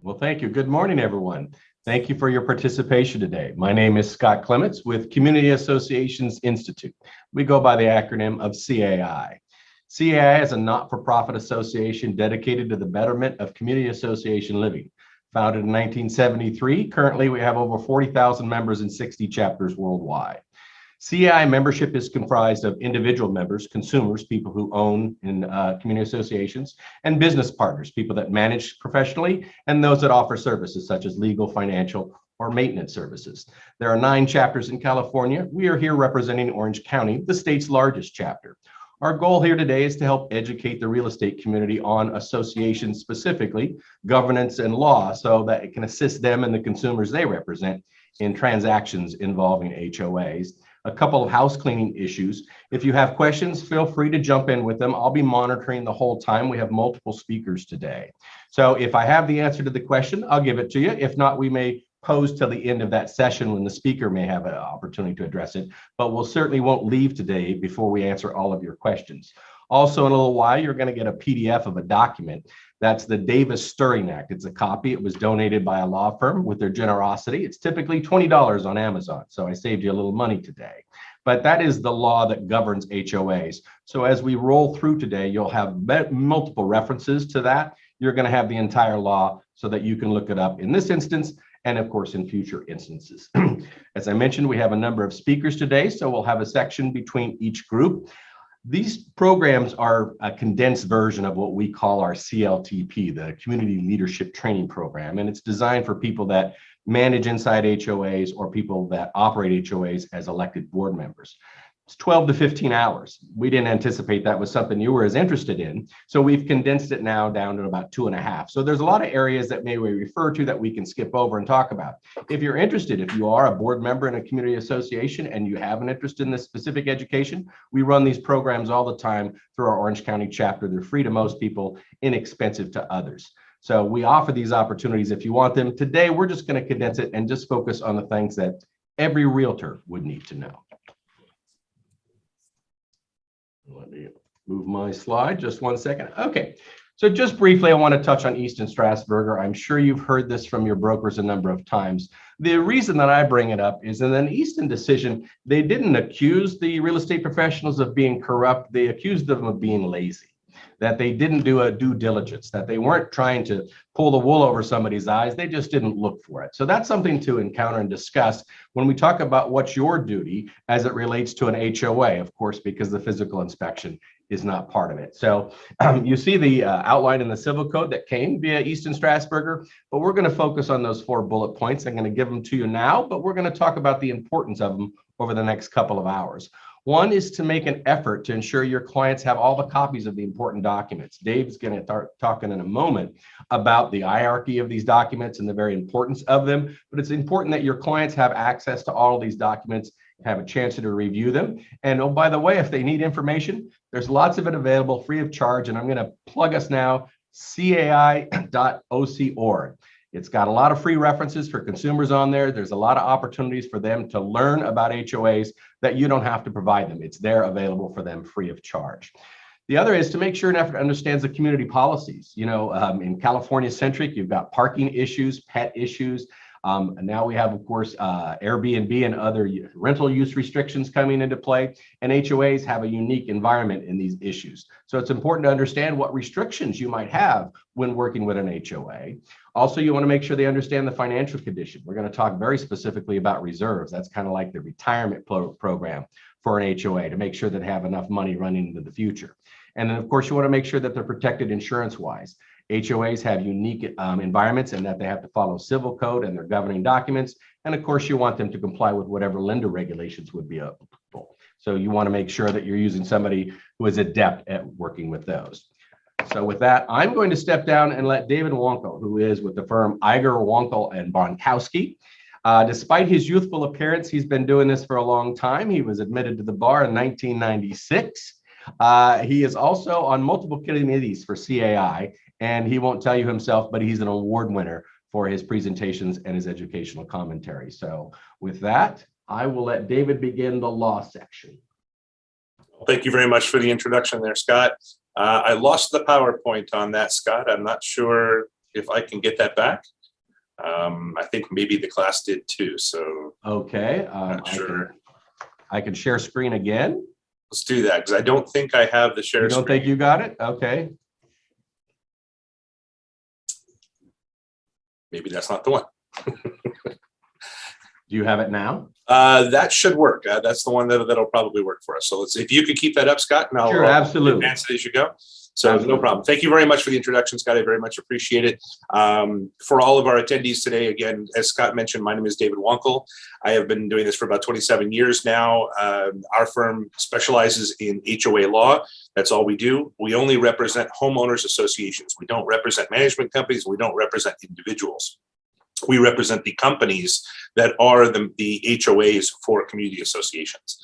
Well, thank you. Good morning, everyone. Thank you for your participation today. My name is Scott Clements with Community Associations Institute. We go by the acronym of CAI. CAI is a not-for-profit association dedicated to the betterment of community association living. Founded in 1973, currently we have over 40,000 members in 60 chapters worldwide. CAI membership is comprised of individual members, consumers, people who own in community associations, and business partners, people that manage professionally, and those that offer services such as legal, financial, or maintenance services. There are 9 chapters in California. We are here representing Orange County, the state's largest chapter. Our goal here today is to help educate the real estate community on associations, specifically governance and law, so that it can assist them and the consumers they represent in transactions involving HOAs. A couple of house cleaning issues. If you have questions, feel free to jump in with them. I'll be monitoring the whole time. We have multiple speakers today. So if I have the answer to the question, I'll give it to you. If not, we may pose till the end of that session when the speaker may have an opportunity to address it, but we'll certainly won't leave today before we answer all of your questions. Also, in a little while, you're going to get a PDF of a document. That's the Davis-Stirling Act. It's a copy. It was donated by a law firm with their generosity. It's typically $20 on Amazon, so I saved you a little money today. But that is the law that governs HOAs. So as we roll through today, you'll have multiple references to that. You're going to have the entire law so that you can look it up in this instance and, of course, in future instances. As I mentioned, we have a number of speakers today, so we'll have a section between each group. These programs are a condensed version of what we call our CLTP, the Community Leadership Training Program, and it's designed for people that manage inside HOAs or people that operate HOAs as elected board members. It's 12 to 15 hours. We didn't anticipate that was something you were as interested in, so we've condensed it now down to about 2.5. So there's a lot of areas that maybe we refer to that we can skip over and talk about. If you're interested, if you are a board member in a community association and you have an interest in this specific education, we run these programs all the time through our Orange County chapter. They're free to most people, inexpensive to others. So we offer these opportunities if you want them. Today, we're just going to condense it and just focus on the things that every realtor would need to know. Let me move my slide just 1 second. Okay, so just briefly, I want to touch on Easton Strasburger. I'm sure you've heard this from your brokers a number of times. The reason that I bring it up is in an Easton decision, they didn't accuse the real estate professionals of being corrupt. They accused them of being lazy, that they didn't do a due diligence, that they weren't trying to pull the wool over somebody's eyes. They just didn't look for it. So that's something to encounter and discuss when we talk about what's your duty as it relates to an HOA, of course, because the physical inspection is not part of it. So you see the outline in the civil code that came via Easton Strasburger, but we're going to focus on those 4 bullet points. I'm going to give them to you now, but we're going to talk about the importance of them over the next couple of hours. One is to make an effort to ensure your clients have all the copies of the important documents. Dave's going to start talking in a moment about the hierarchy of these documents and the very importance of them, but it's important that your clients have access to all of these documents, have a chance to review them. And oh, by the way, if they need information, there's lots of it available free of charge. And I'm going to plug us now, cai.oc.org. It's got a lot of free references for consumers on there. There's a lot of opportunities for them to learn about HOAs that you don't have to provide them. It's there available for them free of charge. The other is to make sure an effort understands the community policies. You know, in California centric, you've got parking issues, pet issues. And now we have, of course, Airbnb and other rental use restrictions coming into play, and HOAs have a unique environment in these issues. So it's important to understand what restrictions you might have when working with an HOA. Also, you want to make sure they understand the financial condition. We're going to talk very specifically about reserves. That's kind of like the retirement program for an HOA to make sure that they have enough money running into the future. And then, of course, you want to make sure that they're protected insurance-wise. HOAs have unique environments and that they have to follow civil code and their governing documents. And of course, you want them to comply with whatever lender regulations would be applicable. So you want to make sure that you're using somebody who is adept at working with those. So with that, I'm going to step down and let David Wonkel, who is with the firm Iger, Wonkel, and Bronkowski. Despite his youthful appearance, he's been doing this for a long time. He was admitted to the bar in 1996. He is also on multiple committees for CAI, and he won't tell you himself, but he's an award winner for his presentations and his educational commentary. So with that, I will let David begin the law section. Thank you very much for the introduction there, Scott. I lost the PowerPoint on that, Scott. I'm not sure if I can get that back. I think maybe the class did too, so Okay, not sure. I can share screen again. Let's do that, because I don't think I have the share You don't screen. think you got it? Okay. Maybe that's not the one. Do you have it now? That should work. That's the one that'll probably work for us. So if you could keep that up, Scott, and Sure, I'll absolutely. advance it as you go. So Absolutely. no problem. Thank you very much for the introduction, Scott. I very much appreciate it. For all of our attendees today, again, as Scott mentioned, my name is David Wonkel. I have been doing this for about 27 years now. Our firm specializes in HOA law. That's all we do. We only represent homeowners associations. We don't represent management companies. We don't represent individuals. We represent the companies that are the HOAs for community associations.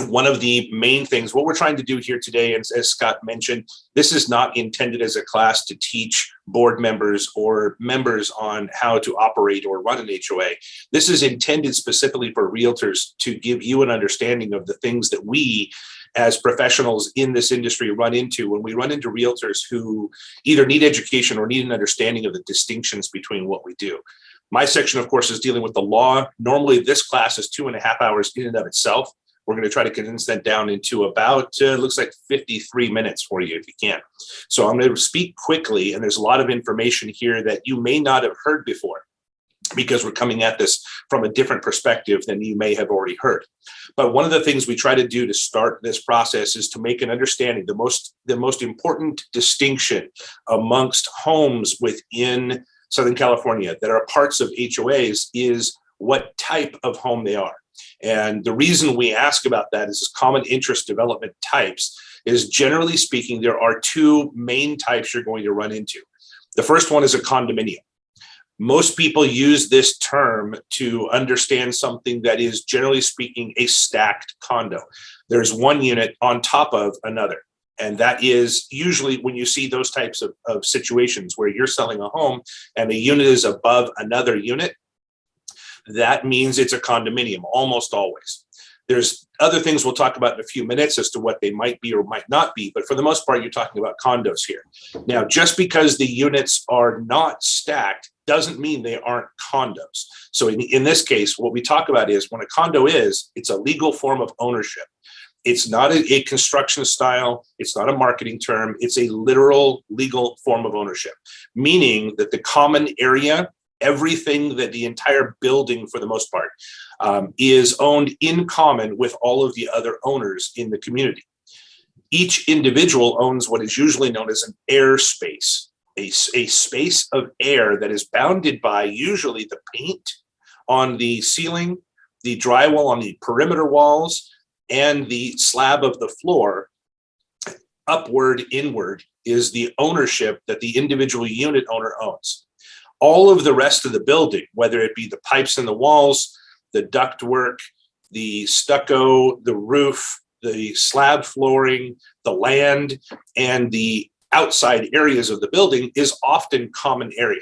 One of the main things, what we're trying to do here today, and as Scott mentioned, this is not intended as a class to teach board members or members on how to operate or run an HOA. This is intended specifically for realtors to give you an understanding of the things that we as professionals in this industry run into when we run into realtors who either need education or need an understanding of the distinctions between what we do. My section, of course, is dealing with the law. Normally, this class is 2.5 hours in and of itself. We're going to try to condense that down into about, looks like 53 minutes for you if you can. So I'm going to speak quickly, and there's a lot of information here that you may not have heard before because we're coming at this from a different perspective than you may have already heard. But one of the things we try to do to start this process is to make an understanding. The most important distinction amongst homes within Southern California that are parts of HOAs is what type of home they are. And the reason we ask about that is common interest development types is, generally speaking, there are two main types you're going to run into. The first one is a condominium. Most people use this term to understand something that is, generally speaking, a stacked condo. There's one unit on top of another. And that is usually when you see those types of situations where you're selling a home and a unit is above another unit, that means it's a condominium almost always. There's other things we'll talk about in a few minutes as to what they might be or might not be, but for the most part, you're talking about condos here. Now, just because the units are not stacked doesn't mean they aren't condos. So in this case, what we talk about is when a condo it's a legal form of ownership. It's not a construction style. It's not a marketing term. It's a literal legal form of ownership, meaning that the common area, everything that the entire building, for the most part, is owned in common with all of the other owners in the community. Each individual owns what is usually known as an airspace, a space of air that is bounded by usually the paint on the ceiling, the drywall on the perimeter walls, and the slab of the floor. Upward, inward is the ownership that the individual unit owner owns. All of the rest of the building, whether it be the pipes in the walls, the ductwork, the stucco, the roof, the slab flooring, the land, and the outside areas of the building, is often common area.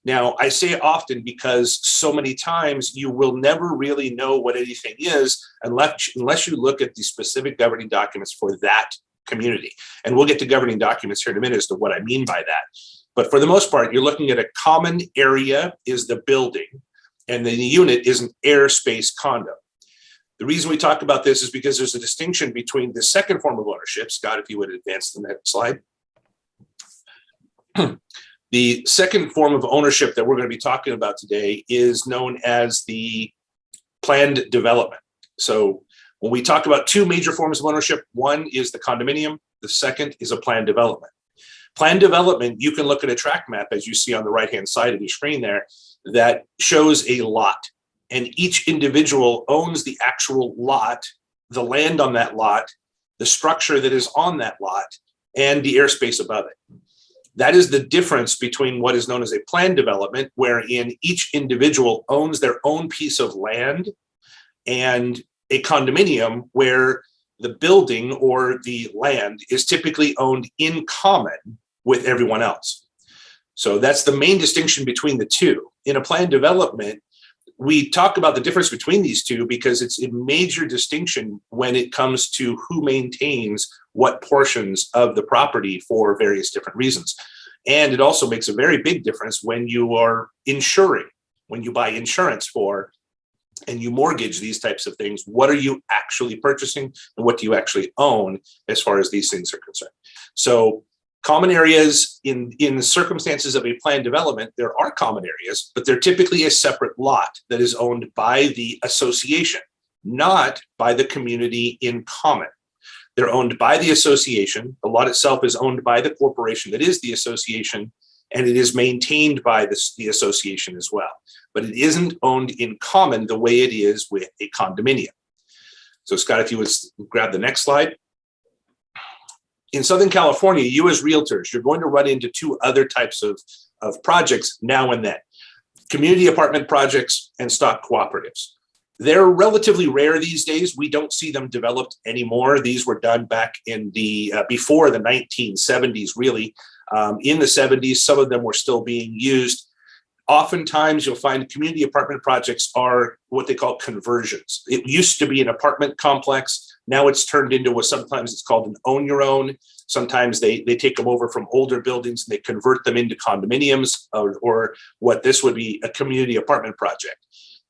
Now, I say often because so many times you will never really know what anything is unless you look at the specific governing documents for that community. And we'll get to governing documents here in a minute as to what I mean by that. But for the most part, you're looking at a common area is the building, and then the unit is an airspace condo. The reason we talk about this is because there's a distinction between the second form of ownership. Scott, if you would advance the next slide. The second form of ownership that we're going to be talking about today is known as the planned development. So when we talk about two major forms of ownership, one is the condominium, the second is a planned development. Planned development, you can look at a tract map, as you see on the right-hand side of your screen there, that shows a lot. And each individual owns the actual lot, the land on that lot, the structure that is on that lot, and the airspace above it. That is the difference between what is known as a planned development, wherein each individual owns their own piece of land, and a condominium where the building or the land is typically owned in common with everyone else. So that's the main distinction between the two. In a planned development, we talk about the difference between these two because it's a major distinction when it comes to who maintains what portions of the property for various different reasons. And it also makes a very big difference when you are insuring, when you buy insurance for and you mortgage these types of things. What are you actually purchasing and what do you actually own as far as these things are concerned? So common areas in the circumstances of a planned development, there are common areas, but they're typically a separate lot that is owned by the association, not by the community in common. They're owned by the association. The lot itself is owned by the corporation that is the association, and it is maintained by the association as well. But it isn't owned in common the way it is with a condominium. So Scott, if you would grab the next slide. In Southern California, you as realtors, you're going to run into two other types of projects now and then: community apartment projects and stock cooperatives. They're relatively rare these days. We don't see them developed anymore. These were done back in the before the 1970s, really. In the 70s, some of them were still being used. Oftentimes, you'll find community apartment projects are what they call conversions. It used to be an apartment complex. Now it's turned into what sometimes it's called an own your own. Sometimes they take them over from older buildings and they convert them into condominiums, or what this would be a community apartment project.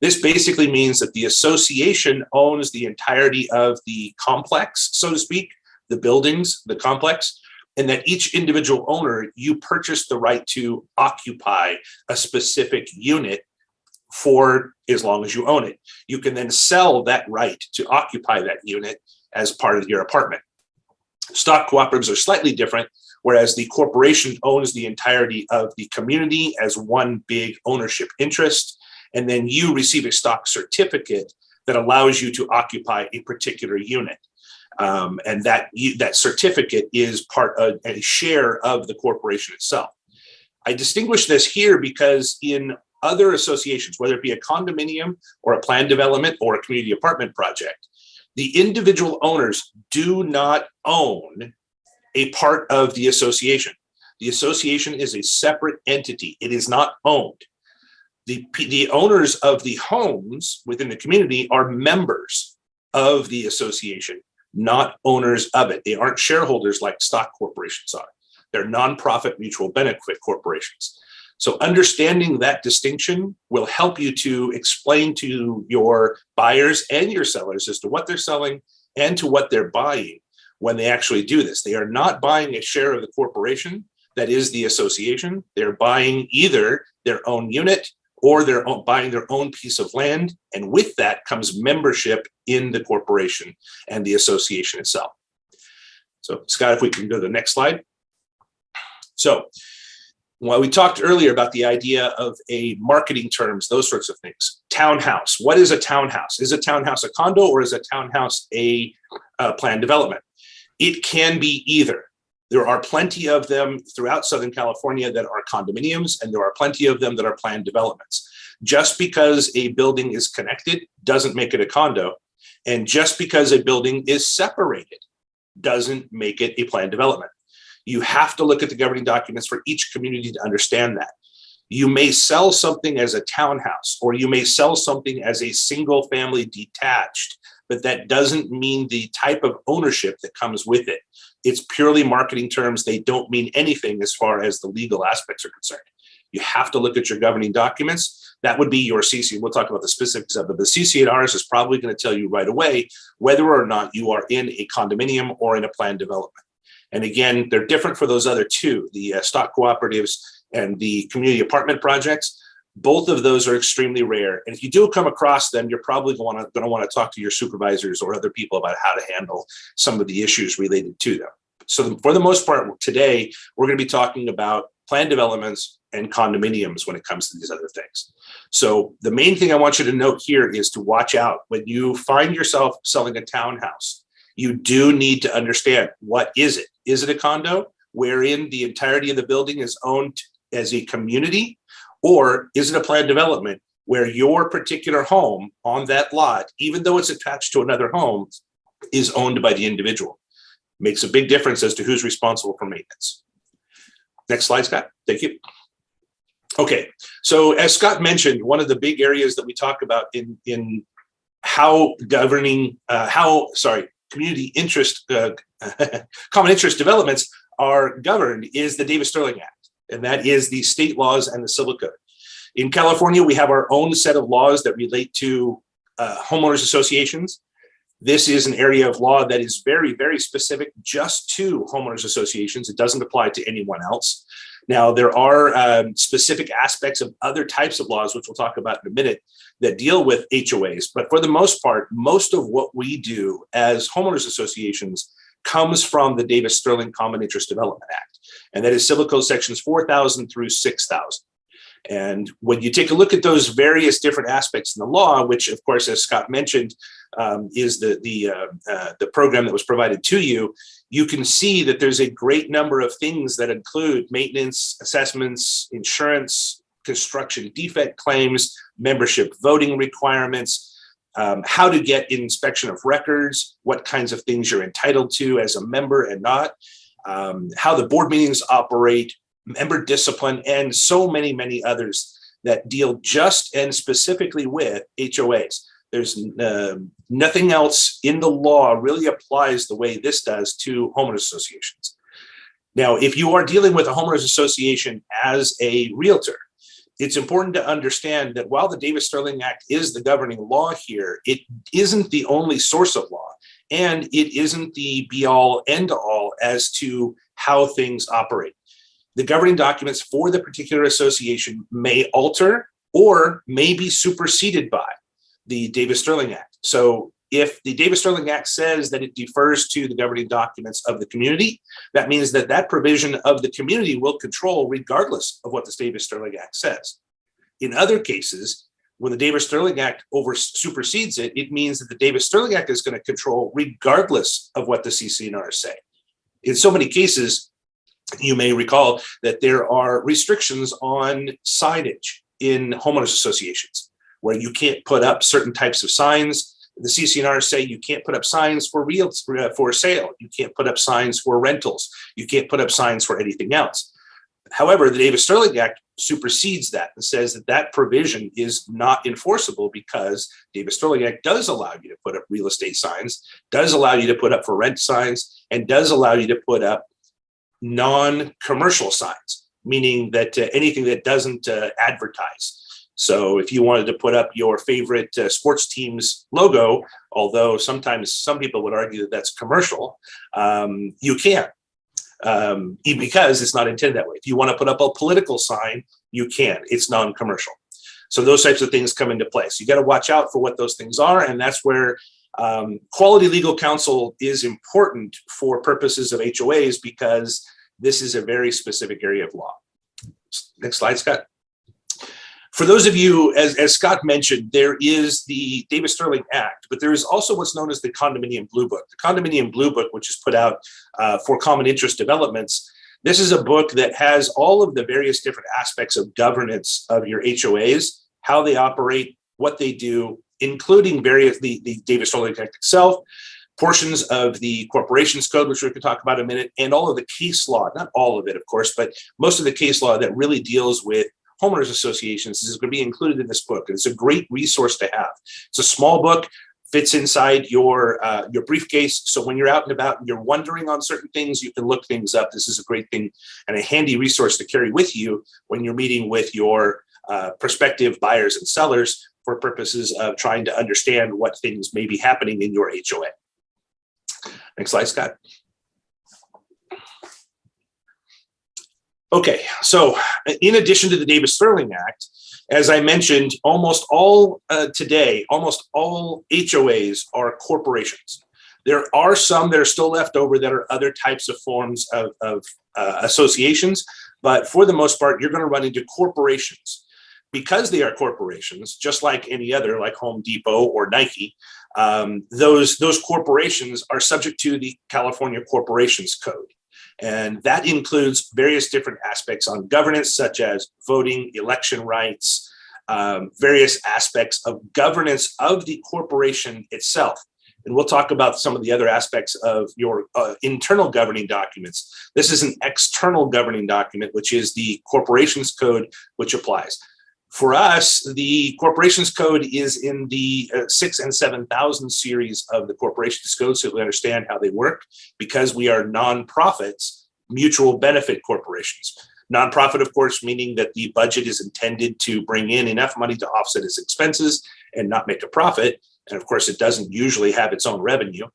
This basically means that the association owns the entirety of the complex, so to speak, the buildings, the complex, and that each individual owner, you purchase the right to occupy a specific unit for as long as you own it. You can then sell that right to occupy that unit as part of your apartment. Stock cooperatives are slightly different, whereas the corporation owns the entirety of the community as one big ownership interest. And then you receive a stock certificate that allows you to occupy a particular unit. And that certificate is part of a share of the corporation itself. I distinguish this here because in other associations, whether it be a condominium or a planned development or a community apartment project, the individual owners do not own a part of the association. The association is a separate entity. It is not owned. The owners of the homes within the community are members of the association, not owners of it. They aren't shareholders like stock corporations are. They're nonprofit mutual benefit corporations. So understanding that distinction will help you to explain to your buyers and your sellers as to what they're selling and to what they're buying when they actually do this. They are not buying a share of the corporation that is the association. They're buying either their own unit or they're buying their own piece of land. And with that comes membership in the corporation and the association itself. So Scott, if we can go to the next slide. So while we talked earlier about the idea of a marketing terms, those sorts of things. Townhouse, what is a townhouse? Is a townhouse a condo or is a townhouse a planned development? It can be either. There are plenty of them throughout Southern California that are condominiums, and there are plenty of them that are planned developments. Just because a building is connected doesn't make it a condo, and just because a building is separated doesn't make it a planned development. You have to look at the governing documents for each community to understand that. You may sell something as a townhouse, or you may sell something as a single family detached, but that doesn't mean the type of ownership that comes with it. It's purely marketing terms. They don't mean anything as far as the legal aspects are concerned. You have to look at your governing documents. That would be your CC. We'll talk about the specifics of it. The CC&Rs is probably going to tell you right away whether or not you are in a condominium or in a planned development. And again, they're different for those other two, the stock cooperatives and the community apartment projects. Both of those are extremely rare. And if you do come across them, you're probably going to want to talk to your supervisors or other people about how to handle some of the issues related to them. So for the most part, today, we're going to be talking about planned developments and condominiums when it comes to these other things. So the main thing I want you to note here is to watch out. When you find yourself selling a townhouse, you do need to understand, what is it? Is it a condo wherein the entirety of the building is owned as a community? Or is it a planned development where your particular home on that lot, even though it's attached to another home, is owned by the individual? Makes a big difference as to who's responsible for maintenance. Next slide, Scott. Thank you. Okay, so as Scott mentioned, one of the big areas that we talk about in how governing, community interest, common interest developments are governed is the Davis-Sterling Act. and that is the state laws and the civil code. In California, we have our own set of laws that relate to homeowners associations. This is an area of law that is very, very specific just to homeowners associations. It doesn't apply to anyone else. Now, there are specific aspects of other types of laws, which we'll talk about in a minute, that deal with HOAs. But for the most part, most of what we do as homeowners associations comes from the Davis-Sterling Common Interest Development Act. And that is Civil Code sections 4,000 through 6,000. And when you take a look at those various different aspects in the law, which of course, as Scott mentioned, is the program that was provided to you, you can see that there's a great number of things that include maintenance, assessments, insurance, construction defect claims, membership voting requirements, how to get inspection of records, what kinds of things you're entitled to as a member and not, how the board meetings operate, member discipline, and so many, many others that deal just and specifically with HOAs. There's nothing else in the law really applies the way this does to homeowners associations. Now, if you are dealing with a homeowners association as a realtor, it's important to understand that while the Davis-Sterling Act is the governing law here, it isn't the only source of law, and it isn't the be-all, end-all as to how things operate. The governing documents for the particular association may alter or may be superseded by the Davis-Sterling Act. So if the Davis-Sterling Act says that it defers to the governing documents of the community, that means that that provision of the community will control regardless of what the Davis-Sterling Act says. In other cases, when the Davis-Sterling Act supersedes it, it means that the Davis-Sterling Act is going to control regardless of what the CC&Rs say. In so many cases, you may recall that there are restrictions on signage in homeowners associations where you can't put up certain types of signs. The CC&Rs say you can't put up signs for sale. You can't put up signs for rentals. You can't put up signs for anything else. However, the Davis-Sterling Act supersedes that and says that that provision is not enforceable because Davis-Sterling Act does allow you to put up real estate signs, does allow you to put up for rent signs, and does allow you to put up non-commercial signs, meaning that anything that doesn't advertise. So if you wanted to put up your favorite sports team's logo, although sometimes some people would argue that that's commercial, you can, because it's not intended that way. If you want to put up a political sign, you can. It's non-commercial. So those types of things come into place. You got to watch out for what those things are, and that's where quality legal counsel is important for purposes of HOAs because this is a very specific area of law. Next slide, Scott. For those of you, as Scott mentioned, there is the Davis-Sterling Act, but there is also what's known as the Condominium Blue Book. The Condominium Blue Book, which is put out for common interest developments, this is a book that has all of the various different aspects of governance of your HOAs, how they operate, what they do, including the Davis-Sterling Act itself, portions of the Corporations Code, which we could talk about in a minute, and all of the case law, not all of it, of course, but most of the case law that really deals with homeowners associations is going to be included in this book. And it's a great resource to have. It's a small book, fits inside your briefcase. So when you're out and about and you're wondering on certain things, you can look things up. This is a great thing and a handy resource to carry with you when you're meeting with your prospective buyers and sellers for purposes of trying to understand what things may be happening in your HOA. Next slide, Scott. Okay, so in addition to the Davis-Sterling Act, as I mentioned, almost all HOAs are corporations. There are some that are still left over that are other types of forms of associations, but for the most part, you're going to run into corporations. Because they are corporations, just like any other, like Home Depot or Nike, those corporations are subject to the California Corporations Code. And that includes various different aspects on governance, such as voting, election rights, various aspects of governance of the corporation itself. And we'll talk about some of the other aspects of your internal governing documents. This is an external governing document, which is the Corporations Code, which applies. For us, the Corporations Code is in the 6,000 and 7,000 series of the Corporations Code, so we understand how they work. Because we are nonprofits, mutual benefit corporations. Nonprofit, of course, meaning that the budget is intended to bring in enough money to offset its expenses and not make a profit. And of course, it doesn't usually have its own revenue.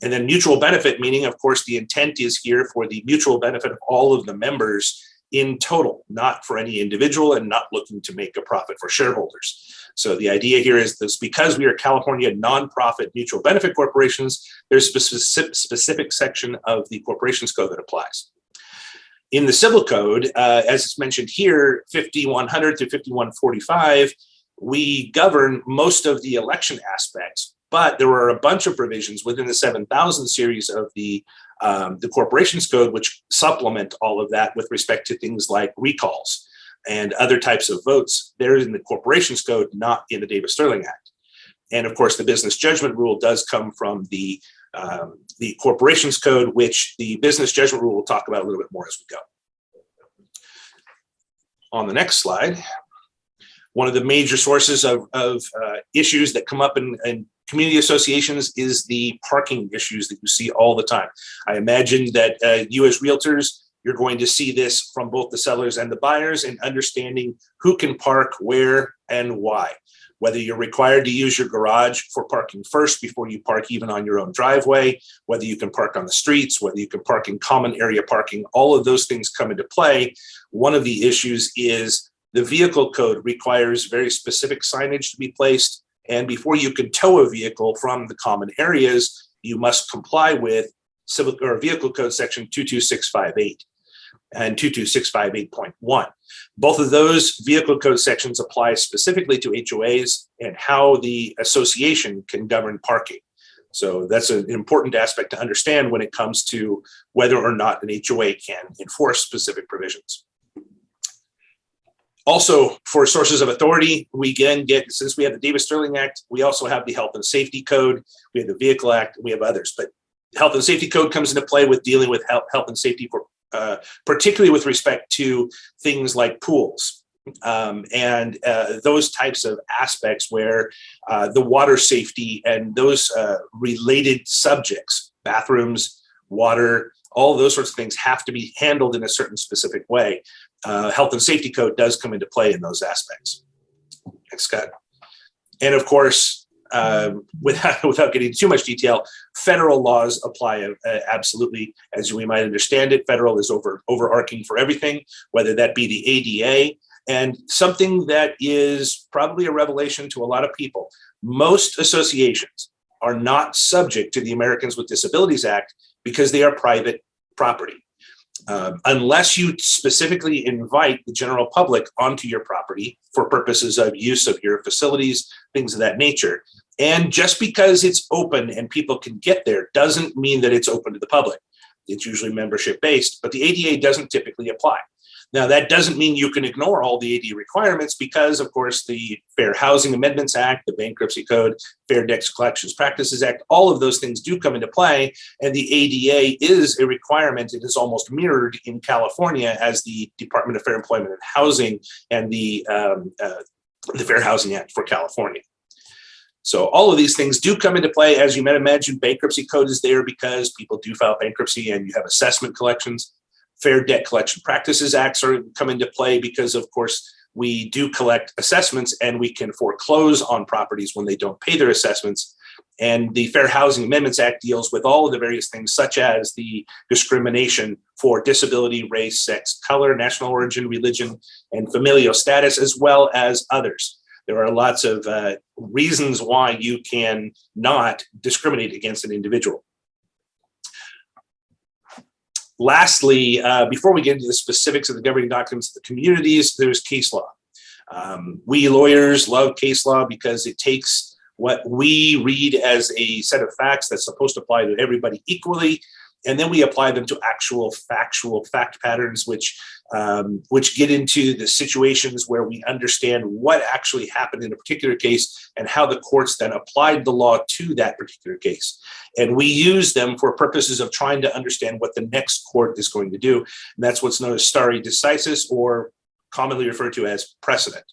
And then mutual benefit, meaning, of course, the intent is here for the mutual benefit of all of the members in total, not for any individual and not looking to make a profit for shareholders. So the idea here is this: because we are California nonprofit mutual benefit corporations, there's a specific section of the corporations code that applies. In the civil code, as it's mentioned here, 5100 through 5145, we govern most of the election aspects, but there were a bunch of provisions within the 7000 series of the corporations code which supplement all of that with respect to things like recalls and other types of votes. They're in the corporations code, not in the Davis-Sterling Act. And of course, the business judgment rule does come from the corporations code, which the business judgment rule we'll talk about a little bit more as we go. On the next slide, one of the major sources of issues that come up in community associations is the parking issues that you see all the time. I imagine that you as realtors, you're going to see this from both the sellers and the buyers and understanding who can park where and why. Whether you're required to use your garage for parking first before you park even on your own driveway, whether you can park on the streets, whether you can park in common area parking, all of those things come into play. One of the issues is the vehicle code requires very specific signage to be placed. And before you can tow a vehicle from the common areas, you must comply with Civil or Vehicle Code section 22658 and 22658.1. Both of those vehicle code sections apply specifically to HOAs and how the association can govern parking. So that's an important aspect to understand when it comes to whether or not an HOA can enforce specific provisions. Also, for sources of authority, we again get, since we have the Davis-Sterling Act, we also have the Health and Safety Code, we have the Vehicle Act, we have others. But the Health and Safety Code comes into play with dealing with health and safety, for, particularly with respect to things like pools and those types of aspects where the water safety and those related subjects, bathrooms, water, all those sorts of things have to be handled in a certain specific way. Health and Safety Code does come into play in those aspects. Thanks, Scott. And of course, without getting too much detail, federal laws apply absolutely, as we might understand it. Federal is overarching for everything, whether that be the ADA, and something that is probably a revelation to a lot of people. Most associations are not subject to the Americans with Disabilities Act because they are private property. Unless you specifically invite the general public onto your property for purposes of use of your facilities, things of that nature. And just because it's open and people can get there doesn't mean that it's open to the public. It's usually membership based, but the ADA doesn't typically apply. Now, that doesn't mean you can ignore all the ADA requirements because, of course, the Fair Housing Amendments Act, the Bankruptcy Code, Fair Debt Collections Practices Act, all of those things do come into play. And the ADA is a requirement. It is almost mirrored in California as the Department of Fair Employment and Housing and the Fair Housing Act for California. So all of these things do come into play. As you might imagine, Bankruptcy Code is there because people do file bankruptcy and you have assessment collections. Fair Debt Collection Practices Acts come into play because, of course, we do collect assessments and we can foreclose on properties when they don't pay their assessments. And the Fair Housing Amendments Act deals with all of the various things, such as the discrimination for disability, race, sex, color, national origin, religion, and familial status, as well as others. There are lots of reasons why you can not discriminate against an individual. Lastly, before we get into the specifics of the governing documents of the communities, there's case law. We lawyers love case law because it takes what we read as a set of facts that's supposed to apply to everybody equally, and then we apply them to actual factual fact patterns, which get into the situations where we understand what actually happened in a particular case and how the courts then applied the law to that particular case. And we use them for purposes of trying to understand what the next court is going to do. And that's what's known as stare decisis, or commonly referred to as precedent.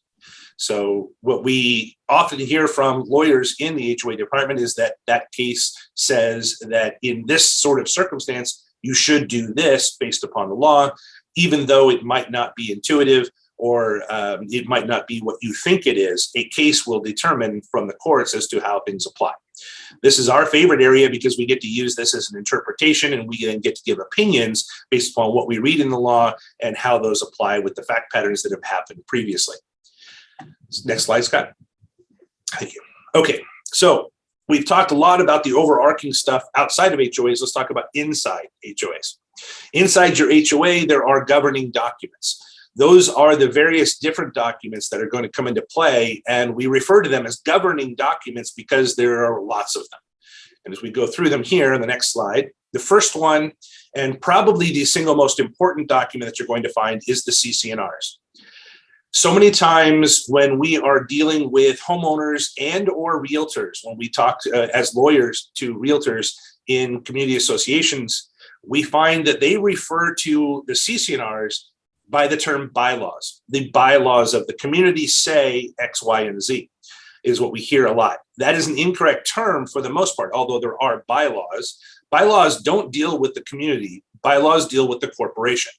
So what we often hear from lawyers in the HOA department is that that case says that in this sort of circumstance, you should do this based upon the law. even though it might not be intuitive or it might not be what you think it is, a case will determine from the courts as to how things apply. This is our favorite area because we get to use this as an interpretation, and we then get to give opinions based upon what we read in the law and how those apply with the fact patterns that have happened previously. Next slide, Scott. Thank you. Okay, so we've talked a lot about the overarching stuff outside of HOAs. Let's talk about inside HOAs. Inside your HOA, there are governing documents. Those are the various different documents that are going to come into play, and we refer to them as governing documents because there are lots of them. And as we go through them here on the next slide, the first one, and probably the single most important document that you're going to find, is the CC&Rs. So many times when we are dealing with homeowners and or realtors, when we talk as lawyers to realtors in community associations, we find that they refer to the CC&Rs by the term bylaws. The bylaws of the community say X, Y, and Z is what we hear a lot. That is an incorrect term for the most part, although there are bylaws. Bylaws don't deal with the community. Bylaws deal with the corporation.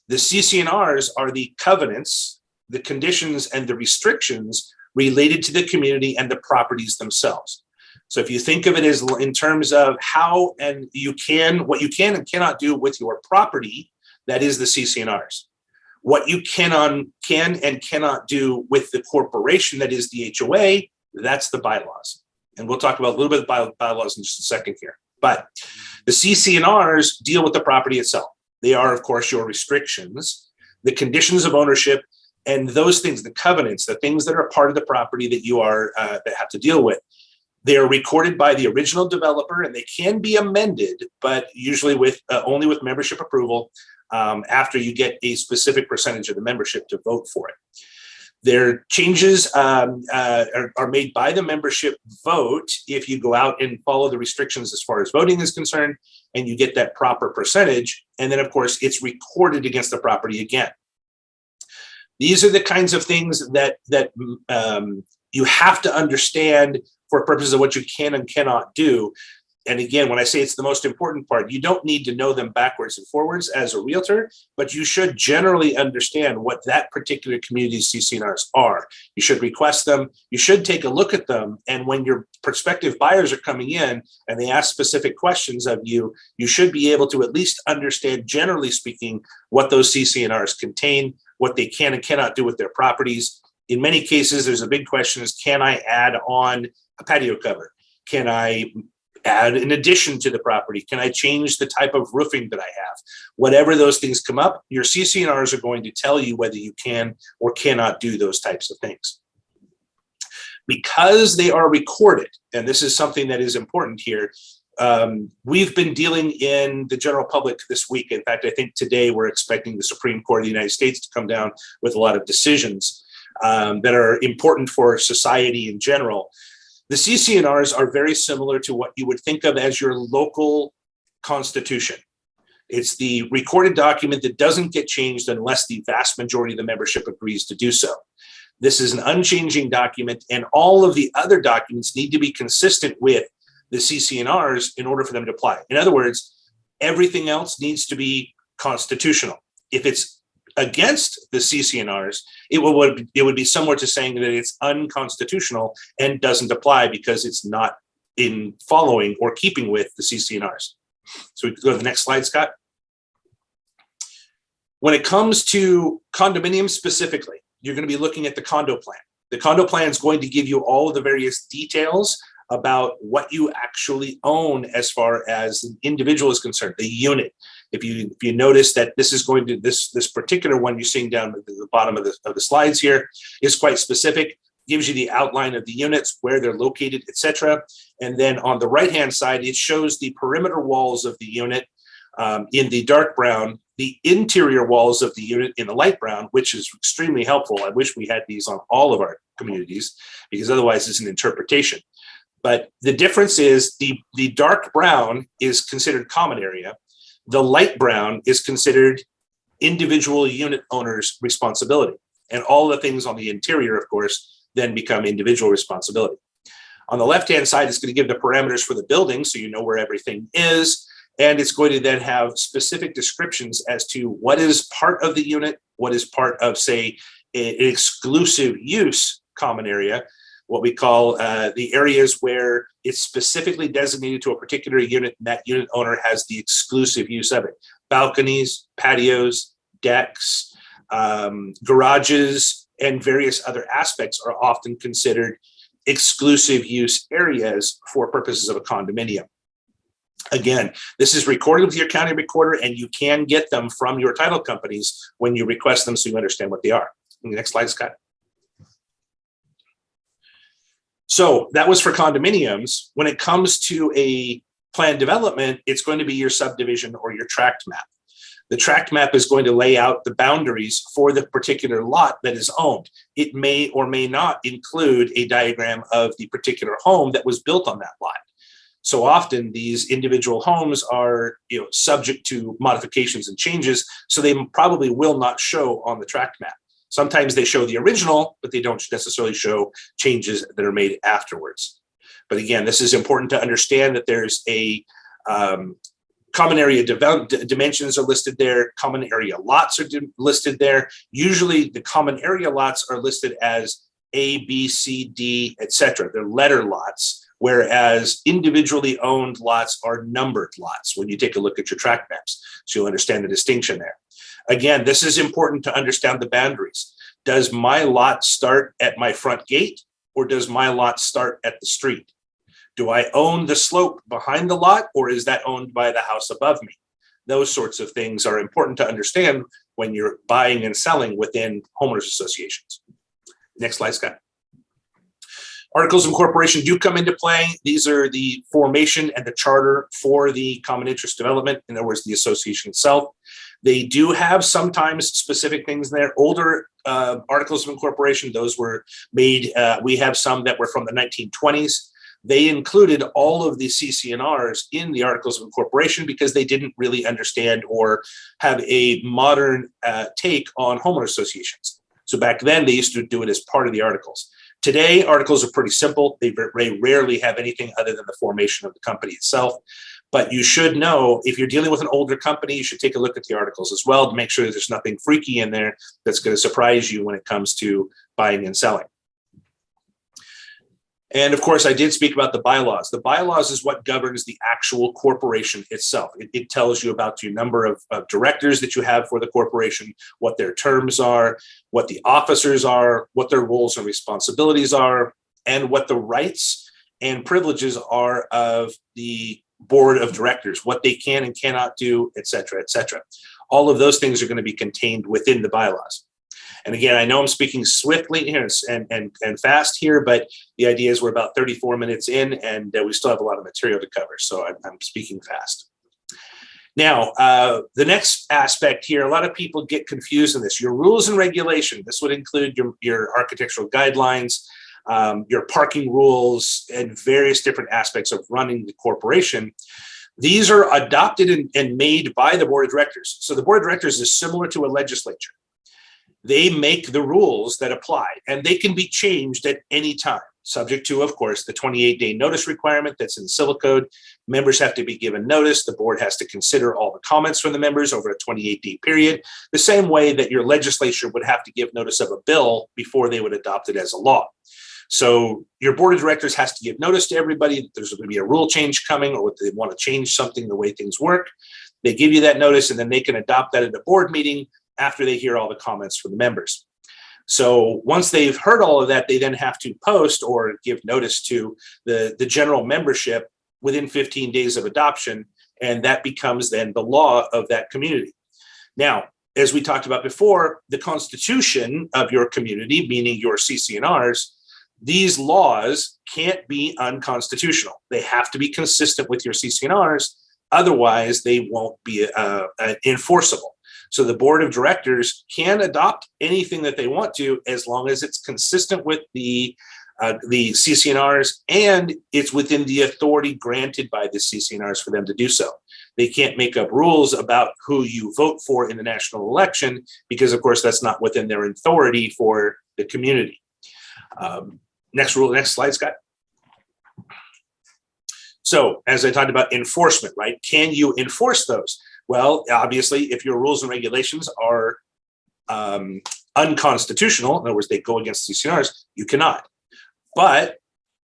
The CC&Rs are the covenants, the conditions, and the restrictions related to the community and the properties themselves. So if you think of it as in terms of how and what you can and cannot do with your property, that is the CC&Rs. What you can and cannot do with the corporation, that is the HOA, that's the bylaws. And we'll talk about a little bit about bylaws in just a second here. But the CC&Rs deal with the property itself. They are, of course, your restrictions, the conditions of ownership, and those things, the covenants, the things that are part of the property that you are that have to deal with. They are recorded by the original developer, and they can be amended, but usually with only with membership approval after you get a specific percentage of the membership to vote for it. Their changes are made by the membership vote if you go out and follow the restrictions as far as voting is concerned, and you get that proper percentage. And then, of course, it's recorded against the property again. These are the kinds of things that you have to understand for purposes of what you can and cannot do. And again, when I say it's the most important part, you don't need to know them backwards and forwards as a realtor, but you should generally understand what that particular community's CC&Rs are. You should request them. You should take a look at them. And when your prospective buyers are coming in and they ask specific questions of you, you should be able to at least understand, generally speaking, what those CC&Rs contain, what they can and cannot do with their properties. In many cases, there's a big question is, can I add on a patio cover? Can I add an addition to the property? Can I change the type of roofing that I have? Whatever those things come up, your CC&Rs are going to tell you whether you can or cannot do those types of things. Because they are recorded, and this is something that is important here, we've been dealing in the general public this week. In fact, I think today we're expecting the Supreme Court of the United States to come down with a lot of decisions that are important for society in general. The CC&Rs are very similar to what you would think of as your local constitution. It's the recorded document that doesn't get changed unless the vast majority of the membership agrees to do so. This is an unchanging document, and all of the other documents need to be consistent with the CC&Rs in order for them to apply. In other words, everything else needs to be constitutional. If it's against the CC&Rs, it would be similar to saying that it's unconstitutional and doesn't apply because it's not in following or keeping with the CC&Rs. So we can go to the next slide, Scott. When it comes to condominiums specifically, you're going to be looking at the condo plan. The condo plan is going to give you all of the various details about what you actually own as far as an individual is concerned, the unit. If you notice that this is going to, this particular one you're seeing down at the bottom of the slides here is quite specific, gives you the outline of the units, where they're located, etc. And then on the right-hand side, it shows the perimeter walls of the unit in the dark brown, the interior walls of the unit in the light brown, which is extremely helpful. I wish we had these on all of our communities because otherwise it's an interpretation. But the difference is the dark brown is considered common area. The light brown is considered individual unit owner's responsibility. And all the things on the interior, of course, then become individual responsibility. On the left-hand side, it's going to give the parameters for the building so you know where everything is. And it's going to then have specific descriptions as to what is part of the unit, what is part of, say, an exclusive use common area, what we call the areas where it's specifically designated to a particular unit, and that unit owner has the exclusive use of it. Balconies, patios, decks, garages, and various other aspects are often considered exclusive use areas for purposes of a condominium. Again, this is recorded with your county recorder, and you can get them from your title companies when you request them, so you understand what they are. Next slide, Scott. So that was for condominiums. When it comes to a planned development, it's going to be your subdivision or your tract map. The tract map is going to lay out the boundaries for the particular lot that is owned. It may or may not include a diagram of the particular home that was built on that lot. So often these individual homes are, subject to modifications and changes, so they probably will not show on the tract map. Sometimes they show the original, but they don't necessarily show changes that are made afterwards. But again, this is important to understand that there's a common area dimensions are listed there. Common area lots are listed there. Usually the common area lots are listed as A, B, C, D, etc. They're letter lots, whereas individually owned lots are numbered lots when you take a look at your tract maps. So you'll understand the distinction there. Again, this is important to understand the boundaries. Does my lot start at my front gate, or does my lot start at the street? Do I own the slope behind the lot, or is that owned by the house above me? Those sorts of things are important to understand when you're buying and selling within homeowners associations. Next slide, Scott. Articles of incorporation do come into play. These are the formation and the charter for the common interest development, in other words, the association itself. They do have sometimes specific things there. Older articles of incorporation, those were made, we have some that were from the 1920s. They included all of the CC&Rs in the articles of incorporation because they didn't really understand or have a modern take on homeowner associations. So back then they used to do it as part of the articles. Today, articles are pretty simple. They rarely have anything other than the formation of the company itself. But you should know, if you're dealing with an older company, you should take a look at the articles as well to make sure that there's nothing freaky in there that's going to surprise you when it comes to buying and selling. And of course, I did speak about the bylaws. The bylaws is what governs the actual corporation itself. It tells you about your number of directors that you have for the corporation, what their terms are, what the officers are, what their roles and responsibilities are, and what the rights and privileges are of the board of directors, what they can and cannot do, et cetera, et cetera. All of those things are going to be contained within the bylaws. And again, I know I'm speaking swiftly here and fast here, but the idea is we're about 34 minutes in and we still have a lot of material to cover. So I'm speaking fast. Now, the next aspect here, a lot of people get confused in this. Your rules and regulation, this would include your architectural guidelines, your parking rules, and various different aspects of running the corporation. These are adopted and made by the board of directors. So the board of directors is similar to a legislature. They make the rules that apply, and they can be changed at any time, subject to, of course, the 28-day notice requirement that's in the Civil Code. Members have to be given notice. The board has to consider all the comments from the members over a 28-day period, the same way that your legislature would have to give notice of a bill before they would adopt it as a law. So your board of directors has to give notice to everybody that there's going to be a rule change coming, or they want to change something the way things work. They give you that notice, and then they can adopt that at a board meeting after they hear all the comments from the members. So once they've heard all of that, they then have to post or give notice to the general membership within 15 days of adoption, and that becomes then the law of that community. Now, as we talked about before, the constitution of your community, meaning your CC&Rs, these laws can't be unconstitutional. They have to be consistent with your CC&Rs, otherwise they won't be enforceable. So the board of directors can adopt anything that they want to, as long as it's consistent with the CC&Rs and it's within the authority granted by the CC&Rs for them to do so. They can't make up rules about who you vote for in the national election because, of course, that's not within their authority for the community. Next slide, Scott. So as I talked about enforcement, right? Can you enforce those? Well, obviously, if your rules and regulations are unconstitutional, in other words, they go against CCNRs, you cannot. But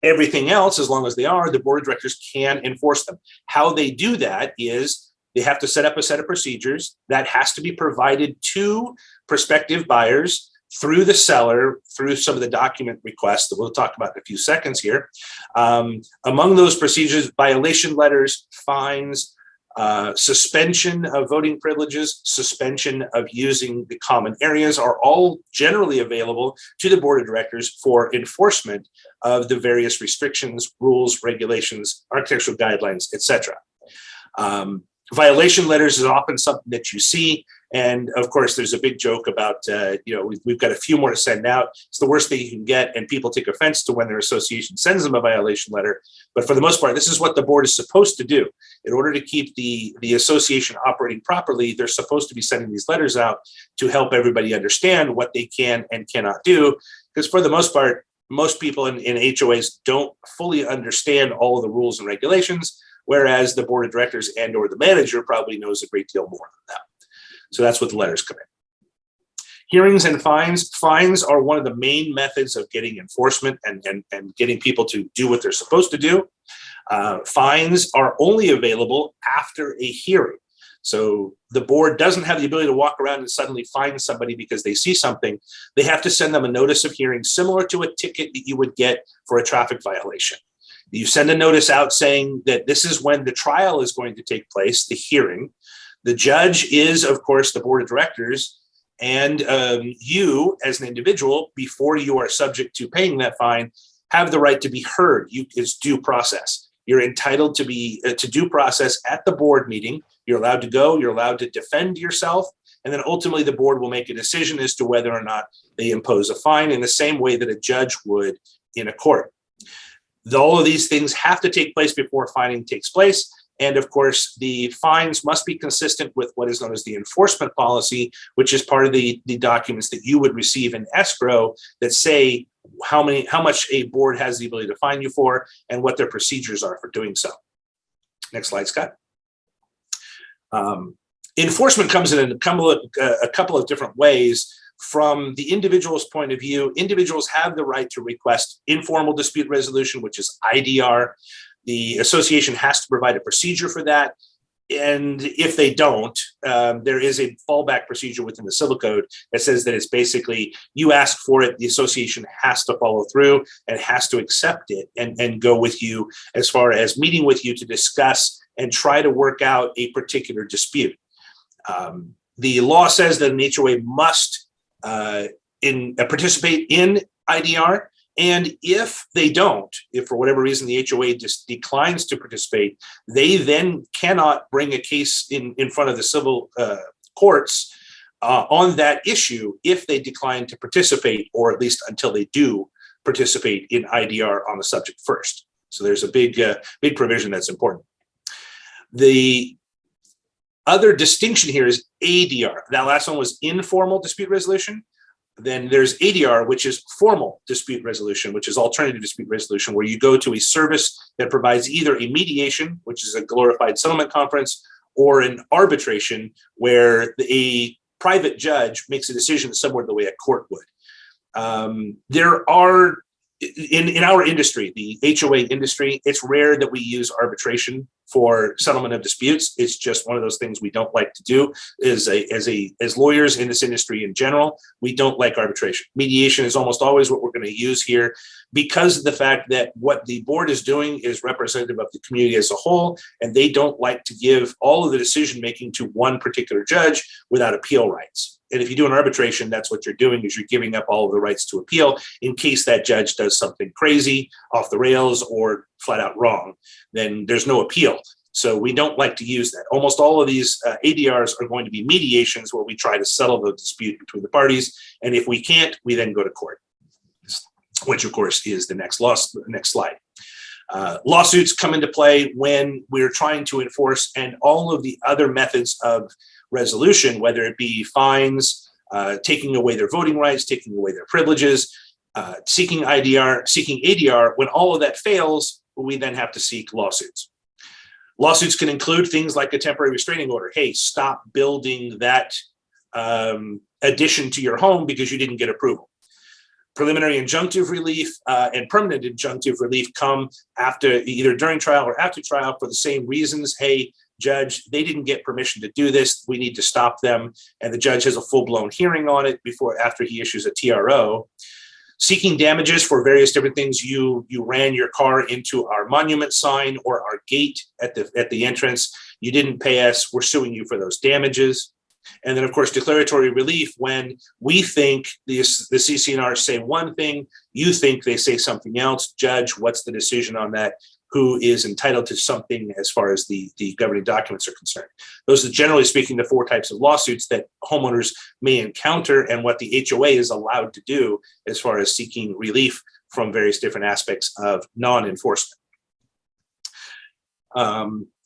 everything else, as long as they are, the board of directors can enforce them. How they do that is they have to set up a set of procedures that has to be provided to prospective buyers through the seller, through some of the document requests that we'll talk about in a few seconds here. Among those procedures, violation letters, fines, suspension of voting privileges, suspension of using the common areas are all generally available to the board of directors for enforcement of the various restrictions, rules, regulations, architectural guidelines, etc. Violation letters is often something that you see. And of course, there's a big joke about, we've got a few more to send out. It's the worst thing you can get. And people take offense to when their association sends them a violation letter. But for the most part, this is what the board is supposed to do. In order to keep the association operating properly, they're supposed to be sending these letters out to help everybody understand what they can and cannot do. Because for the most part, most people in HOAs don't fully understand all of the rules and regulations, whereas the board of directors and or the manager probably knows a great deal more than that. So that's what the letters come in. Hearings and fines. Fines are one of the main methods of getting enforcement and getting people to do what they're supposed to do. Fines are only available after a hearing. So the board doesn't have the ability to walk around and suddenly fine somebody because they see something. They have to send them a notice of hearing similar to a ticket that you would get for a traffic violation. You send a notice out saying that this is when the trial is going to take place, the hearing. The judge is, of course, the board of directors, and you as an individual, before you are subject to paying that fine, have the right to be heard. It's due process. You're entitled to due process at the board meeting. You're allowed to go, you're allowed to defend yourself, and then ultimately the board will make a decision as to whether or not they impose a fine in the same way that a judge would in a court. All of these things have to take place before fining takes place. And of course, the fines must be consistent with what is known as the enforcement policy, which is part of the documents that you would receive in escrow that say how much a board has the ability to fine you for and what their procedures are for doing so. Next slide, Scott. Enforcement comes in a couple of different ways. From the individual's point of view, individuals have the right to request informal dispute resolution, which is IDR. The association has to provide a procedure for that. And if they don't, there is a fallback procedure within the civil code that says that it's basically you ask for it, the association has to follow through and has to accept it and go with you as far as meeting with you to discuss and try to work out a particular dispute. The law says that an HOA must participate in IDR. And if they don't, if for whatever reason the HOA just declines to participate, they then cannot bring a case in front of the civil courts on that issue if they decline to participate, or at least until they do participate in IDR on the subject first. So there's a big provision that's important. The other distinction here is ADR. That last one was informal dispute resolution. Then there's ADR, which is formal dispute resolution, which is alternative dispute resolution, where you go to a service that provides either a mediation, which is a glorified settlement conference, or an arbitration, where a private judge makes a decision similar to the way a court would. There are, in our industry, the HOA industry, it's rare that we use arbitration for settlement of disputes. It's just one of those things we don't like to do. As lawyers in this industry in general, we don't like arbitration. Mediation is almost always what we're going to use here because of the fact that what the board is doing is representative of the community as a whole, and they don't like to give all of the decision making to one particular judge without appeal rights. And if you do an arbitration, that's what you're doing, is you're giving up all of the rights to appeal in case that judge does something crazy, off the rails, or flat out wrong. Then there's no appeal. So we don't like to use that. Almost all of these ADRs are going to be mediations where we try to settle the dispute between the parties. And if we can't, we then go to court, which of course is the next slide. Lawsuits come into play when we're trying to enforce, and all of the other methods of resolution, whether it be fines, taking away their voting rights, taking away their privileges, seeking IDR, seeking ADR. When all of that fails, we then have to seek lawsuits. Lawsuits can include things like a temporary restraining order. Hey, stop building that addition to your home because you didn't get approval. Preliminary injunctive relief and permanent injunctive relief come after, either during trial or after trial, for the same reasons. Hey, judge, they didn't get permission to do this. We need to stop them. And the judge has a full-blown hearing on it after he issues a TRO. Seeking damages for various different things. You ran your car into our monument sign or our gate at the entrance. You didn't pay us. We're suing you for those damages. And then, of course, declaratory relief, when we think the CC&R say one thing, you think they say something else. Judge, what's the decision on that? Who is entitled to something as far as the governing documents are concerned? Those are, generally speaking, the 4 types of lawsuits that homeowners may encounter, and what the HOA is allowed to do as far as seeking relief from various different aspects of non-enforcement.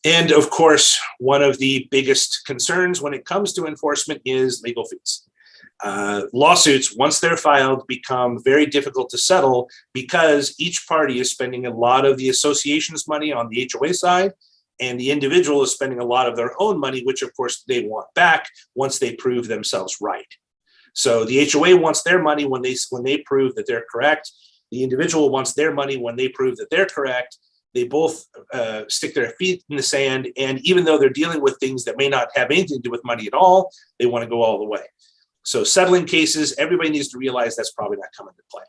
And of course, one of the biggest concerns when it comes to enforcement is legal fees. Lawsuits, once they're filed, become very difficult to settle because each party is spending a lot of the association's money on the HOA side, and the individual is spending a lot of their own money, which of course they want back once they prove themselves right. So the HOA wants their money when they prove that they're correct. The individual wants their money when they prove that they're correct. They both stick their feet in the sand, and even though they're dealing with things that may not have anything to do with money at all, they want to go all the way. So settling cases, everybody needs to realize that's probably not coming to play.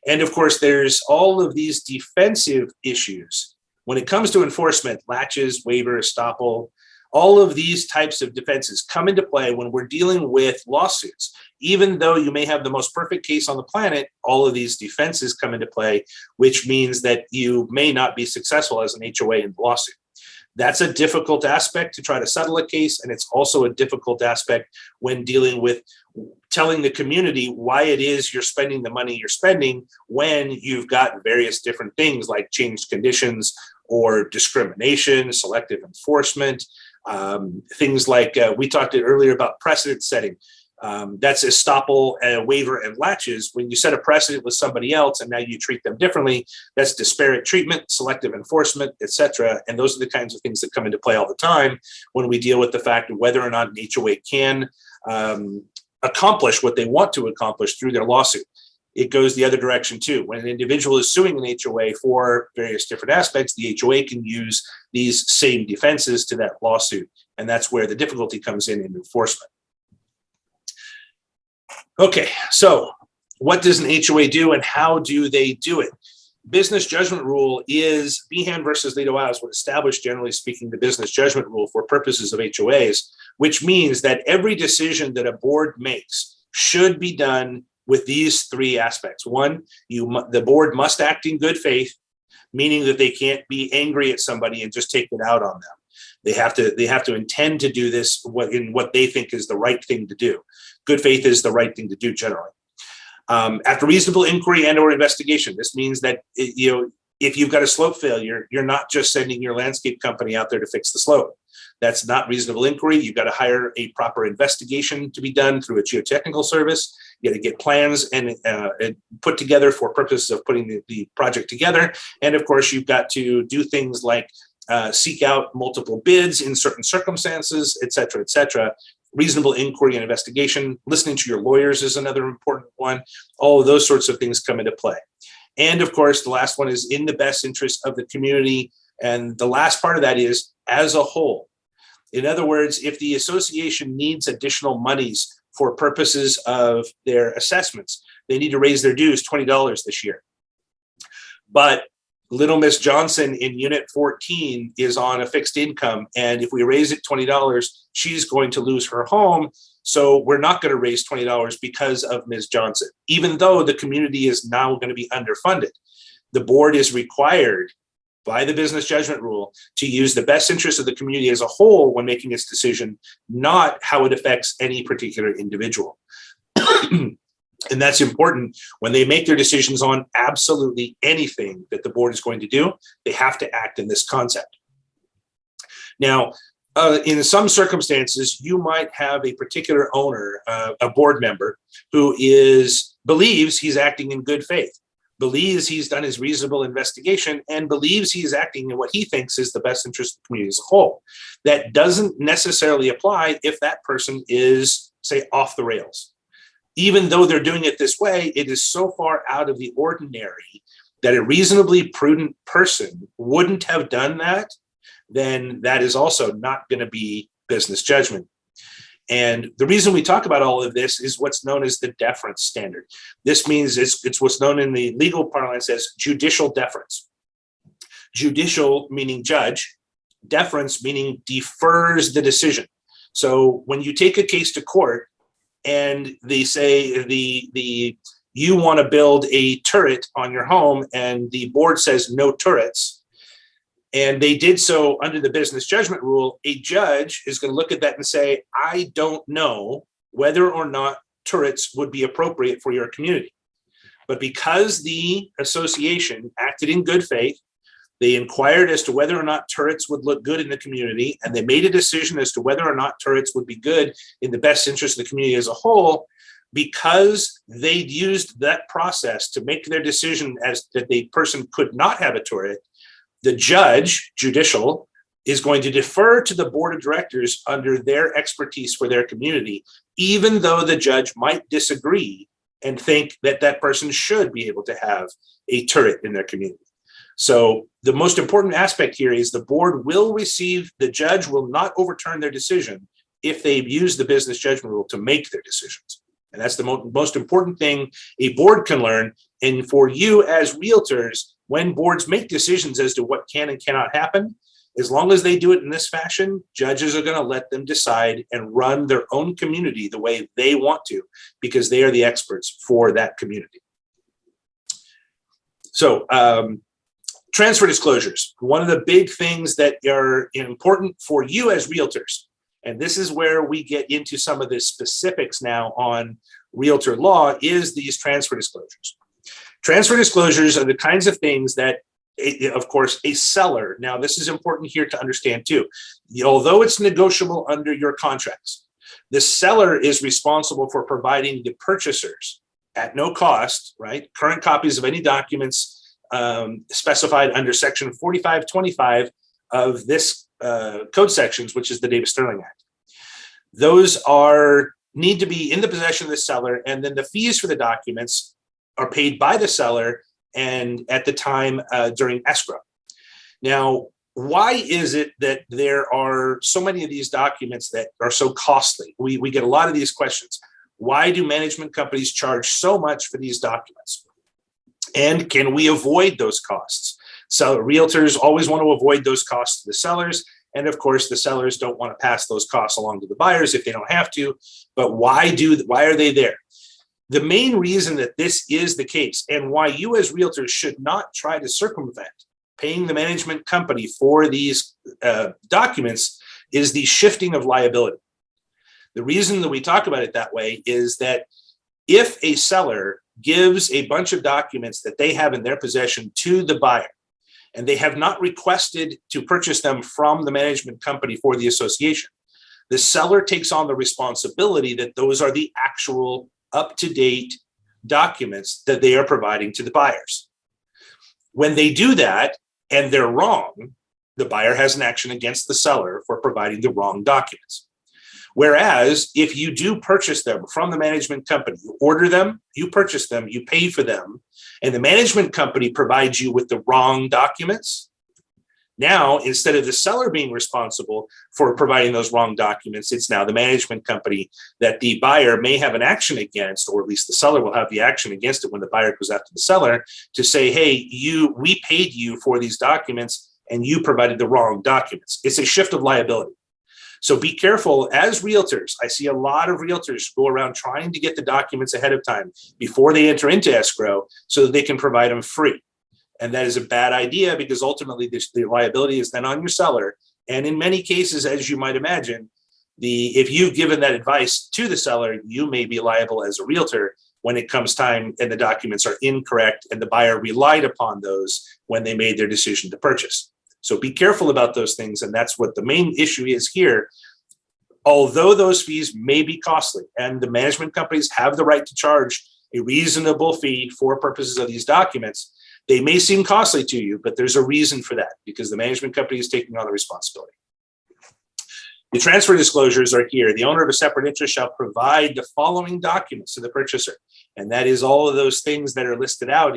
And of course, there's all of these defensive issues. When it comes to enforcement, latches, waiver, estoppel, all of these types of defenses come into play when we're dealing with lawsuits. Even though you may have the most perfect case on the planet, all of these defenses come into play, which means that you may not be successful as an HOA in the lawsuit. That's a difficult aspect to try to settle a case, and it's also a difficult aspect when dealing with telling the community why it is you're spending the money you're spending when you've got various different things like changed conditions or discrimination, selective enforcement, things like we talked earlier about precedent setting. That's estoppel, waiver, and latches. When you set a precedent with somebody else and now you treat them differently, that's disparate treatment, selective enforcement, etc. And those are the kinds of things that come into play all the time when we deal with the fact of whether or not an HOA can accomplish what they want to accomplish through their lawsuit. It goes the other direction too. When an individual is suing an HOA for various different aspects, the HOA can use these same defenses to that lawsuit. And that's where the difficulty comes in enforcement. Okay, so what does an HOA do and how do they do it? Business judgment rule is Behan versus Do Hoa would establish, generally speaking, the business judgment rule for purposes of HOAs, which means that every decision that a board makes should be done with these 3 aspects. One, the board must act in good faith, meaning that they can't be angry at somebody and just take it out on them. They have to intend to do this in what they think is the right thing to do. Good faith is the right thing to do generally. After reasonable inquiry and or investigation, this means that if you've got a slope failure, you're not just sending your landscape company out there to fix the slope. That's not reasonable inquiry. You've got to hire a proper investigation to be done through a geotechnical service. You got to get plans and put together for purposes of putting the project together. And of course, you've got to do things like seek out multiple bids in certain circumstances, et cetera, et cetera. Reasonable inquiry and investigation. Listening to your lawyers is another important one. All of those sorts of things come into play. And of course, the last one is in the best interest of the community. And the last part of that is as a whole. In other words, if the association needs additional monies for purposes of their assessments, they need to raise their dues $20 this year. But little Miss Johnson in unit 14 is on a fixed income. And if we raise it $20, she's going to lose her home. So we're not going to raise $20 because of Ms. Johnson, even though the community is now going to be underfunded. The board is required by the business judgment rule to use the best interest of the community as a whole when making its decision, not how it affects any particular individual. And that's important when they make their decisions on absolutely anything that the board is going to do. They have to act in this concept. Now, in some circumstances, you might have a particular owner, a board member, who believes he's acting in good faith. believes he's done his reasonable investigation, and believes he is acting in what he thinks is the best interest of the community as a whole. That doesn't necessarily apply if that person is, say, off the rails. Even though they're doing it this way, it is so far out of the ordinary that a reasonably prudent person wouldn't have done that, then that is also not going to be business judgment. And the reason we talk about all of this is what's known as the deference standard. This means it's what's known in the legal parlance as judicial deference. Judicial meaning judge, deference meaning defers the decision. So when you take a case to court and they say you want to build a turret on your home and the board says no turrets, and they did so under the business judgment rule, a judge is going to look at that and say, I don't know whether or not turrets would be appropriate for your community. But because the association acted in good faith, they inquired as to whether or not turrets would look good in the community, and they made a decision as to whether or not turrets would be good in the best interest of the community as a whole. Because they'd used that process to make their decision as that the person could not have a turret, the judge, judicial, is going to defer to the board of directors under their expertise for their community, even though the judge might disagree and think that that person should be able to have a turret in their community. So the most important aspect here is the board will receive, the judge will not overturn their decision if they've used the business judgment rule to make their decisions. And that's the most important thing a board can learn. And for you as realtors, when boards make decisions as to what can and cannot happen, as long as they do it in this fashion, judges are going to let them decide and run their own community the way they want to, because they are the experts for that community. So transfer disclosures, one of the big things that are important for you as realtors, and this is where we get into some of the specifics now on realtor law, is these transfer disclosures. Transfer disclosures are the kinds of things that, of course, a seller, now this is important here to understand too, although it's negotiable under your contracts, the seller is responsible for providing the purchasers at no cost, right, current copies of any documents specified under section 4525 of this code sections, which is the Davis-Sterling Act. Those need to be in the possession of the seller, and then the fees for the documents are paid by the seller and at the time during escrow. Now, why is it that there are so many of these documents that are so costly? We get a lot of these questions. Why do management companies charge so much for these documents? And can we avoid those costs? So realtors always want to avoid those costs to the sellers. And of course, the sellers don't want to pass those costs along to the buyers if they don't have to. But why are they there? The main reason that this is the case, and why you as realtors should not try to circumvent paying the management company for these documents, is the shifting of liability. The reason that we talk about it that way is that if a seller gives a bunch of documents that they have in their possession to the buyer, and they have not requested to purchase them from the management company for the association, the seller takes on the responsibility that those are the actual up-to-date documents that they are providing to the buyers. When they do that and they're wrong, the buyer has an action against the seller for providing the wrong documents. Whereas if you do purchase them from the management company, you order them, you purchase them, you pay for them, and the management company provides you with the wrong documents, now, instead of the seller being responsible for providing those wrong documents, it's now the management company that the buyer may have an action against, or at least the seller will have the action against it when the buyer goes after the seller to say, hey, we paid you for these documents and you provided the wrong documents. It's a shift of liability. So be careful as realtors. I see a lot of realtors go around trying to get the documents ahead of time before they enter into escrow so that they can provide them free. And that is a bad idea, because ultimately the liability is then on your seller. And in many cases, as you might imagine, if you've given that advice to the seller, you may be liable as a realtor when it comes time and the documents are incorrect and the buyer relied upon those when they made their decision to purchase. So be careful about those things. And that's what the main issue is here. Although those fees may be costly and the management companies have the right to charge a reasonable fee for purposes of these documents. They may seem costly to you, but there's a reason for that because the management company is taking on the responsibility. The transfer disclosures are here. The owner of a separate interest shall provide the following documents to the purchaser. And that is all of those things that are listed out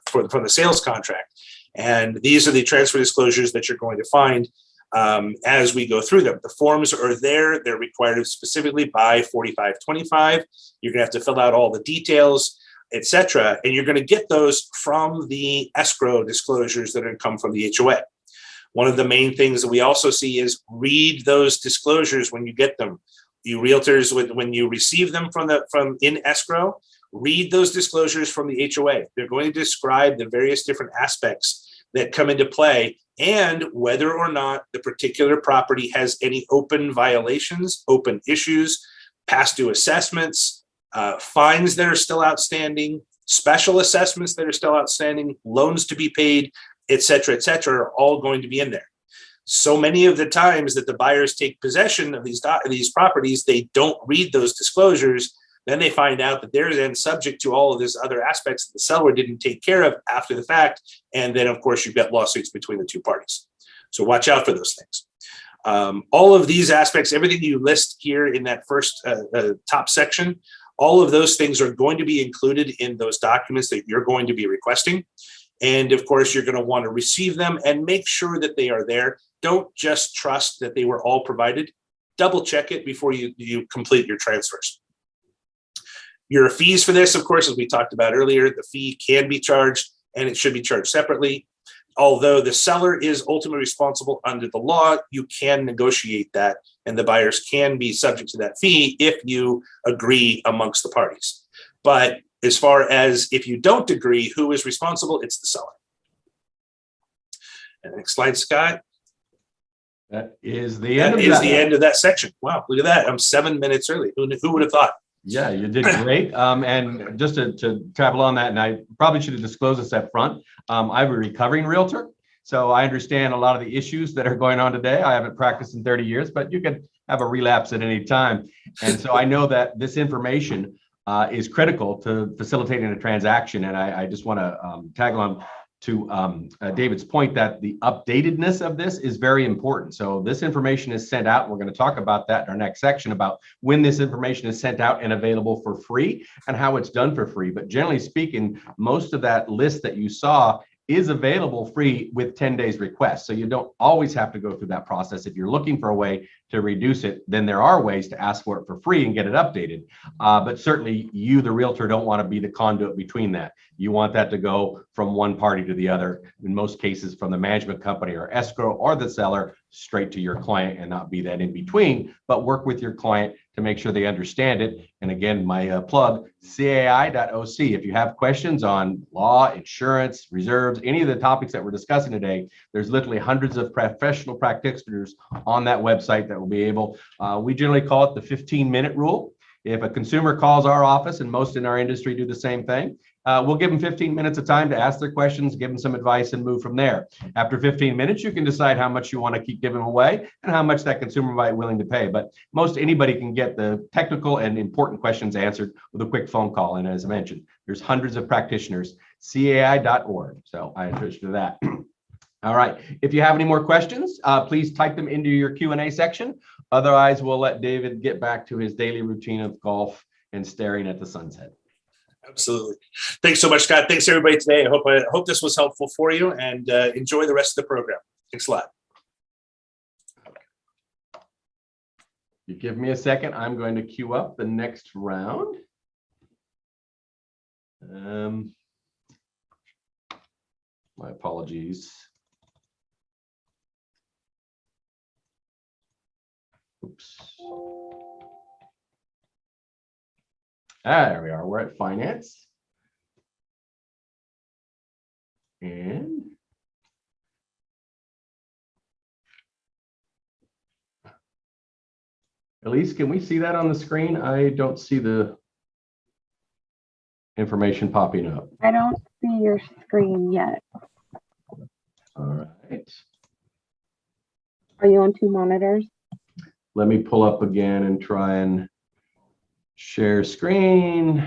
from the sales contract. And these are the transfer disclosures that you're going to find as we go through them. The forms are there. They're required specifically by 4525. You're going to have to fill out all the details, etc. And you're going to get those from the escrow disclosures that are going to come from the HOA. One of the main things that we also see is read those disclosures when you get them. You realtors, when you receive them from in escrow, read those disclosures from the HOA. They're going to describe the various different aspects that come into play and whether or not the particular property has any open violations, open issues, past due assessments, fines that are still outstanding, special assessments that are still outstanding, loans to be paid, et cetera, are all going to be in there. So many of the times that the buyers take possession of these properties, they don't read those disclosures. Then they find out that they're then subject to all of these other aspects that the seller didn't take care of after the fact. And then, of course, you've got lawsuits between the two parties. So watch out for those things. All of these aspects, everything you list here in that first top section, all of those things are going to be included in those documents that you're going to be requesting. And of course, you're going to want to receive them and make sure that they are there. Don't just trust that they were all provided. Double check it before you complete your transfers. Your fees for this, of course, as we talked about earlier, the fee can be charged and it should be charged separately. Although the seller is ultimately responsible under the law, you can negotiate that and the buyers can be subject to that fee if you agree amongst the parties. But as far as if you don't agree, who is responsible? It's the seller. And next slide, Scott. That is the end of that section. Wow, look at that. I'm 7 minutes early. Who would have thought? Yeah, you did great. And just to travel on that, and I probably should have disclosed this up front, I'm a recovering realtor. So I understand a lot of the issues that are going on today. I haven't practiced in 30 years, but you could have a relapse at any time. And so I know that this information is critical to facilitating a transaction. And I just want to tag along to David's point that the updatedness of this is very important. So this information is sent out. We're going to talk about that in our next section about when this information is sent out and available for free and how it's done for free. But generally speaking, most of that list that you saw is available free with 10 days request. So you don't always have to go through that process. If you're looking for a way to reduce it, then there are ways to ask for it for free and get it updated. But certainly you, the realtor, don't want to be the conduit between that. You want that to go from one party to the other, in most cases from the management company or escrow or the seller straight to your client and not be that in between, but work with your client to make sure they understand it. And again, my plug, cai.oc. If you have questions on law, insurance, reserves, any of the topics that we're discussing today, there's literally hundreds of professional practitioners on that website that will be able, we generally call it the 15-minute rule. If a consumer calls our office, and most in our industry do the same thing, we'll give them 15 minutes of time to ask their questions, give them some advice, and move from there. After 15 minutes, you can decide how much you want to keep giving away and how much that consumer might be willing to pay. But most anybody can get the technical and important questions answered with a quick phone call. And as I mentioned, there's hundreds of practitioners, cai.org. So I encourage you to that. All right. If you have any more questions, please type them into your Q&A section. Otherwise, we'll let David get back to his daily routine of golf and staring at the sunset. Absolutely. Thanks so much, Scott. Thanks everybody today. I hope this was helpful for you and enjoy the rest of the program. Thanks a lot. You give me a second. I'm going to queue up the next round. My apologies. Oops. There we are. We're at finance. And Elise, can we see that on the screen? I don't see the information popping up. I don't see your screen yet. All right. Are you on two monitors? Let me pull up again and try and share screen.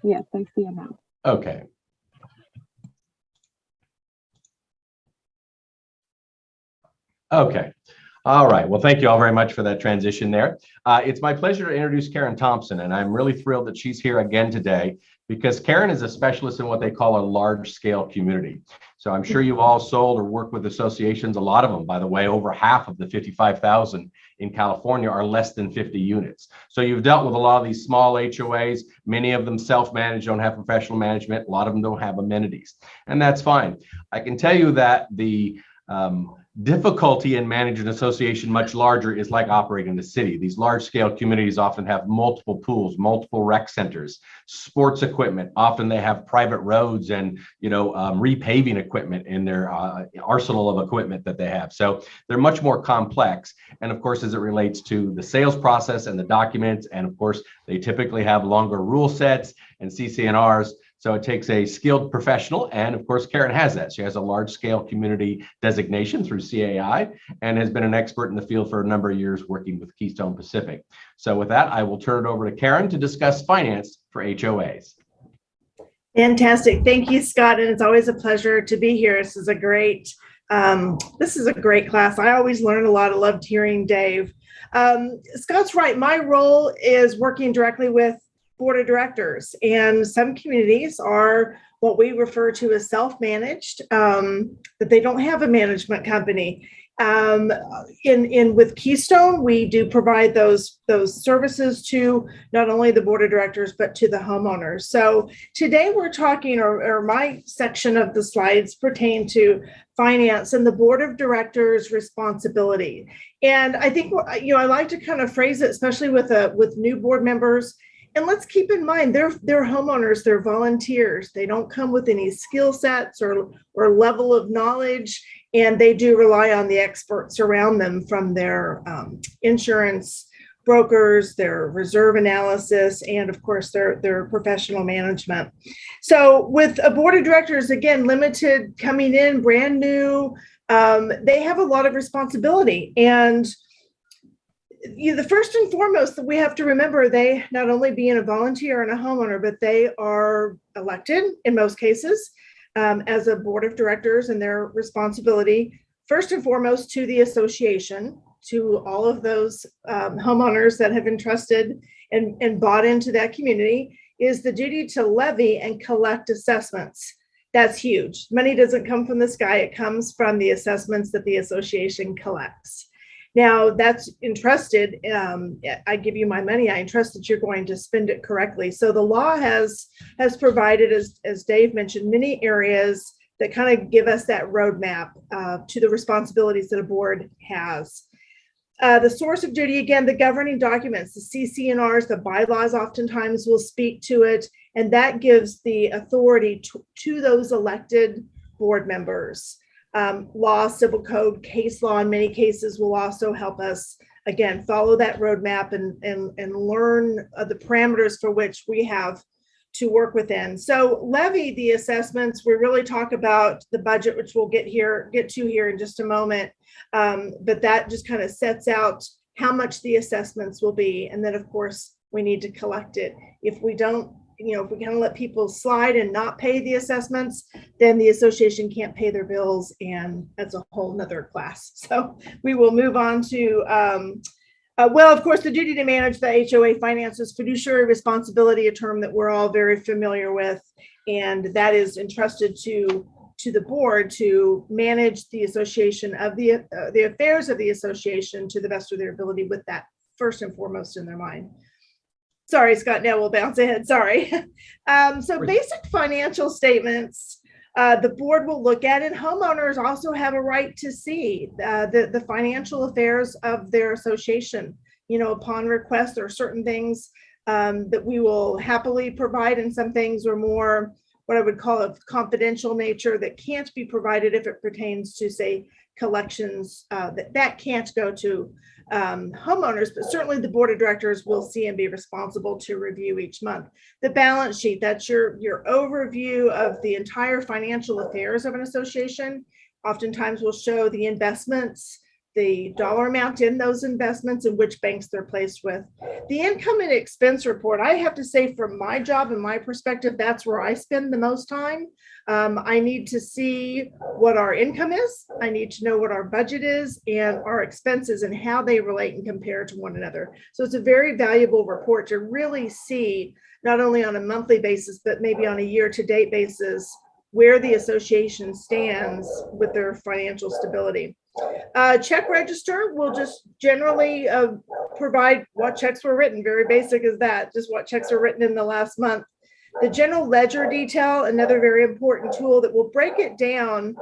Yes, I see it now. Okay. Okay. All right. Well, thank you all very much for that transition there. It's my pleasure to introduce Karen Thompson, and I'm really thrilled that she's here again today because Karen is a specialist in what they call a large scale community. So I'm sure you've all sold or worked with associations, a lot of them, by the way, over half of the 55,000 in California are less than 50 units. So you've dealt with a lot of these small HOAs, many of them self-managed, don't have professional management, a lot of them don't have amenities, and that's fine. I can tell you that the difficulty in managing an association much larger is like operating the city. These large scale communities often have multiple pools, multiple rec centers, sports equipment. Often they have private roads and repaving equipment in their arsenal of equipment that they have. So they're much more complex. And of course, as it relates to the sales process and the documents, and of course, they typically have longer rule sets and CC&Rs. So it takes a skilled professional, and of course, Karen has that. She has a large-scale community designation through CAI and has been an expert in the field for a number of years working with Keystone Pacific. So with that, I will turn it over to Karen to discuss finance for HOAs. Fantastic. Thank you, Scott. And it's always a pleasure to be here. This is a great class. I always learn a lot. I loved hearing Dave. Scott's right. My role is working directly with board of directors, and some communities are what we refer to as self-managed, that they don't have a management company. With Keystone, we do provide those services to not only the board of directors, but to the homeowners. So today we're talking, or my section of the slides pertain to finance and the board of directors' responsibility. And I think, I like to kind of phrase it, especially with new board members. And let's keep in mind, they're homeowners, they're volunteers. They don't come with any skill sets or level of knowledge, and they do rely on the experts around them from their insurance brokers, their reserve analysis, and of course, their professional management. So with a board of directors, again, limited, coming in, brand new, they have a lot of responsibility. And the first and foremost that we have to remember, they not only being a volunteer and a homeowner, but they are elected in most cases as a board of directors, and their responsibility first and foremost to the association, to all of those homeowners that have entrusted and bought into that community, is the duty to levy and collect assessments. That's huge. Money doesn't come from the sky. It comes from the assessments that the association collects. Now that's entrusted, I give you my money, I entrust that you're going to spend it correctly. So the law has provided, as Dave mentioned, many areas that kind of give us that roadmap to the responsibilities that a board has. The source of duty, again, the governing documents, the CC&Rs, the bylaws oftentimes will speak to it, and that gives the authority to those elected board members. Law, civil code, case law in many cases will also help us, again, follow that roadmap and learn the parameters for which we have to work within. So levy the assessments, we really talk about the budget, which we'll get to here in just a moment. But that just kind of sets out how much the assessments will be. And then of course, we need to collect it. If we don't, if we kind of let people slide and not pay the assessments, then the association can't pay their bills, and that's a whole nother class. So we will move on to, well, of course, the duty to manage the HOA finances, fiduciary responsibility, a term that we're all very familiar with, and that is entrusted to the board to manage the association of the affairs of the association to the best of their ability, with that first and foremost in their mind. Sorry, Scott, now we'll bounce ahead. Sorry. So basic financial statements, the board will look at, and homeowners also have a right to see the financial affairs of their association. Upon request, there are certain things that we will happily provide, and some things are more what I would call of confidential nature that can't be provided if it pertains to, say, collections, that can't go to homeowners, but certainly the board of directors will see and be responsible to review each month. The balance sheet, that's your overview of the entire financial affairs of an association. Oftentimes will show the investments, the dollar amount in those investments and which banks they're placed with. The income and expense report, I have to say from my job and my perspective, that's where I spend the most time. I need to see what our income is. I need to know what our budget is and our expenses and how they relate and compare to one another. So it's a very valuable report to really see, not only on a monthly basis, but maybe on a year-to-date basis, where the association stands with their financial stability. Check register will just generally provide what checks were written. Very basic as that, just what checks were written in the last month. The general ledger detail, another very important tool that will break it down.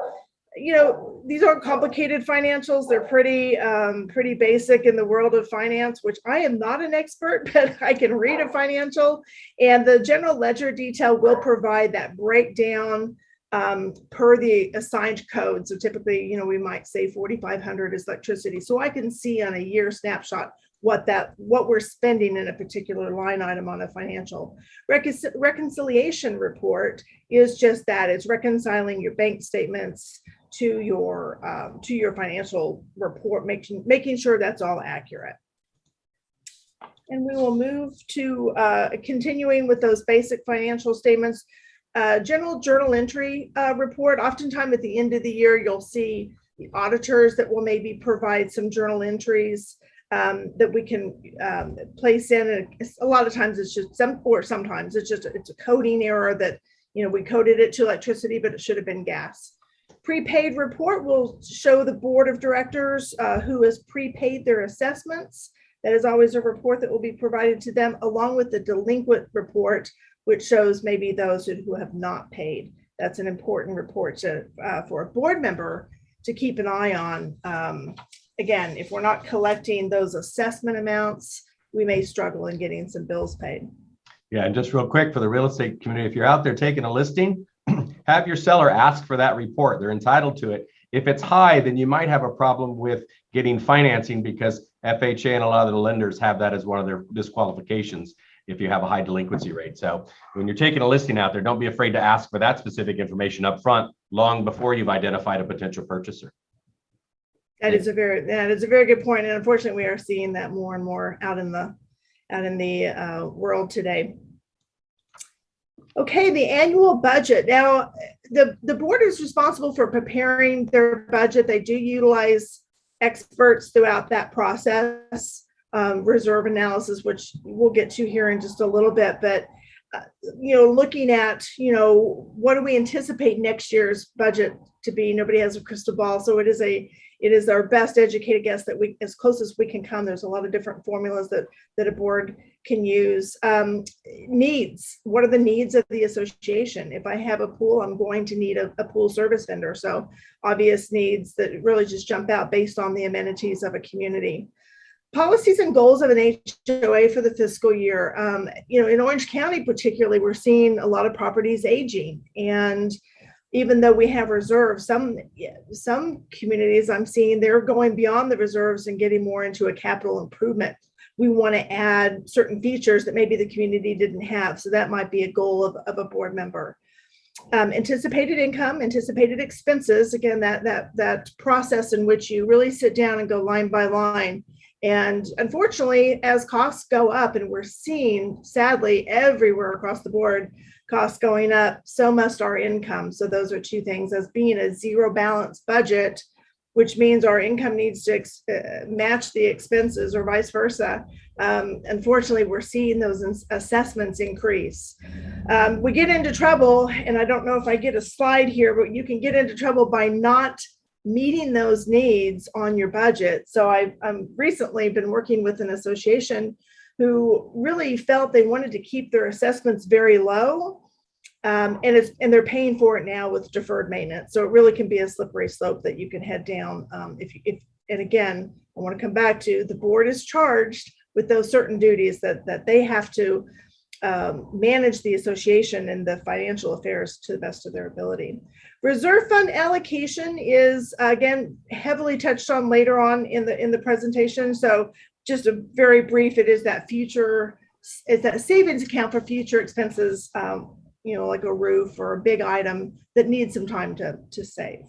You know, these aren't complicated financials. They're pretty basic in the world of finance, which I am not an expert, but I can read a financial. And the general ledger detail will provide that breakdown per the assigned code. So typically, you know, we might say 4,500 is electricity. So I can see on a year snapshot what we're spending in a particular line item on a financial. Reconciliation report is just that. It's reconciling your bank statements to your financial report, making sure that's all accurate. And we will move to continuing with those basic financial statements. General journal entry report. Oftentimes at the end of the year, you'll see the auditors that will maybe provide some journal entries that we can place in. And a lot of times it's just sometimes it's a coding error that, you know, we coded it to electricity, but it should have been gas. Prepaid report will show the board of directors who has prepaid their assessments. That is always a report that will be provided to them, along with the delinquent report, which shows maybe those who have not paid. That's an important report for a board member to keep an eye on. Again, if we're not collecting those assessment amounts, we may struggle in getting some bills paid. Yeah, and just real quick for the real estate community, if you're out there taking a listing, have your seller ask for that report. They're entitled to it. If it's high, then you might have a problem with getting financing, because FHA and a lot of the lenders have that as one of their disqualifications if you have a high delinquency rate. So when you're taking a listing out there, don't be afraid to ask for that specific information up front, long before you've identified a potential purchaser. That is a very good point, and unfortunately, we are seeing that more and more out in the world today. Okay, the annual budget. Now, the board is responsible for preparing their budget. They do utilize experts throughout that process, reserve analysis, which we'll get to here in just a little bit. But you know, looking at, you know, what do we anticipate next year's budget to be? Nobody has a crystal ball, so it is our best educated guess that we, as close as we can come. There's a lot of different formulas that a board can use. Needs. What are the needs of the association? If I have a pool, I'm going to need a pool service vendor. So obvious needs that really just jump out based on the amenities of a community. Policies and goals of an HOA for the fiscal year. You know, in Orange County particularly, we're seeing a lot of properties aging, and even though we have reserves, some communities I'm seeing, they're going beyond the reserves and getting more into a capital improvement. We want to add certain features that maybe the community didn't have. So that might be a goal of a board member. Anticipated income, anticipated expenses. Again, that process in which you really sit down and go line by line. And unfortunately, as costs go up, and we're seeing, sadly, everywhere across the board, costs going up, so must our income. So those are two things. As being a zero balance budget, which means our income needs to match the expenses or vice versa. Unfortunately, we're seeing those assessments increase. We get into trouble, and I don't know if I get a slide here, but you can get into trouble by not meeting those needs on your budget. So I've recently been working with an association who really felt they wanted to keep their assessments very low, and they're paying for it now with deferred maintenance. So it really can be a slippery slope that you can head down. And again, I want to come back to, the board is charged with those certain duties that they have to manage the association and the financial affairs to the best of their ability. Reserve fund allocation is, again, heavily touched on later on in the presentation. So just a very brief, it's that savings account for future expenses, you know, like a roof or a big item that needs some time to save.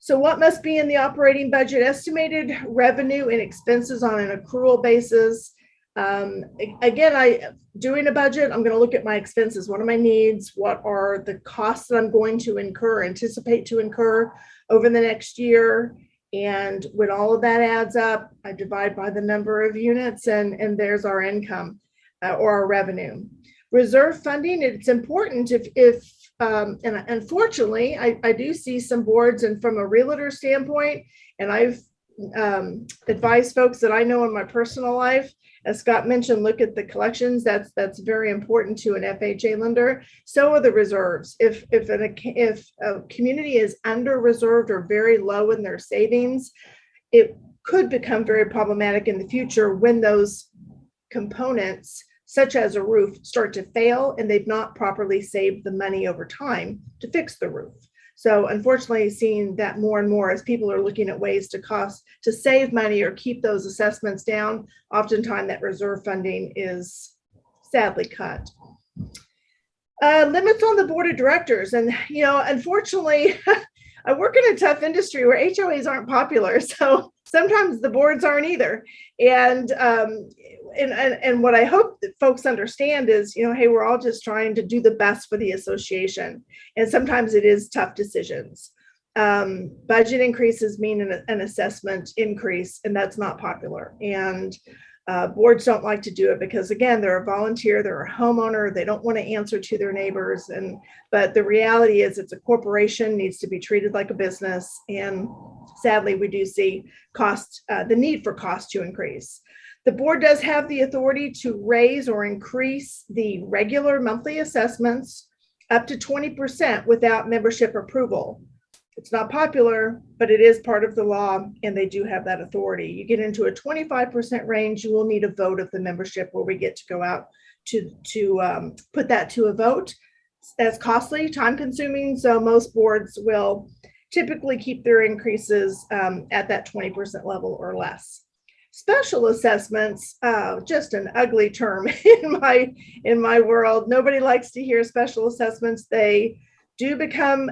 So what must be in the operating budget? Estimated revenue and expenses on an accrual basis. Again, doing a budget, I'm going to look at my expenses. What are my needs? What are the costs that I'm going to anticipate to incur over the next year? And when all of that adds up, I divide by the number of units, and there's our income or our revenue. Reserve funding, it's important and unfortunately, I do see some boards, and from a realtor standpoint, and I've advised folks that I know in my personal life, as Scott mentioned, look at the collections. That's very important to an FHA lender. So are the reserves. If a community is under reserved or very low in their savings, it could become very problematic in the future when those components, such as a roof, start to fail and they've not properly saved the money over time to fix the roof. So unfortunately, seeing that more and more as people are looking at ways to save money or keep those assessments down, oftentimes that reserve funding is sadly cut. Limits on the board of directors. And, unfortunately, I work in a tough industry where HOAs aren't popular. So sometimes the boards aren't either. And what I hope that folks understand is, hey, we're all just trying to do the best for the association. And sometimes it is tough decisions. Budget increases mean an assessment increase, and that's not popular. And boards don't like to do it because, again, they're a volunteer, they're a homeowner, they don't want to answer to their neighbors. But the reality is it's a corporation, needs to be treated like a business. And sadly, we do see the need for cost to increase. The board does have the authority to raise or increase the regular monthly assessments up to 20% without membership approval. It's not popular, but it is part of the law, and they do have that authority. You get into a 25% range, you will need a vote of the membership where we get to go out to put that to a vote. That's costly, time consuming, so most boards will typically keep their increases at that 20% level or less. Special assessments, just an ugly term in my world. Nobody likes to hear special assessments. They do become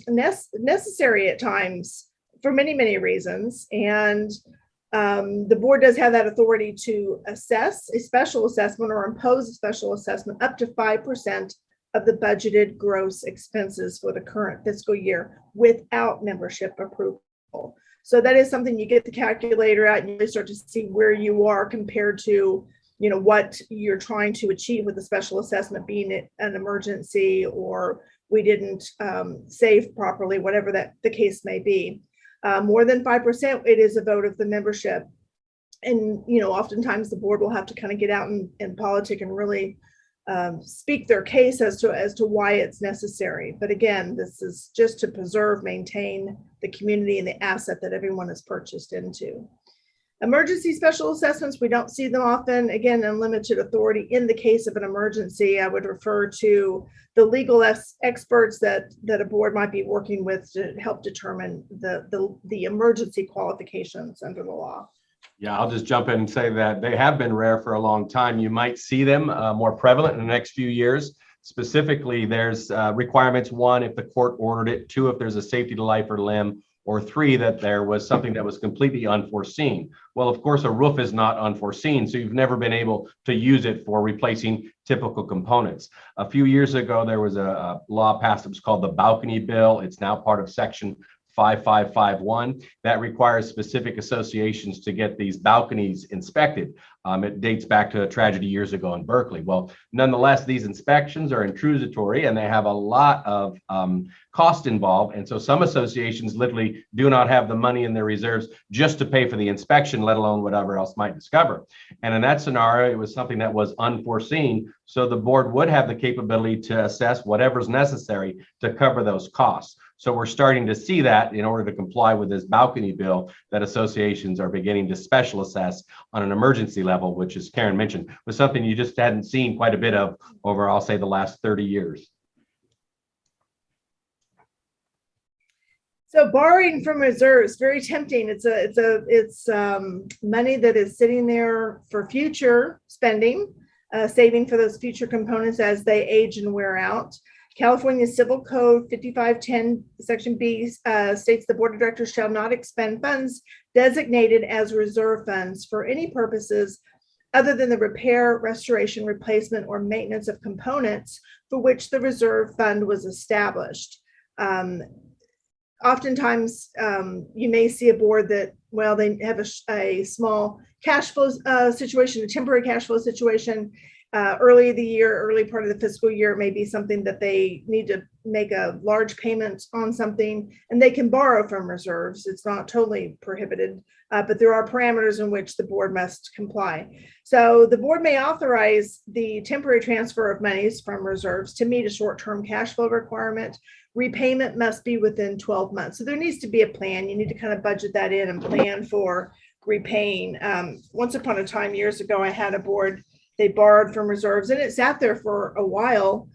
necessary at times for many, many reasons. And the board does have that authority to assess a special assessment or impose a special assessment up to 5% of the budgeted gross expenses for the current fiscal year without membership approval. So that is something you get the calculator out and you start to see where you are compared to, what you're trying to achieve with the special assessment, being an emergency or we didn't save properly, whatever the case may be. More than 5%, it is a vote of the membership. And, oftentimes the board will have to kind of get out and politic and really speak their case as to why it's necessary. But again, this is just to maintain the community and the asset that everyone has purchased into. Emergency special assessments, we don't see them often. Again, unlimited authority. In the case of an emergency, I would refer to the legal experts that a board might be working with to help determine the emergency qualifications under the law. Yeah, I'll just jump in and say that they have been rare for a long time. You might see them more prevalent in the next few years. Specifically, there's requirements: 1, if the court ordered it; 2, if there's a safety to life or limb; or 3, that there was something that was completely unforeseen. Well, of course, a roof is not unforeseen, so you've never been able to use it for replacing typical components. A few years ago, there was a law passed that was called the Balcony Bill. It's now part of Section 5551 that requires specific associations to get these balconies inspected. It dates back to a tragedy years ago in Berkeley. Well, nonetheless, these inspections are intrusory and they have a lot of cost involved. And so some associations literally do not have the money in their reserves just to pay for the inspection, let alone whatever else might discover. And in that scenario, it was something that was unforeseen. So the board would have the capability to assess whatever's necessary to cover those costs. So we're starting to see that in order to comply with this balcony bill, that associations are beginning to special assess on an emergency level, which, as Karen mentioned, was something you just hadn't seen quite a bit of over, I'll say, the last 30 years. So borrowing from reserves, very tempting. It's money that is sitting there for future spending, saving for those future components as they age and wear out. California Civil Code 5510, Section B states the Board of Directors shall not expend funds designated as reserve funds for any purposes other than the repair, restoration, replacement, or maintenance of components for which the reserve fund was established. Oftentimes, you may see a board that, well, they have a small cash flow situation, a temporary cash flow situation. Early in the year, early part of the fiscal year, may be something that they need to make a large payment on something, and they can borrow from reserves. It's not totally prohibited, but there are parameters in which the board must comply. So the board may authorize the temporary transfer of monies from reserves to meet a short-term cash flow requirement. Repayment must be within 12 months. So there needs to be a plan. You need to kind of budget that in and plan for repaying. Once upon a time, years ago, I had a board. They borrowed from reserves and it sat there for a while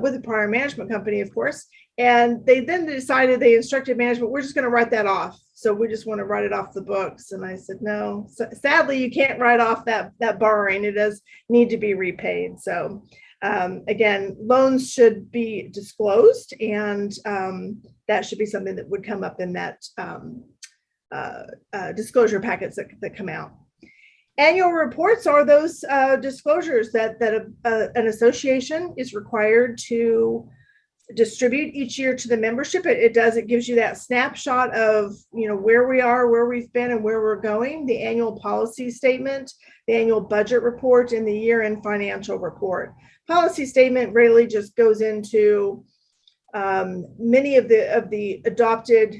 with a prior management company, of course. And they then decided, they instructed management, we're just going to write that off. So we just want to write it off the books. And I said, no, so sadly, you can't write off that borrowing. It does need to be repaid. So again, loans should be disclosed, and that should be something that would come up in that disclosure packets that come out. Annual reports are those disclosures that an association is required to distribute each year to the membership. It gives you that snapshot of, where we are, where we've been, and where we're going. The annual policy statement, the annual budget report, and the year-end financial report. Policy statement really just goes into many of the adopted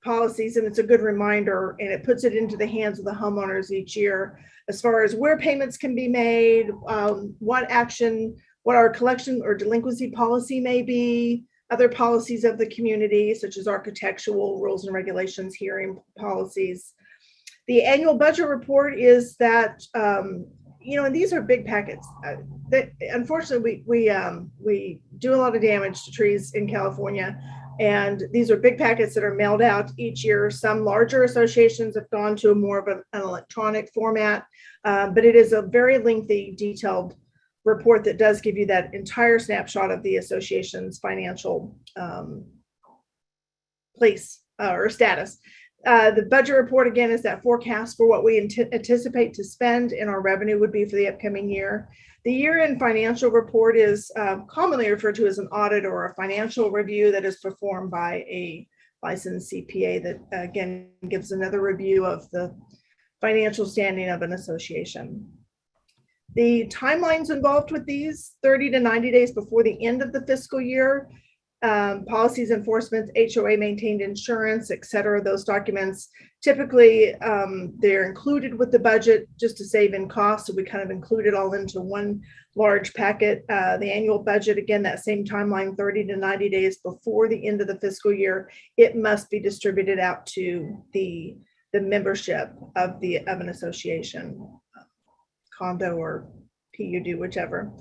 policies, and it's a good reminder, and it puts it into the hands of the homeowners each year as far as where payments can be made, what our collection or delinquency policy may be, other policies of the community, such as architectural rules and regulations, hearing policies. The annual budget report is that, and these are big packets. That unfortunately, we do a lot of damage to trees in California. And these are big packets that are mailed out each year. Some larger associations have gone to more of an electronic format, but it is a very lengthy, detailed report that does give you that entire snapshot of the association's financial place or status. The budget report, again, is that forecast for what we anticipate to spend and our revenue would be for the upcoming year. The year-end financial report is commonly referred to as an audit or a financial review that is performed by a licensed CPA that, again, gives another review of the financial standing of an association. The timelines involved with these, 30 to 90 days before the end of the fiscal year, policies, enforcements, HOA maintained insurance, et cetera. Those documents, typically they're included with the budget just to save in cost. So we kind of include it all into one large packet. The annual budget, again, that same timeline, 30 to 90 days before the end of the fiscal year, it must be distributed out to the membership of an association, condo or PUD, whichever.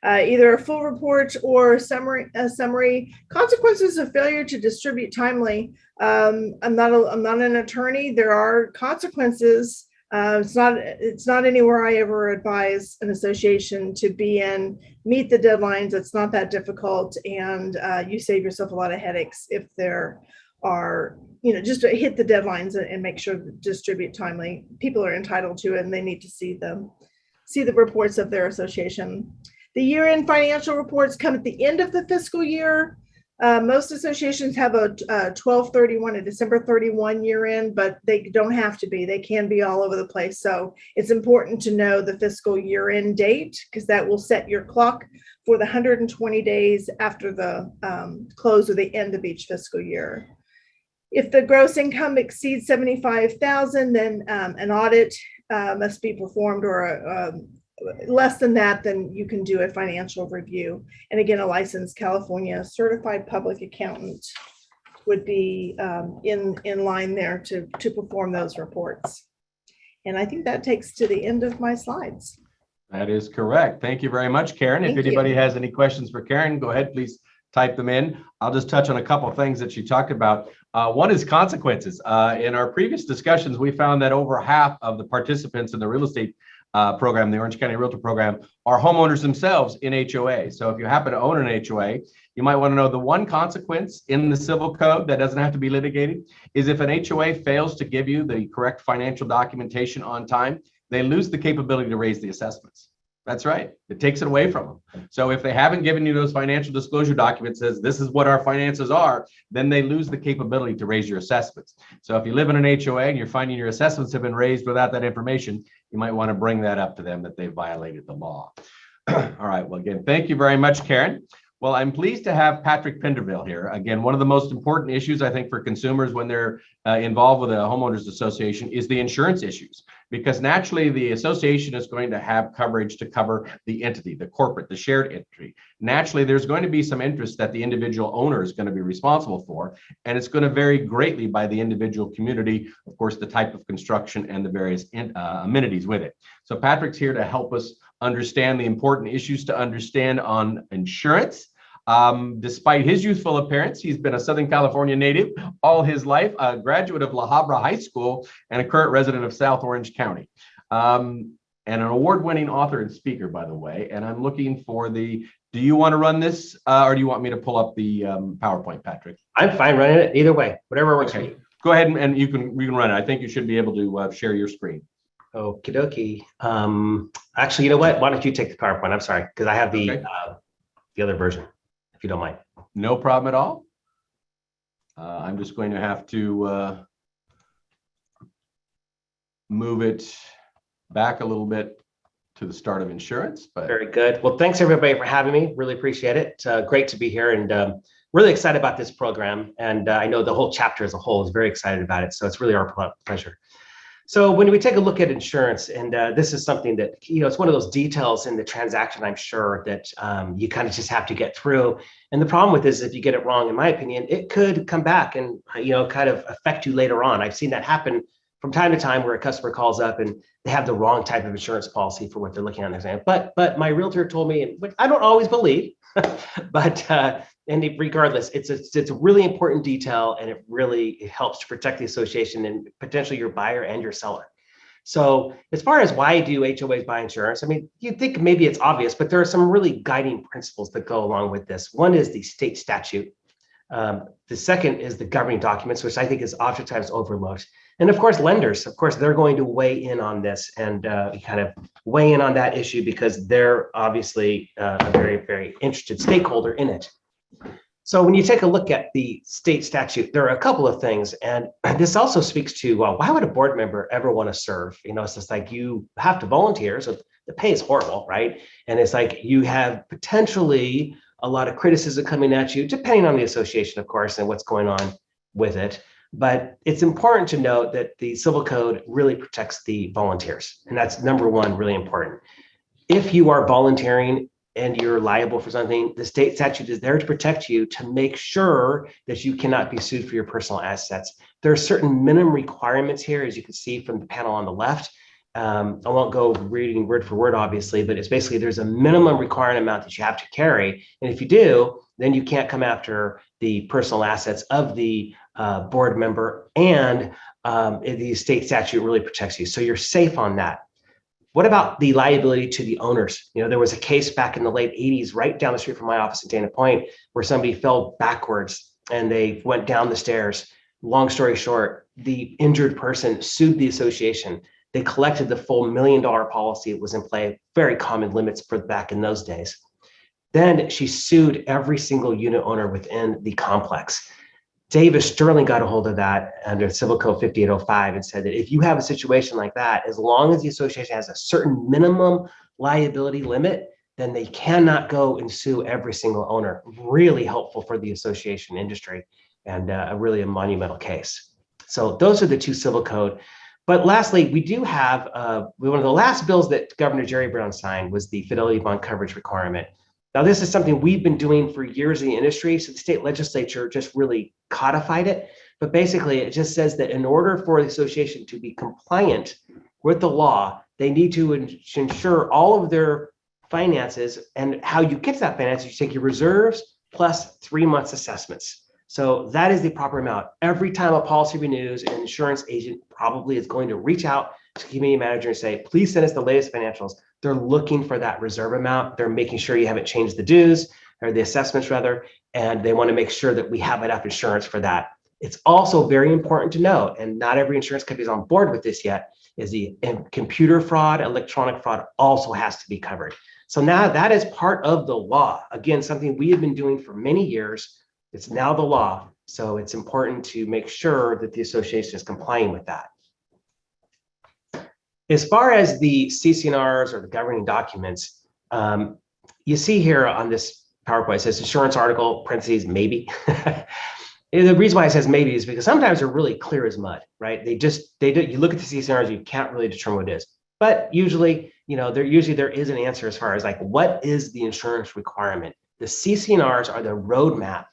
Either a full report or a summary. Consequences of failure to distribute timely. I'm not an attorney. There are consequences. It's not anywhere I ever advise an association to be in. Meet the deadlines. It's not that difficult, and you save yourself a lot of headaches if there are, just to hit the deadlines and make sure to distribute timely. People are entitled to it, and they need to see the reports of their association. The year-end financial reports come at the end of the fiscal year. Most associations have a 12/31, a December 31 year-end, but they don't have to be. They can be all over the place. So it's important to know the fiscal year-end date, because that will set your clock for the 120 days after the close or the end of each fiscal year. If the gross income exceeds $75,000, then an audit must be performed, or less than that, then you can do a financial review. And again, a licensed California certified public accountant would be in line there to perform those reports. And I think that takes to the end of my slides. That is correct. Thank you very much, Karen. If anybody has any questions for Karen, go ahead, please type them in. I'll just touch on a couple of things that she talked about. One is consequences. In our previous discussions, we found that over half of the participants in the real estate program, the Orange County Realtor program, are homeowners themselves in HOA. So if you happen to own an HOA, You might want to know the one consequence in the civil code that doesn't have to be litigated is if an HOA fails to give you the correct financial documentation on time, they lose the capability to raise the assessments. That's right. It takes it away from them. So if they haven't given you those financial disclosure documents, says this is what our finances are, then they lose the capability to raise your assessments. So if you live in an HOA and you're finding your assessments have been raised without that information, you might want to bring that up to them that they've violated the law. All right. Well, again, thank you very much, Karen. Well, I'm pleased to have Patrick Penderville here. Again, one of the most important issues, I think, for consumers when they're involved with a homeowners association is the insurance issues, because naturally the association is going to have coverage to cover the entity, the corporate, the shared entity. Naturally, there's going to be some interest that the individual owner is going to be responsible for, and it's going to vary greatly by the individual community, of course, the type of construction and the various amenities with it. So Patrick's here to help us understand the important issues to understand on insurance. Despite his youthful appearance, he's been a Southern California native all his life, a graduate of La Habra High School, and a current resident of South Orange County. And an award-winning author and speaker, by the way. And I'm looking for do you want to run this or do you want me to pull up the PowerPoint, Patrick? I'm fine running it either way, whatever works for you. Go ahead and you can run it. I think you should be able to share your screen. Okie dokie. Actually, you know what? Why don't you take the PowerPoint? I'm sorry, because I have the other version, if you don't mind. No problem at all. I'm just going to have to move it back a little bit to the start of insurance. But very good. Well, thanks everybody for having me. Really appreciate it. Great to be here and really excited about this program. And I know the whole chapter as a whole is very excited about it. So it's really our pleasure. So when we take a look at insurance, and this is something that, it's one of those details in the transaction, I'm sure, that you kind of just have to get through. And the problem with this is if you get it wrong, in my opinion, it could come back and, kind of affect you later on. I've seen that happen from time to time where a customer calls up and they have the wrong type of insurance policy for what they're looking at. But my realtor told me, which I don't always believe, but and regardless, it's a really important detail, and it helps to protect the association and potentially your buyer and your seller. So as far as why do HOAs buy insurance, I mean, you'd think maybe it's obvious, but there are some really guiding principles that go along with this. One is the state statute. The second is the governing documents, which I think is oftentimes overlooked. And of course, lenders, of course, they're going to weigh in on this and kind of weigh in on that issue because they're obviously a very, very interested stakeholder in it. So when you take a look at the state statute, there are a couple of things. And this also speaks to, well, why would a board member ever want to serve? It's just like you have to volunteer. So the pay is horrible, right? And it's like you have potentially a lot of criticism coming at you, depending on the association, of course, and what's going on with it. But it's important to note that the civil code really protects the volunteers. And that's number one, really important. If you are volunteering and you're liable for something, the state statute is there to protect you to make sure that you cannot be sued for your personal assets. There are certain minimum requirements here, as you can see from the panel on the left. I won't go reading word for word, obviously, but it's basically there's a minimum required amount that you have to carry. And if you do, then you can't come after the personal assets of the board member, and the state statute really protects you. So you're safe on that. What about the liability to the owners? There was a case back in the late 80s, right down the street from my office in Dana Point, where somebody fell backwards and they went down the stairs. Long story short, the injured person sued the association. They collected the full $1 million policy. It was in play, very common limits for back in those days. Then she sued every single unit owner within the complex. Davis Sterling got a hold of that under Civil Code 5805 and said that if you have a situation like that, as long as the association has a certain minimum liability limit, then they cannot go and sue every single owner. Really helpful for the association industry and really a monumental case. So those are the two civil code. But lastly, we do have one of the last bills that Governor Jerry Brown signed was the Fidelity bond coverage requirement. Now, this is something we've been doing for years in the industry, so the state legislature just really codified it. But basically, it just says that in order for the association to be compliant with the law, they need to ensure all of their finances, and how you get to that finance, you take your reserves plus 3 months assessments. So that is the proper amount. Every time a policy renews, an insurance agent probably is going to reach out to the community manager and say, please send us the latest financials. They're looking for that reserve amount. They're making sure you haven't changed the dues. or the assessments rather, and they want to make sure that we have enough insurance for that. It's also very important to note, and not every insurance company is on board with this yet, is the computer fraud, electronic fraud also has to be covered. So now that is part of the law. Again, something we have been doing for many years. It's now the law. So it's important to make sure that the association is complying with that. As far as the CC&Rs or the governing documents, you see here on this PowerPoint, it says insurance article, parentheses, maybe. And the reason why it says maybe is because sometimes they're really clear as mud, right? You look at the CC&Rs, you can't really determine what it is. But usually, there is an answer as far as like, what is the insurance requirement? The CC&Rs are the roadmap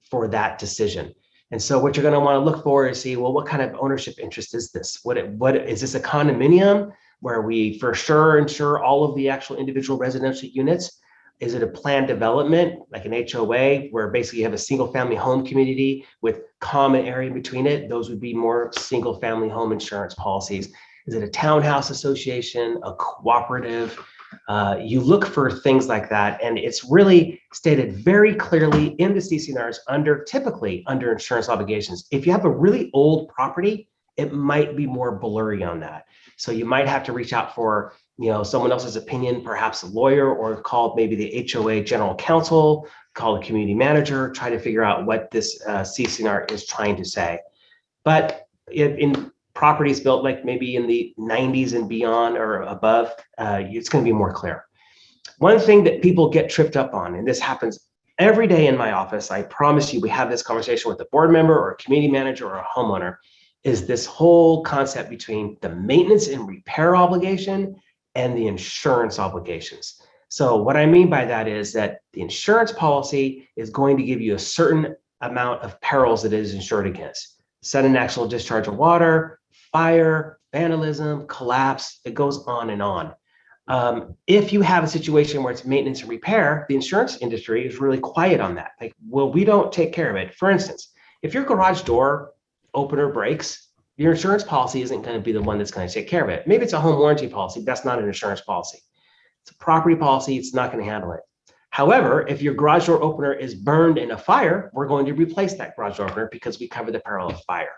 for that decision. And so what you're going to want to look for is see, well, what kind of ownership interest is this? What is this a condominium where we for sure insure all of the actual individual residential units? Is it a planned development like an HOA where basically you have a single family home community with common area between it? Those would be more single family home insurance policies. Is it a townhouse association, a cooperative? You look for things like that, and it's really stated very clearly in the CC&Rs typically under insurance obligations. If you have a really old property, it might be more blurry on that. So you might have to reach out for someone else's opinion, perhaps a lawyer, or call maybe the HOA general counsel, call a community manager, try to figure out what this CC&R is trying to say. But in properties built like maybe in the 90s and beyond or above, it's going to be more clear. One thing that people get tripped up on, and this happens every day in my office, I promise you, we have this conversation with a board member or a community manager or a homeowner, is this whole concept between the maintenance and repair obligation and the insurance obligations. So what I mean by that is that the insurance policy is going to give you a certain amount of perils that it is insured against. Sudden accidental discharge of water, fire, vandalism, collapse, it goes on and on. If you have a situation where it's maintenance and repair, the insurance industry is really quiet on that. Like, well, we don't take care of it. For instance, if your garage door opener breaks, your insurance policy isn't going to be the one that's going to take care of it. Maybe it's a home warranty policy. That's not an insurance policy. It's a property policy. It's not going to handle it. However, if your garage door opener is burned in a fire, we're going to replace that garage door opener because we cover the peril of fire.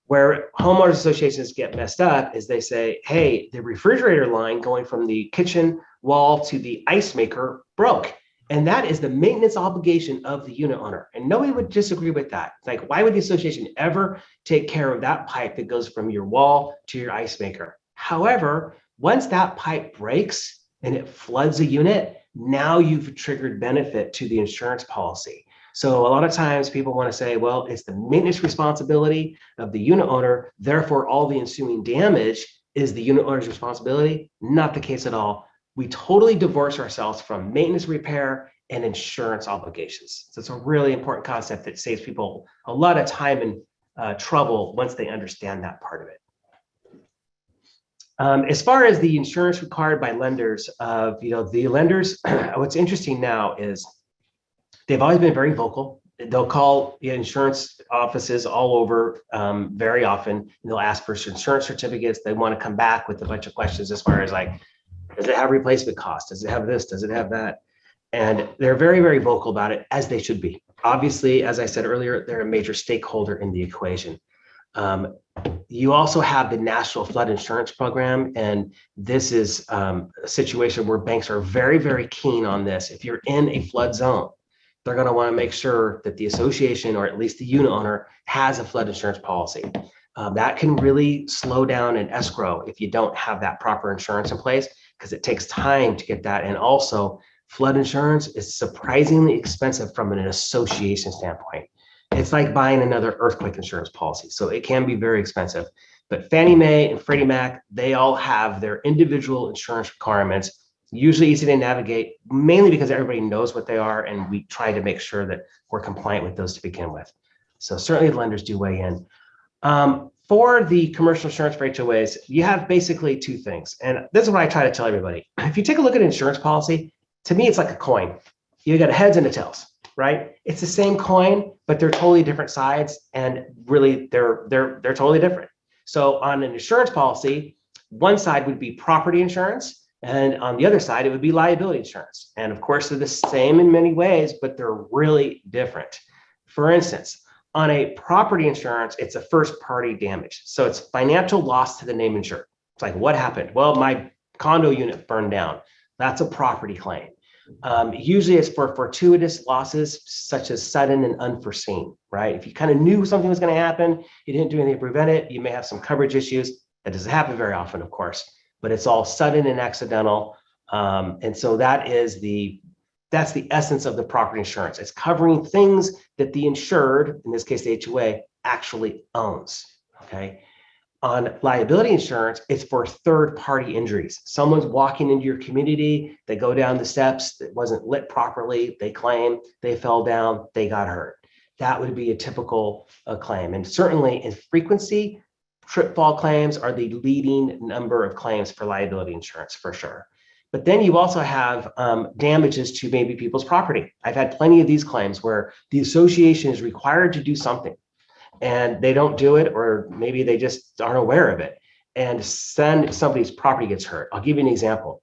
Where homeowners associations get messed up is they say, hey, the refrigerator line going from the kitchen wall to the ice maker broke. And that is the maintenance obligation of the unit owner. And nobody would disagree with that. Like, why would the association ever take care of that pipe that goes from your wall to your ice maker? However, once that pipe breaks and it floods a unit, now you've triggered benefit to the insurance policy. So a lot of times people want to say, well, it's the maintenance responsibility of the unit owner, therefore all the ensuing damage is the unit owner's responsibility. Not the case at all. We totally divorce ourselves from maintenance, repair, and insurance obligations. So it's a really important concept that saves people a lot of time and trouble once they understand that part of it. As far as the insurance required by lenders, the lenders, what's interesting now is they've always been very vocal. They'll call the insurance offices all over very often, and they'll ask for insurance certificates. They want to come back with a bunch of questions as far as like, does it have replacement cost? Does it have this? Does it have that? And they're very, very vocal about it, as they should be. Obviously, as I said earlier, they're a major stakeholder in the equation. You also have the National Flood Insurance Program, and this is a situation where banks are very, very keen on this. If you're in a flood zone, they're going to want to make sure that the association, or at least the unit owner, has a flood insurance policy. That can really slow down an escrow if you don't have that proper insurance in place, because it takes time to get that. And also, flood insurance is surprisingly expensive from an association standpoint. It's like buying another earthquake insurance policy. So it can be very expensive. But Fannie Mae and Freddie Mac, they all have their individual insurance requirements, usually easy to navigate, mainly because everybody knows what they are, and we try to make sure that we're compliant with those to begin with. So certainly the lenders do weigh in. For the commercial insurance for HOAs, you have basically two things. And this is what I try to tell everybody. If you take a look at an insurance policy, to me, it's like a coin. You got a heads and a tails, right? It's the same coin, but they're totally different sides, and really they're totally different. So on an insurance policy, one side would be property insurance, And on the other side, it would be liability insurance. And of course, they're the same in many ways, but they're really different. For instance, on a property insurance, it's a first party damage. So it's financial loss to the name insured. It's like, what happened? Well, my condo unit burned down. That's a property claim. Usually it's for fortuitous losses, such as sudden and unforeseen, right? If you kind of knew something was going to happen, you didn't do anything to prevent it, you may have some coverage issues. That doesn't happen very often, of course, but it's all sudden and accidental. And so that's the essence of the property insurance. It's covering things that the insured, in this case, the HOA, actually owns, okay? On liability insurance, it's for third-party injuries. Someone's walking into your community, they go down the steps, it wasn't lit properly, they claim they fell down, they got hurt. That would be a typical claim. And certainly in frequency, trip fall claims are the leading number of claims for liability insurance for sure. But then you also have damages to maybe people's property. I've had plenty of these claims where the association is required to do something and they don't do it, or maybe they just aren't aware of it, and then somebody's property gets hurt. I'll give you an example.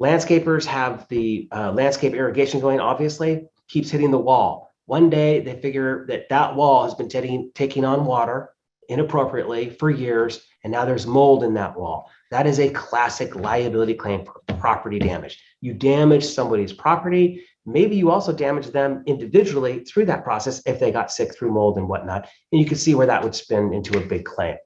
Landscapers have the landscape irrigation going, obviously, keeps hitting the wall. One day they figure that wall has been taking on water inappropriately for years, and now there's mold in that wall. That is a classic liability claim for property damage. You damage somebody's property. Maybe you also damage them individually through that process if they got sick through mold and whatnot. And you can see where that would spin into a big claim.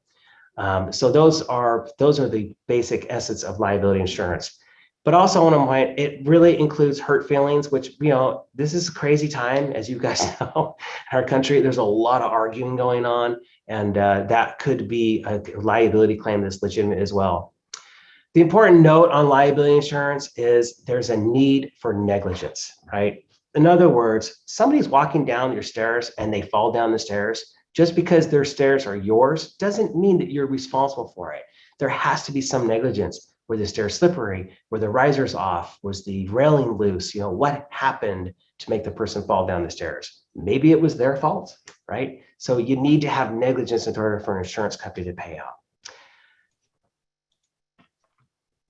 So those are the basic essence of liability insurance. But also, I want to point, it really includes hurt feelings, which, you know, this is a crazy time, as you guys know, in our country. There's a lot of arguing going on, and that could be a liability claim that's legitimate as well. The important note on liability insurance is there's a need for negligence, right? In other words, somebody's walking down your stairs and they fall down the stairs. Just because their stairs are yours doesn't mean that you're responsible for it. There has to be some negligence. Were the stairs slippery? Were the risers off? Was the railing loose? You know, what happened to make the person fall down the stairs? Maybe it was their fault, right? So you need to have negligence in order for an insurance company to pay out.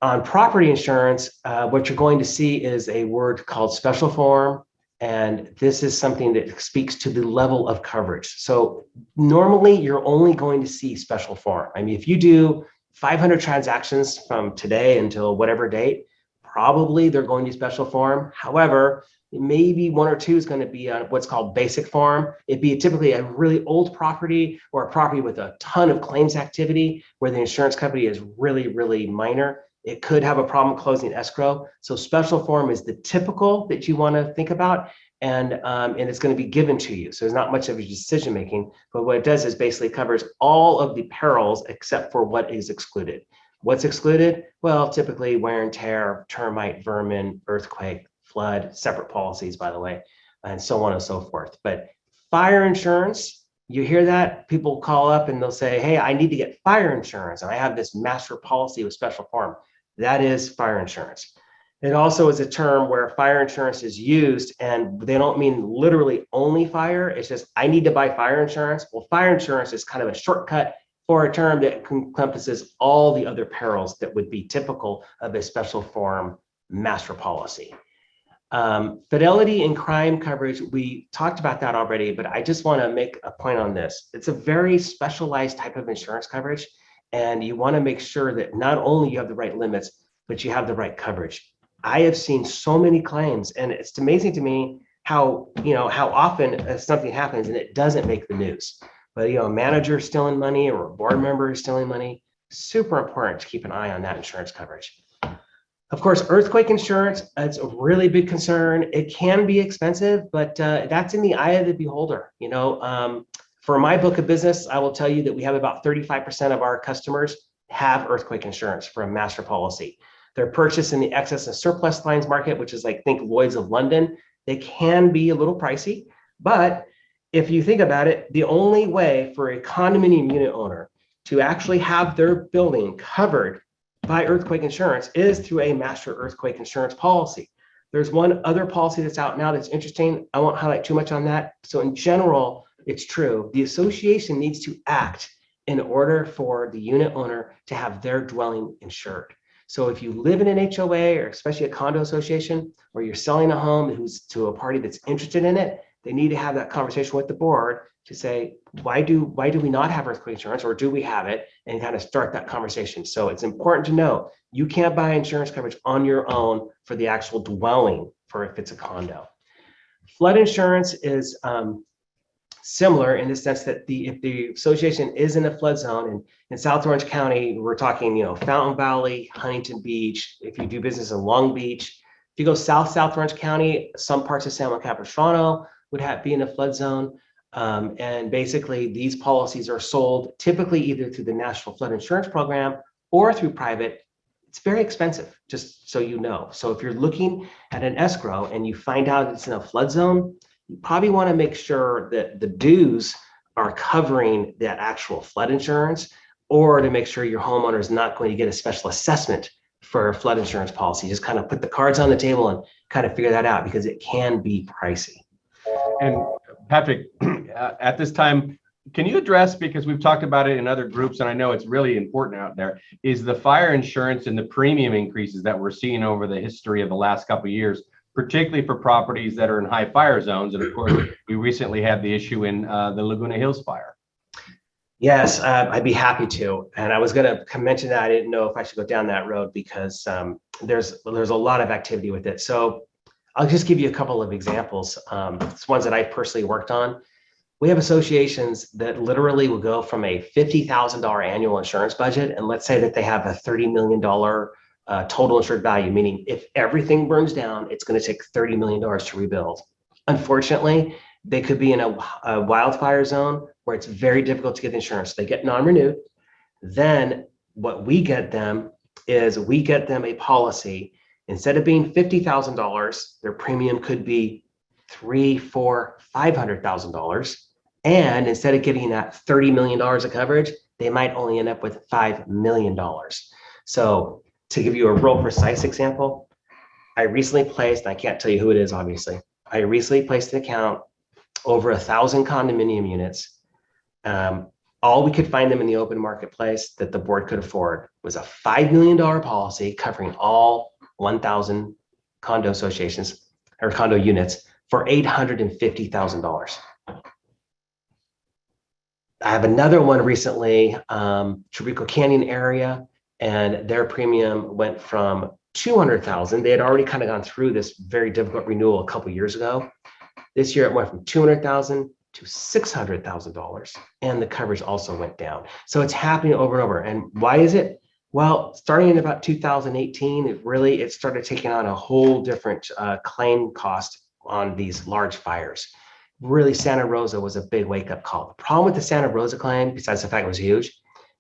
On property insurance, what you're going to see is a word called special form. And this is something that speaks to the level of coverage. So normally you're only going to see special form. I mean, if you do 500 transactions from today until whatever date, probably they're going to special form. However, maybe one or two is going to be on what's called basic form. It'd be typically a really old property or a property with a ton of claims activity where the insurance company is really, really minor. It could have a problem closing escrow. So special form is the typical that you want to think about, and it's going to be given to you. So there's not much of a decision making, but what it does is basically covers all of the perils except for what is excluded. What's excluded? Well, typically wear and tear, termite, vermin, earthquake, flood, separate policies, by the way, and so on and so forth. But fire insurance, you hear that? People call up and they'll say, hey, I need to get fire insurance, and I have this master policy with special form. That is fire insurance. It also is a term where fire insurance is used, and they don't mean literally only fire. It's just, I need to buy fire insurance. Well, fire insurance is kind of a shortcut for a term that encompasses all the other perils that would be typical of a special form master policy. Fidelity and crime coverage, we talked about that already, but I just want to make a point on this. It's a very specialized type of insurance coverage. And you want to make sure that not only you have the right limits, but you have the right coverage. I have seen so many claims, and it's amazing to me how often something happens and it doesn't make the news. But a manager stealing money or a board member is stealing money, super important to keep an eye on that insurance coverage. Of course, earthquake insurance, it's a really big concern. It can be expensive, but that's in the eye of the beholder. For my book of business, I will tell you that we have about 35% of our customers have earthquake insurance for a master policy. They're purchased in the excess and surplus lines market, which is like, think Lloyd's of London. They can be a little pricey, but if you think about it, the only way for a condominium unit owner to actually have their building covered by earthquake insurance is through a master earthquake insurance policy. There's one other policy that's out now that's interesting. I won't highlight too much on that. So in general, it's true. The association needs to act in order for the unit owner to have their dwelling insured. So if you live in an HOA or especially a condo association, or you're selling a home who's to a party that's interested in it, they need to have that conversation with the board to say, why do we not have earthquake insurance, or do we have it, and kind of start that conversation. So it's important to know you can't buy insurance coverage on your own for the actual dwelling for if it's a condo. Flood insurance is similar in the sense that if the association is in a flood zone, and in South Orange County, we're talking, Fountain Valley, Huntington Beach. If you do business in Long Beach, if you go South Orange County, some parts of San Juan Capistrano would be in a flood zone. And basically these policies are sold typically either through the National Flood Insurance Program or through private. It's very expensive, just so you know. So if you're looking at an escrow and you find out it's in a flood zone, you probably want to make sure that the dues are covering that actual flood insurance, or to make sure your homeowner is not going to get a special assessment for a flood insurance policy. Just kind of put the cards on the table and kind of figure that out, because it can be pricey. And Patrick, at this time, can you address, because we've talked about it in other groups, and I know it's really important out there, is the fire insurance and the premium increases that we're seeing over the history of the last couple of years, particularly for properties that are in high fire zones. And of course, we recently had the issue in the Laguna Hills fire. Yes, I'd be happy to. And I was going to mention that. I didn't know if I should go down that road, because there's a lot of activity with it. So I'll just give you a couple of examples. It's ones that I personally worked on. We have associations that literally will go from a $50,000 annual insurance budget, and let's say that they have a $30 million total insured value, meaning if everything burns down, it's going to take $30 million to rebuild. Unfortunately, they could be in a wildfire zone where it's very difficult to get insurance. They get non-renewed. Then what we get them is a policy. Instead of being $50,000, their premium could be $300,000, $400,000, $500,000. And instead of getting that $30 million of coverage, they might only end up with $5 million. So to give you a real precise example, I recently placed, and I can't tell you who it is, obviously. I recently placed an account over 1,000 condominium units. All we could find them in the open marketplace that the board could afford was a $5 million policy covering all 1,000 condo associations or condo units for $850,000. I have another one recently, Chirico Canyon area, and their premium went from $200,000. They had already kind of gone through this very difficult renewal a couple of years ago. This year it went from $200,000 to $600,000, and the coverage also went down. So it's happening over and over. And why is it? Well, starting in about 2018, it started taking on a whole different claim cost on these large fires. Really, Santa Rosa was a big wake-up call. The problem with the Santa Rosa claim, besides the fact it was huge,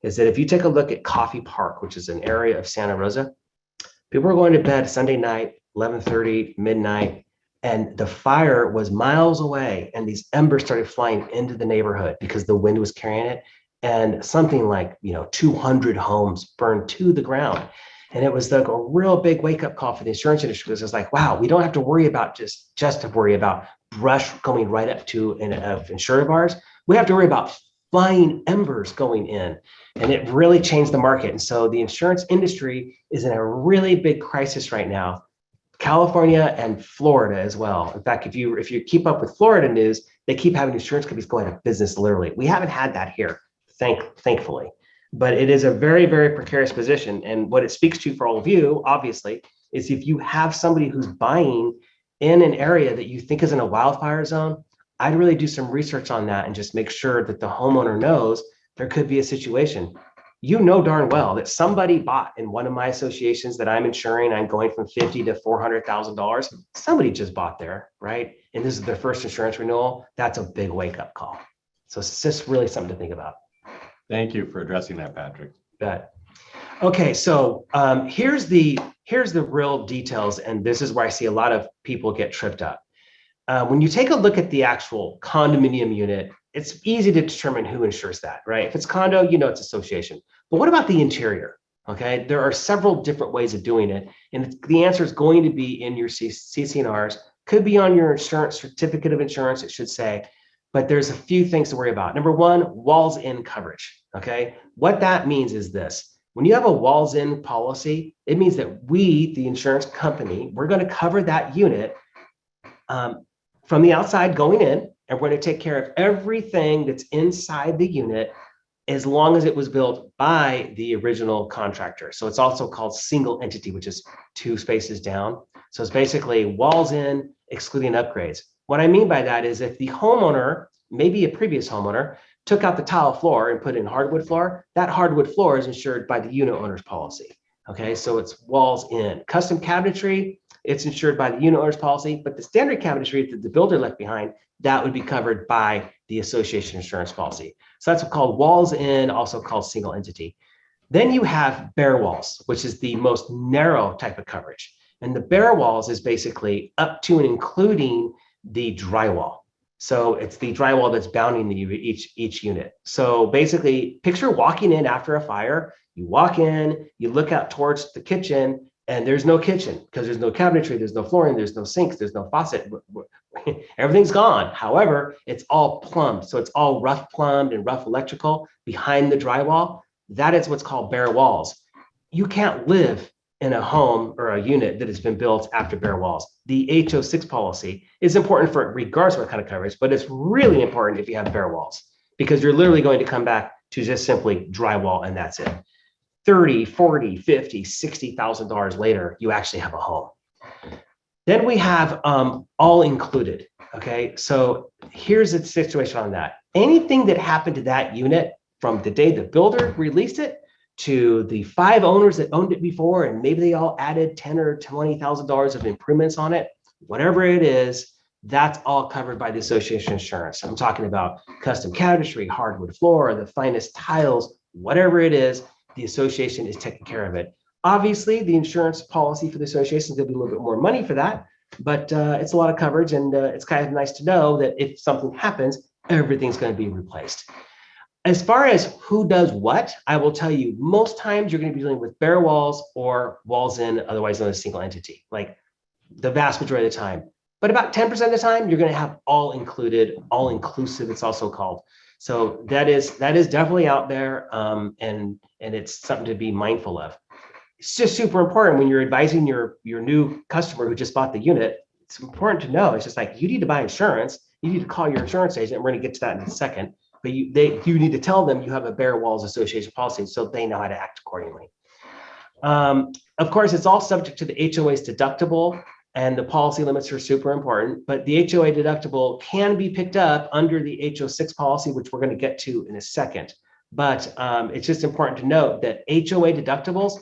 is that if you take a look at Coffee Park, which is an area of Santa Rosa, people were going to bed Sunday night, 11:30, midnight, and the fire was miles away, and these embers started flying into the neighborhood because the wind was carrying it, and something like 200 homes burned to the ground. And it was like a real big wake-up call for the insurance industry, because it's like, wow, we don't have to worry about just to worry about brush going right up to an insured of ours. We have to worry about flying embers going in. And it really changed the market. And so the insurance industry is in a really big crisis right now. California and Florida as well. In fact, if you keep up with Florida news, they keep having insurance companies going out of business literally. We haven't had that here, thankfully. But it is a very, very precarious position. And what it speaks to for all of you, obviously, is if you have somebody who's buying in an area that you think is in a wildfire zone, I'd really do some research on that and just make sure that the homeowner knows there could be a situation. You know darn well that somebody bought in one of my associations that I'm insuring. I'm going from $50,000 to $400,000. Somebody just bought there, right? And this is their first insurance renewal. That's a big wake-up call. So it's just really something to think about. Thank you for addressing that, Patrick. Bet. Okay, so here's the real details, and this is where I see a lot of people get tripped up. When you take a look at the actual condominium unit, it's easy to determine who insures that, right? If it's condo, it's association. But what about the interior? Okay, there are several different ways of doing it, and the answer is going to be in your CC&Rs. Could be on your insurance certificate of insurance, it should say. But there's a few things to worry about. Number one, walls in coverage. Okay, what that means is this: When you have a walls in policy, it means that we, the insurance company, we're going to cover that unit from the outside going in, and we're going to take care of everything that's inside the unit as long as it was built by the original contractor. So it's also called single entity, which is 2 spaces down. So it's basically walls in, excluding upgrades. What I mean by that is if the homeowner, maybe a previous homeowner, took out the tile floor and put in hardwood floor, that hardwood floor is insured by the unit owner's policy. Okay, so it's walls in. Custom cabinetry, it's insured by the unit owner's policy, but the standard cabinetry that the builder left behind, that would be covered by the association insurance policy. So that's called walls in, also called single entity. Then you have bare walls, which is the most narrow type of coverage. And the bare walls is basically up to and including the drywall. So it's the drywall that's bounding each unit. So basically, picture walking in after a fire. You walk in, you look out towards the kitchen, and there's no kitchen because there's no cabinetry, there's no flooring, there's no sinks, there's no faucet. Everything's gone. However, it's all plumbed. So it's all rough plumbed and rough electrical behind the drywall. That is what's called bare walls. You can't live in a home or a unit that has been built after bare walls. The HO6 policy is important for regardless of what kind of coverage, but it's really important if you have bare walls because you're literally going to come back to just simply drywall and that's it. $30, $40, $50, $60,000 later, you actually have a home. Then we have all included. Okay, so here's the situation on that. Anything that happened to that unit from the day the builder released it to the 5 owners that owned it before, and maybe they all added $10,000 or $20,000 of improvements on it, whatever it is, that's all covered by the association insurance. I'm talking about custom cabinetry, hardwood floor, the finest tiles, whatever it is, the association is taking care of it. Obviously, the insurance policy for the association is going to be a little bit more money for that, but it's a lot of coverage, and it's kind of nice to know that if something happens, everything's going to be replaced. As far as who does what, I will tell you, most times you're going to be dealing with bare walls or walls in, otherwise known as single entity, like the vast majority of the time. But about 10% of the time, you're going to have all included, all inclusive, it's also called. So that is definitely out there, and it's something to be mindful of. It's just super important when you're advising your new customer who just bought the unit. It's important to know. It's just like, you need to buy insurance. You need to call your insurance agent. We're going to get to that in a second. But you need to tell them you have a bare walls association policy so they know how to act accordingly. Of course, it's all subject to the HOA's deductible, and the policy limits are super important, but the HOA deductible can be picked up under the HO6 policy, which we're going to get to in a second. But it's just important to note that HOA deductibles,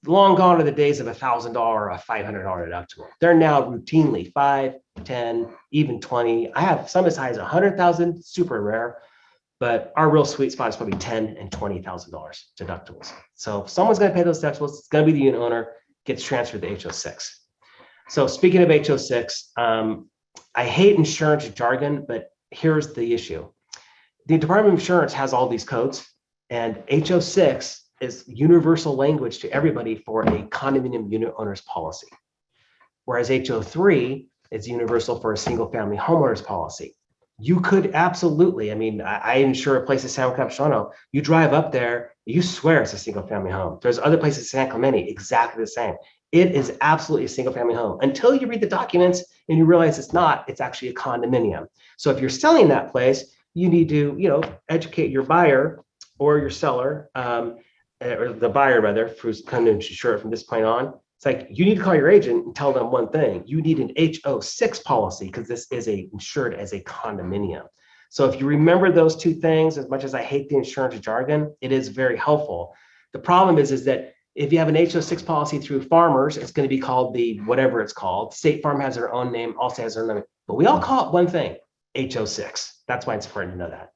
long gone are the days of $1,000 or a $500 deductible. They're now routinely 5, 10, even 20. I have some as high as 100,000, super rare. But our real sweet spot is probably $10,000 and $20,000 deductibles. So if someone's going to pay those deductibles, it's going to be the unit owner, gets transferred to HO6. So speaking of HO6, I hate insurance jargon, but here's the issue. The Department of Insurance has all these codes, and HO6 is universal language to everybody for a condominium unit owner's policy. Whereas HO3 is universal for a single family homeowner's policy. You could absolutely, I mean, I insure a place in San Capistrano. You drive up there, you swear it's a single family home. There's other places in San Clemente, exactly the same. It is absolutely a single family home until you read the documents and you realize it's not, it's actually a condominium. So if you're selling that place, you need to, educate your buyer or your seller, or the buyer rather, who's going to insure it from this point on. It's like, you need to call your agent and tell them one thing. You need an HO6 policy because this is insured as a condominium. So if you remember those two things, as much as I hate the insurance jargon, it is very helpful. The problem is that if you have an HO6 policy through Farmers, it's going to be called the whatever it's called. State Farm has their own name, also has their own name, but we all call it one thing, HO6. That's why it's important to know that.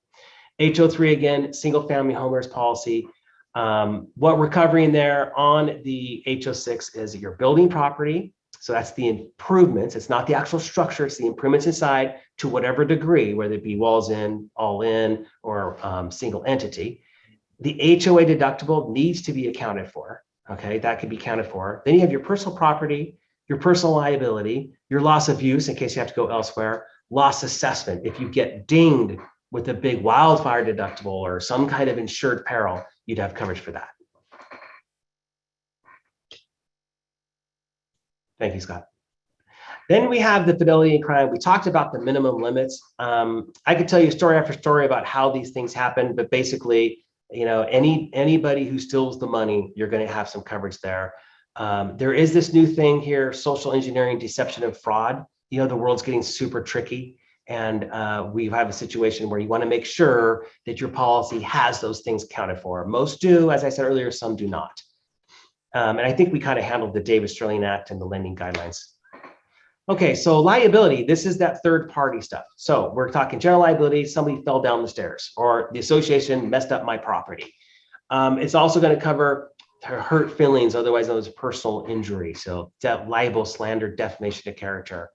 HO3, again, single family homeowners policy. What we're covering there on the HO6 is your building property. So that's the improvements. It's not the actual structure. It's the improvements inside to whatever degree, whether it be walls in, all in, or single entity. The HOA deductible needs to be accounted for. Okay, that could be accounted for. Then you have your personal property, your personal liability, your loss of use in case you have to go elsewhere, loss assessment. If you get dinged with a big wildfire deductible or some kind of insured peril, you'd have coverage for that. Thank you, Scott. Then we have the fidelity and crime. We talked about the minimum limits. I could tell you story after story about how these things happen, but basically, you know, anybody who steals the money, you're going to have some coverage there. There is this new thing here, social engineering, deception, and fraud. You know, the world's getting super tricky, and we have a situation where you want to make sure that your policy has those things accounted for. Most do, as I said earlier, some do not. And I think we kind of handled the Davis-Sterling Act and the lending guidelines. Okay, so liability, this is that third party stuff. So we're talking general liability, somebody fell down the stairs, or the association messed up my property. It's also going to cover hurt feelings, otherwise known as personal injury. So libel, slander, defamation of character.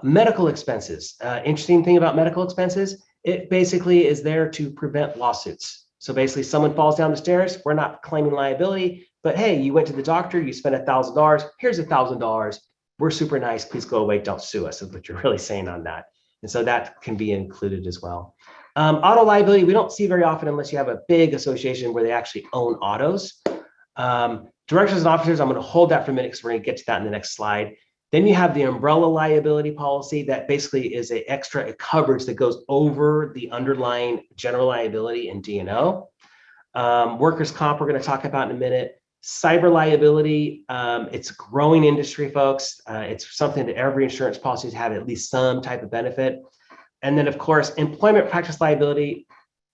Medical expenses. Interesting thing about medical expenses, it basically is there to prevent lawsuits. So basically someone falls down the stairs, we're not claiming liability, but hey, you went to the doctor, you spent $1,000, here's $1,000. We're super nice, please go away, don't sue us, is what you're really saying on that. And so that can be included as well. Auto liability, we don't see very often unless you have a big association where they actually own autos. Directors and officers, I'm going to hold that for a minute because we're going to get to that in the next slide. Then you have the umbrella liability policy that basically is an extra coverage that goes over the underlying general liability and D&O. Workers' comp, we're going to talk about in a minute. Cyber liability, it's a growing industry, folks. It's something that every insurance policy has had at least some type of benefit. And then, of course, employment practice liability.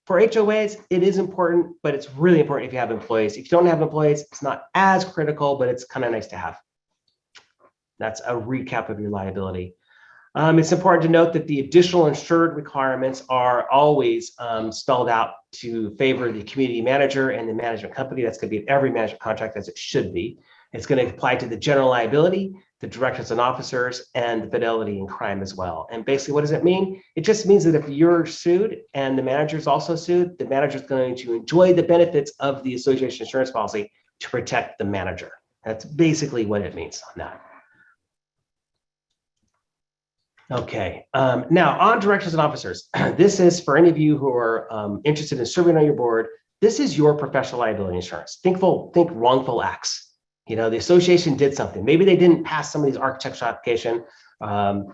For HOAs, it is important, but it's really important if you have employees. If you don't have employees, it's not as critical, but it's kind of nice to have. That's a recap of your liability. It's important to note that the additional insured requirements are always spelled out to favor the community manager and the management company. That's going to be in every management contract, as it should be. It's going to apply to the general liability, the directors and officers, and the fidelity and crime as well. And basically, what does it mean? It just means that if you're sued and the manager is also sued, the manager is going to enjoy the benefits of the association insurance policy to protect the manager. That's basically what it means on that. Okay, now on directors and officers, this is for any of you who are interested in serving on your board, this is your professional liability insurance. Think wrongful acts. You know, the association did something. Maybe they didn't pass somebody's architectural application.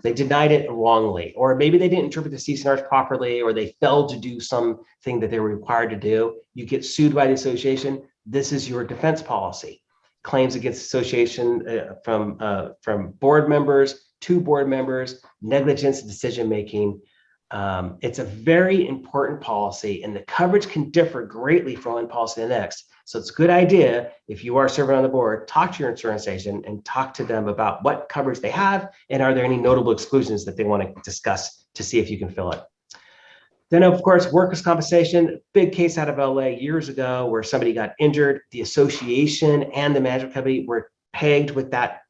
They denied it wrongly, or maybe they didn't interpret the CC&Rs properly, or they failed to do something that they were required to do. You get sued by the association. This is your defense policy. Claims against association from board members, to board members, negligence in decision-making. It's a very important policy, and the coverage can differ greatly from one policy to the next. So it's a good idea, if you are serving on the board, talk to your insurance agent and talk to them about what coverage they have, and are there any notable exclusions that they want to discuss to see if you can fill it. Then, of course, workers' compensation, big case out of LA years ago where somebody got injured. The association and the management company were pegged with that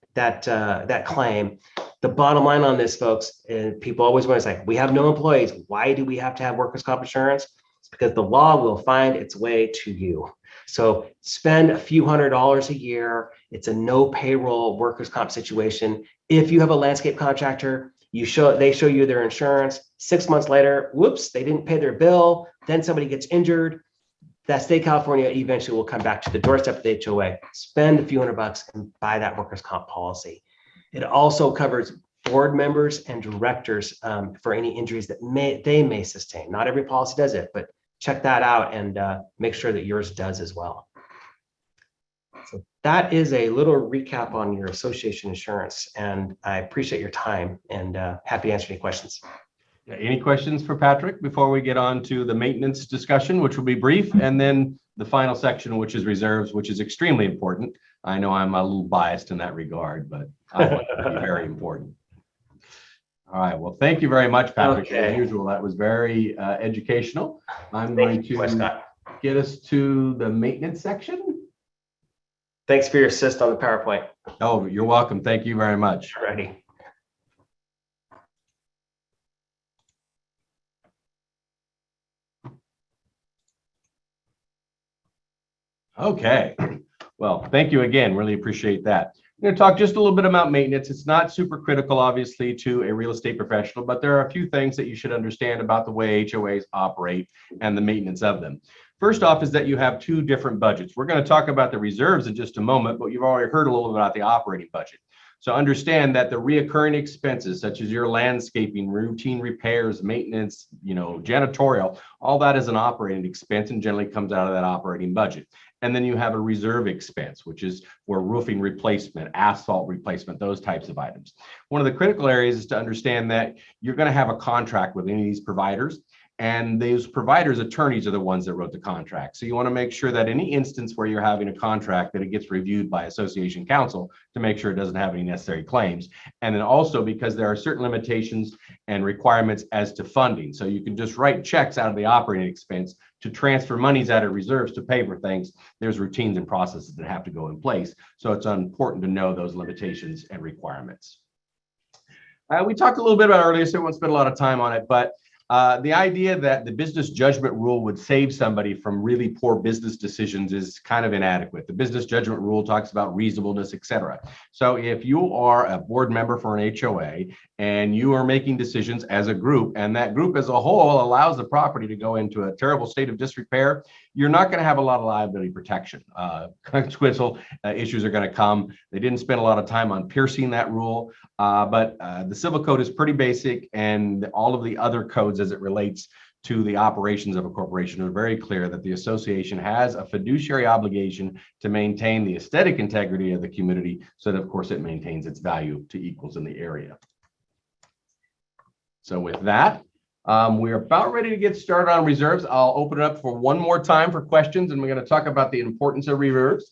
claim. The bottom line on this, folks, and people always want to say, we have no employees. Why do we have to have workers' comp insurance? It's because the law will find its way to you. So spend a few $100s a year. It's a no payroll workers' comp situation. If you have a landscape contractor, they show you their insurance. 6 months later, whoops, they didn't pay their bill. Then somebody gets injured. That state of California eventually will come back to the doorstep of the HOA. Spend a few $100 and buy that workers' comp policy. It also covers board members and directors for any injuries that they may sustain. Not every policy does it, but check that out and make sure that yours does as well. So that is a little recap on your association insurance, and I appreciate your time and happy to answer any questions. Yeah, any questions for Patrick before we get on to the maintenance discussion, which will be brief, and then the final section, which is reserves, which is extremely important. I know I'm a little biased in that regard, but I want it to be very important. All right. Well, thank you very much, Patrick. Okay. As usual, that was very educational. I'm going to get us to the maintenance section. Thanks for your assist on the PowerPoint. Oh, you're welcome. Thank you very much. Alrighty. Okay. Well, thank you again. Really appreciate that. I'm going to talk just a little bit about maintenance. It's not super critical, obviously, to a real estate professional, but there are a few things that you should understand about the way HOAs operate and the maintenance of them. First off is that you have two different budgets. We're going to talk about the reserves in just a moment, but you've already heard a little bit about the operating budget. So understand that the reoccurring expenses, such as your landscaping, routine repairs, maintenance, janitorial, all that is an operating expense and generally comes out of that operating budget. And then you have a reserve expense, which is for roofing replacement, asphalt replacement, those types of items. One of the critical areas is to understand that you're going to have a contract with any of these providers, and those providers' attorneys are the ones that wrote the contract. So you want to make sure that any instance where you're having a contract, that it gets reviewed by association counsel to make sure it doesn't have any necessary claims. And then also because there are certain limitations and requirements as to funding. So you can just write checks out of the operating expense to transfer monies out of reserves to pay for things. There's routines and processes that have to go in place. So it's important to know those limitations and requirements. We talked a little bit about earlier, so we won't spend a lot of time on it, but the idea that the business judgment rule would save somebody from really poor business decisions is kind of inadequate. The business judgment rule talks about reasonableness, et cetera. So if you are a board member for an HOA and you are making decisions as a group, and that group as a whole allows the property to go into a terrible state of disrepair, you're not going to have a lot of liability protection. Consequential issues are going to come. They didn't spend a lot of time on piercing that rule, but the civil code is pretty basic, and all of the other codes as it relates to the operations of a corporation are very clear that the association has a fiduciary obligation to maintain the aesthetic integrity of the community so that, of course, it maintains its value to equals in the area. So with that, we're about ready to get started on reserves. I'll open it up for one more time for questions, and we're going to talk about the importance of reserves.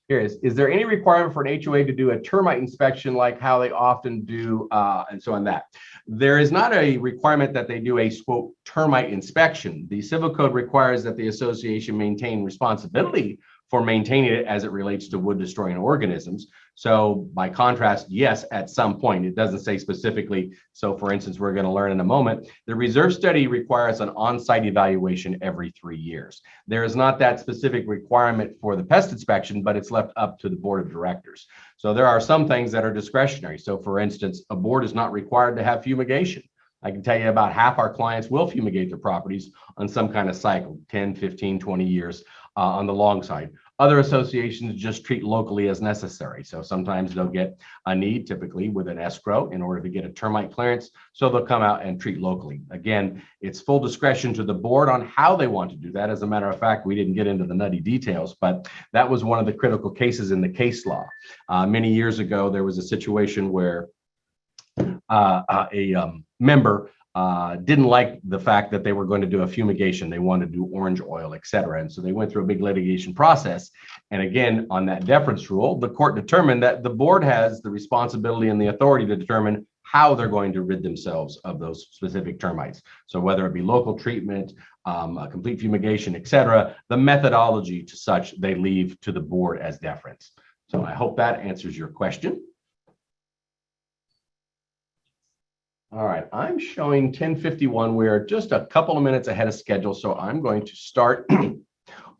Here is there any requirement for an HOA to do a termite inspection like how they often do, and so on that? There is not a requirement that they do a, quote, termite inspection. The civil code requires that the association maintain responsibility for maintaining it as it relates to wood destroying organisms. So by contrast, yes, at some point, it doesn't say specifically. So for instance, we're going to learn in a moment, the reserve study requires an on-site evaluation every 3 years. There is not that specific requirement for the pest inspection, but it's left up to the board of directors. So there are some things that are discretionary. So for instance, a board is not required to have fumigation. I can tell you about half our clients will fumigate their properties on some kind of cycle, 10, 15, 20 years on the long side. Other associations just treat locally as necessary. So sometimes they'll get a need, typically with an escrow, in order to get a termite clearance. So they'll come out and treat locally. Again, it's full discretion to the board on how they want to do that. As a matter of fact, we didn't get into the nutty details, but that was one of the critical cases in the case law. Many years ago, there was a situation where a member didn't like the fact that they were going to do a fumigation. They wanted to do orange oil, et cetera. And so they went through a big litigation process. And again, on that deference rule, the court determined that the board has the responsibility and the authority to determine how they're going to rid themselves of those specific termites. So whether it be local treatment, a complete fumigation, et cetera, the methodology to such they leave to the board as deference. So I hope that answers your question. All right, I'm showing 10:51. We're just a couple of minutes ahead of schedule, so I'm going to start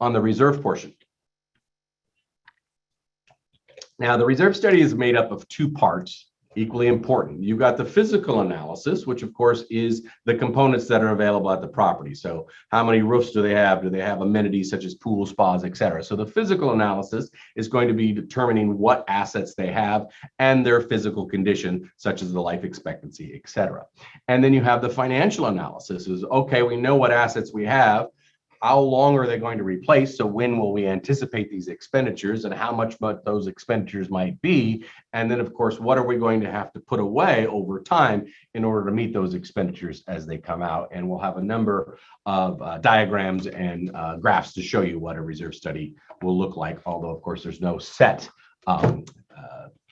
on the reserve portion. Now, the reserve study is made up of two parts, equally important. You've got the physical analysis, which of course is the components that are available at the property. So how many roofs do they have? Do they have amenities such as pools, spas, et cetera? So the physical analysis is going to be determining what assets they have and their physical condition, such as the life expectancy, et cetera. And then you have the financial analysis is, okay, we know what assets we have. How long are they going to replace? So when will we anticipate these expenditures and how much those expenditures might be? And then, of course, what are we going to have to put away over time in order to meet those expenditures as they come out? And we'll have a number of diagrams and graphs to show you what a reserve study will look like, although, of course, there's no set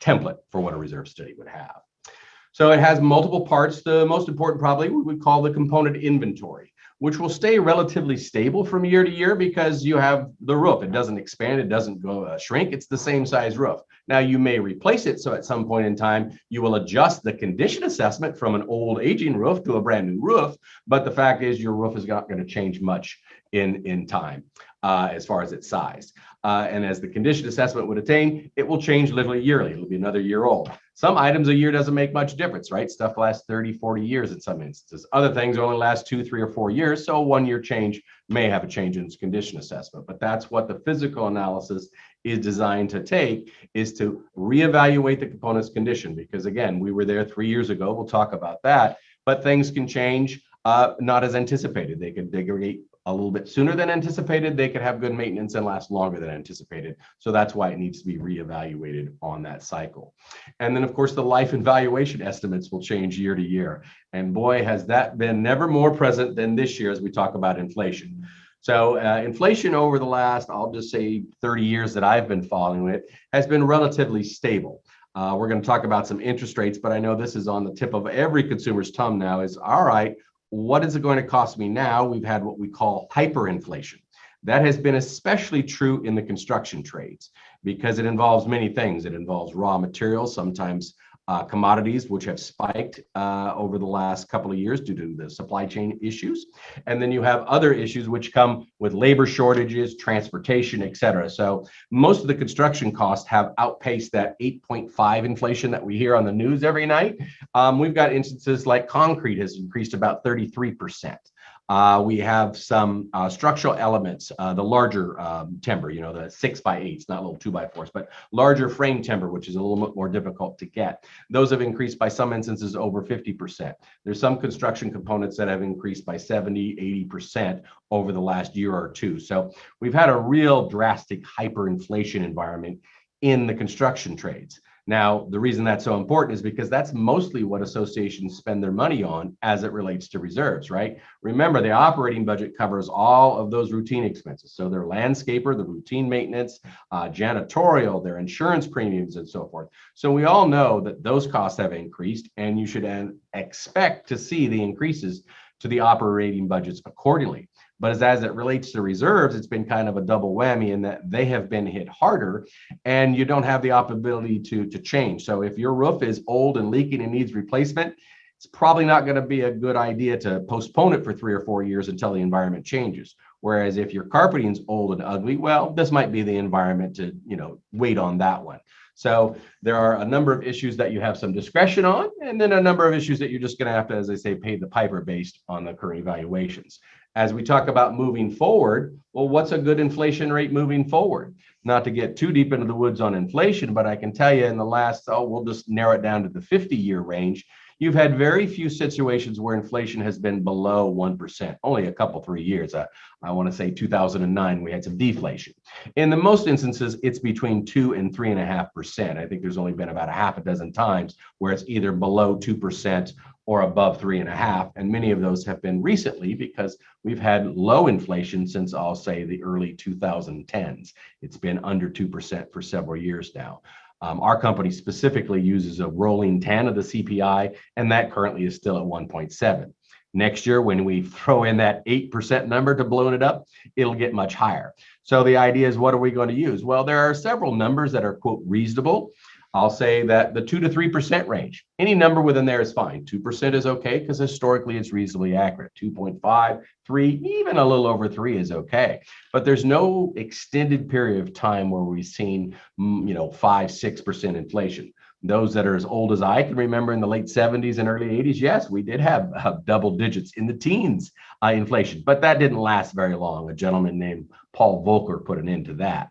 template for what a reserve study would have. So it has multiple parts. The most important probably we would call the component inventory, which will stay relatively stable from year to year because you have the roof. It doesn't expand, it doesn't go shrink, it's the same size roof. Now you may replace it, so at some point in time, you will adjust the condition assessment from an old aging roof to a brand new roof, but the fact is your roof is not gonna change much in time. as far as its size. And as the condition assessment would attain, it will change literally yearly. It'll be another year old. Some items a year doesn't make much difference, right? Stuff lasts 30, 40 years in some instances. Other things only last 2, 3, or 4 years. So a 1-year change may have a change in its condition assessment. But that's what the physical analysis is designed to take, is to reevaluate the component's condition. Because again, we were there 3 years ago. We'll talk about that. But things can change not as anticipated. They can degrade a little bit sooner than anticipated. They could have good maintenance and last longer than anticipated. So that's why it needs to be reevaluated on that cycle. And then of course, the life and valuation estimates will change year to year. And boy, has that been never more present than this year as we talk about inflation. So inflation over the last, I'll just say 30 years that I've been following it, has been relatively stable. We're going to talk about some interest rates, but I know this is on the tip of every consumer's tongue now is, all right, what is it going to cost me now? We've had what we call hyperinflation. That has been especially true in the construction trades because it involves many things. It involves raw materials, sometimes commodities, which have spiked over the last couple of years due to the supply chain issues. And then you have other issues which come with labor shortages, transportation, et cetera. So most of the construction costs have outpaced that 8.5 inflation that we hear on the news every night. We've got instances like concrete has increased about 33%. We have some structural elements, the larger timber, you know, the 6x8s, not little 2x4s, but larger frame timber, which is a little bit more difficult to get. Those have increased by some instances over 50%. There's some construction components that have increased by 70, 80% over the last year or two. So we've had a real drastic hyperinflation environment in the construction trades. Now, the reason that's so important is because that's mostly what associations spend their money on as it relates to reserves, right? Remember, the operating budget covers all of those routine expenses. So their landscaper, the routine maintenance, janitorial, their insurance premiums, and so forth. So we all know that those costs have increased, and you should expect to see the increases to the operating budgets accordingly. But as it relates to reserves, it's been kind of a double whammy in that they have been hit harder and you don't have the ability to change. So if your roof is old and leaking and needs replacement, it's probably not going to be a good idea to postpone it for 3 or 4 years until the environment changes. Whereas if your carpeting's old and ugly, well, this might be the environment to, you know, wait on that one. So there are a number of issues that you have some discretion on, and then a number of issues that you're just going to have to, as I say, pay the piper based on the current evaluations. As we talk about moving forward, well, what's a good inflation rate moving forward? Not to get too deep into the woods on inflation, but I can tell you in the last, we'll just narrow it down to the 50-year range. You've had very few situations where inflation has been below 1%, only a couple, 3 years. I want to say 2009, we had some deflation. In the most instances, it's between 2 and 3.5%. I think there's only been about a half a dozen times where it's either below 2% or above 3.5%. And many of those have been recently because we've had low inflation since, I'll say, the early 2010s. It's been under 2% for several years now. Our company specifically uses a rolling 10 of the CPI, and that currently is still at 1.7. Next year, when we throw in that 8% number to balloon it up, it'll get much higher. So the idea is, what are we going to use? Well, there are several numbers that are, quote, reasonable. I'll say that the 2 to 3% range, any number within there is fine. 2% is okay because historically it's reasonably accurate. 2.5, 3, even a little over 3 is okay. But there's no extended period of time where we've seen, 5, 6% inflation. Those that are as old as I can remember in the late 70s and early 80s, yes, we did have double digits in the teens inflation, but that didn't last very long. A gentleman named Paul Volcker put an end to that.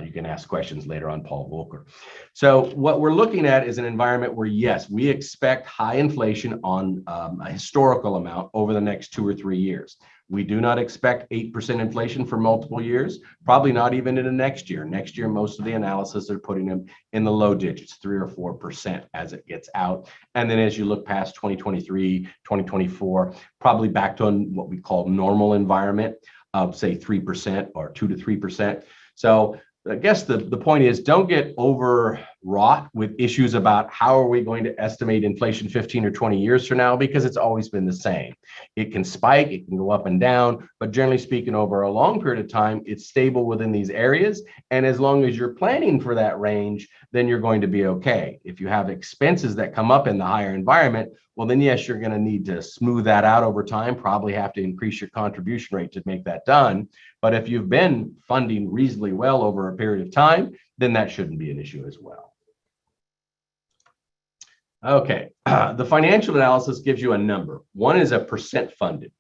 You can ask questions later on Paul Volcker. So what we're looking at is an environment where, yes, we expect high inflation on a historical amount over the next 2 or 3 years. We do not expect 8% inflation for multiple years, probably not even in the next year. Next year, most of the analysis are putting them in the low digits, 3 or 4% as it gets out. And then as you look past 2023, 2024, probably back to what we call normal environment of, say, 3% or 2 to 3%. So I guess the point is, don't get over wrought with issues about how are we going to estimate inflation 15 or 20 years from now, because it's always been the same. It can spike, it can go up and down, but generally speaking, over a long period of time, it's stable within these areas. And as long as you're planning for that range, then you're going to be okay. If you have expenses that come up in the higher environment, well, then yes, you're going to need to smooth that out over time, probably have to increase your contribution rate to make that done. But if you've been funding reasonably well over a period of time, then that shouldn't be an issue as well. Okay, the financial analysis gives you a number. One is a percent funded.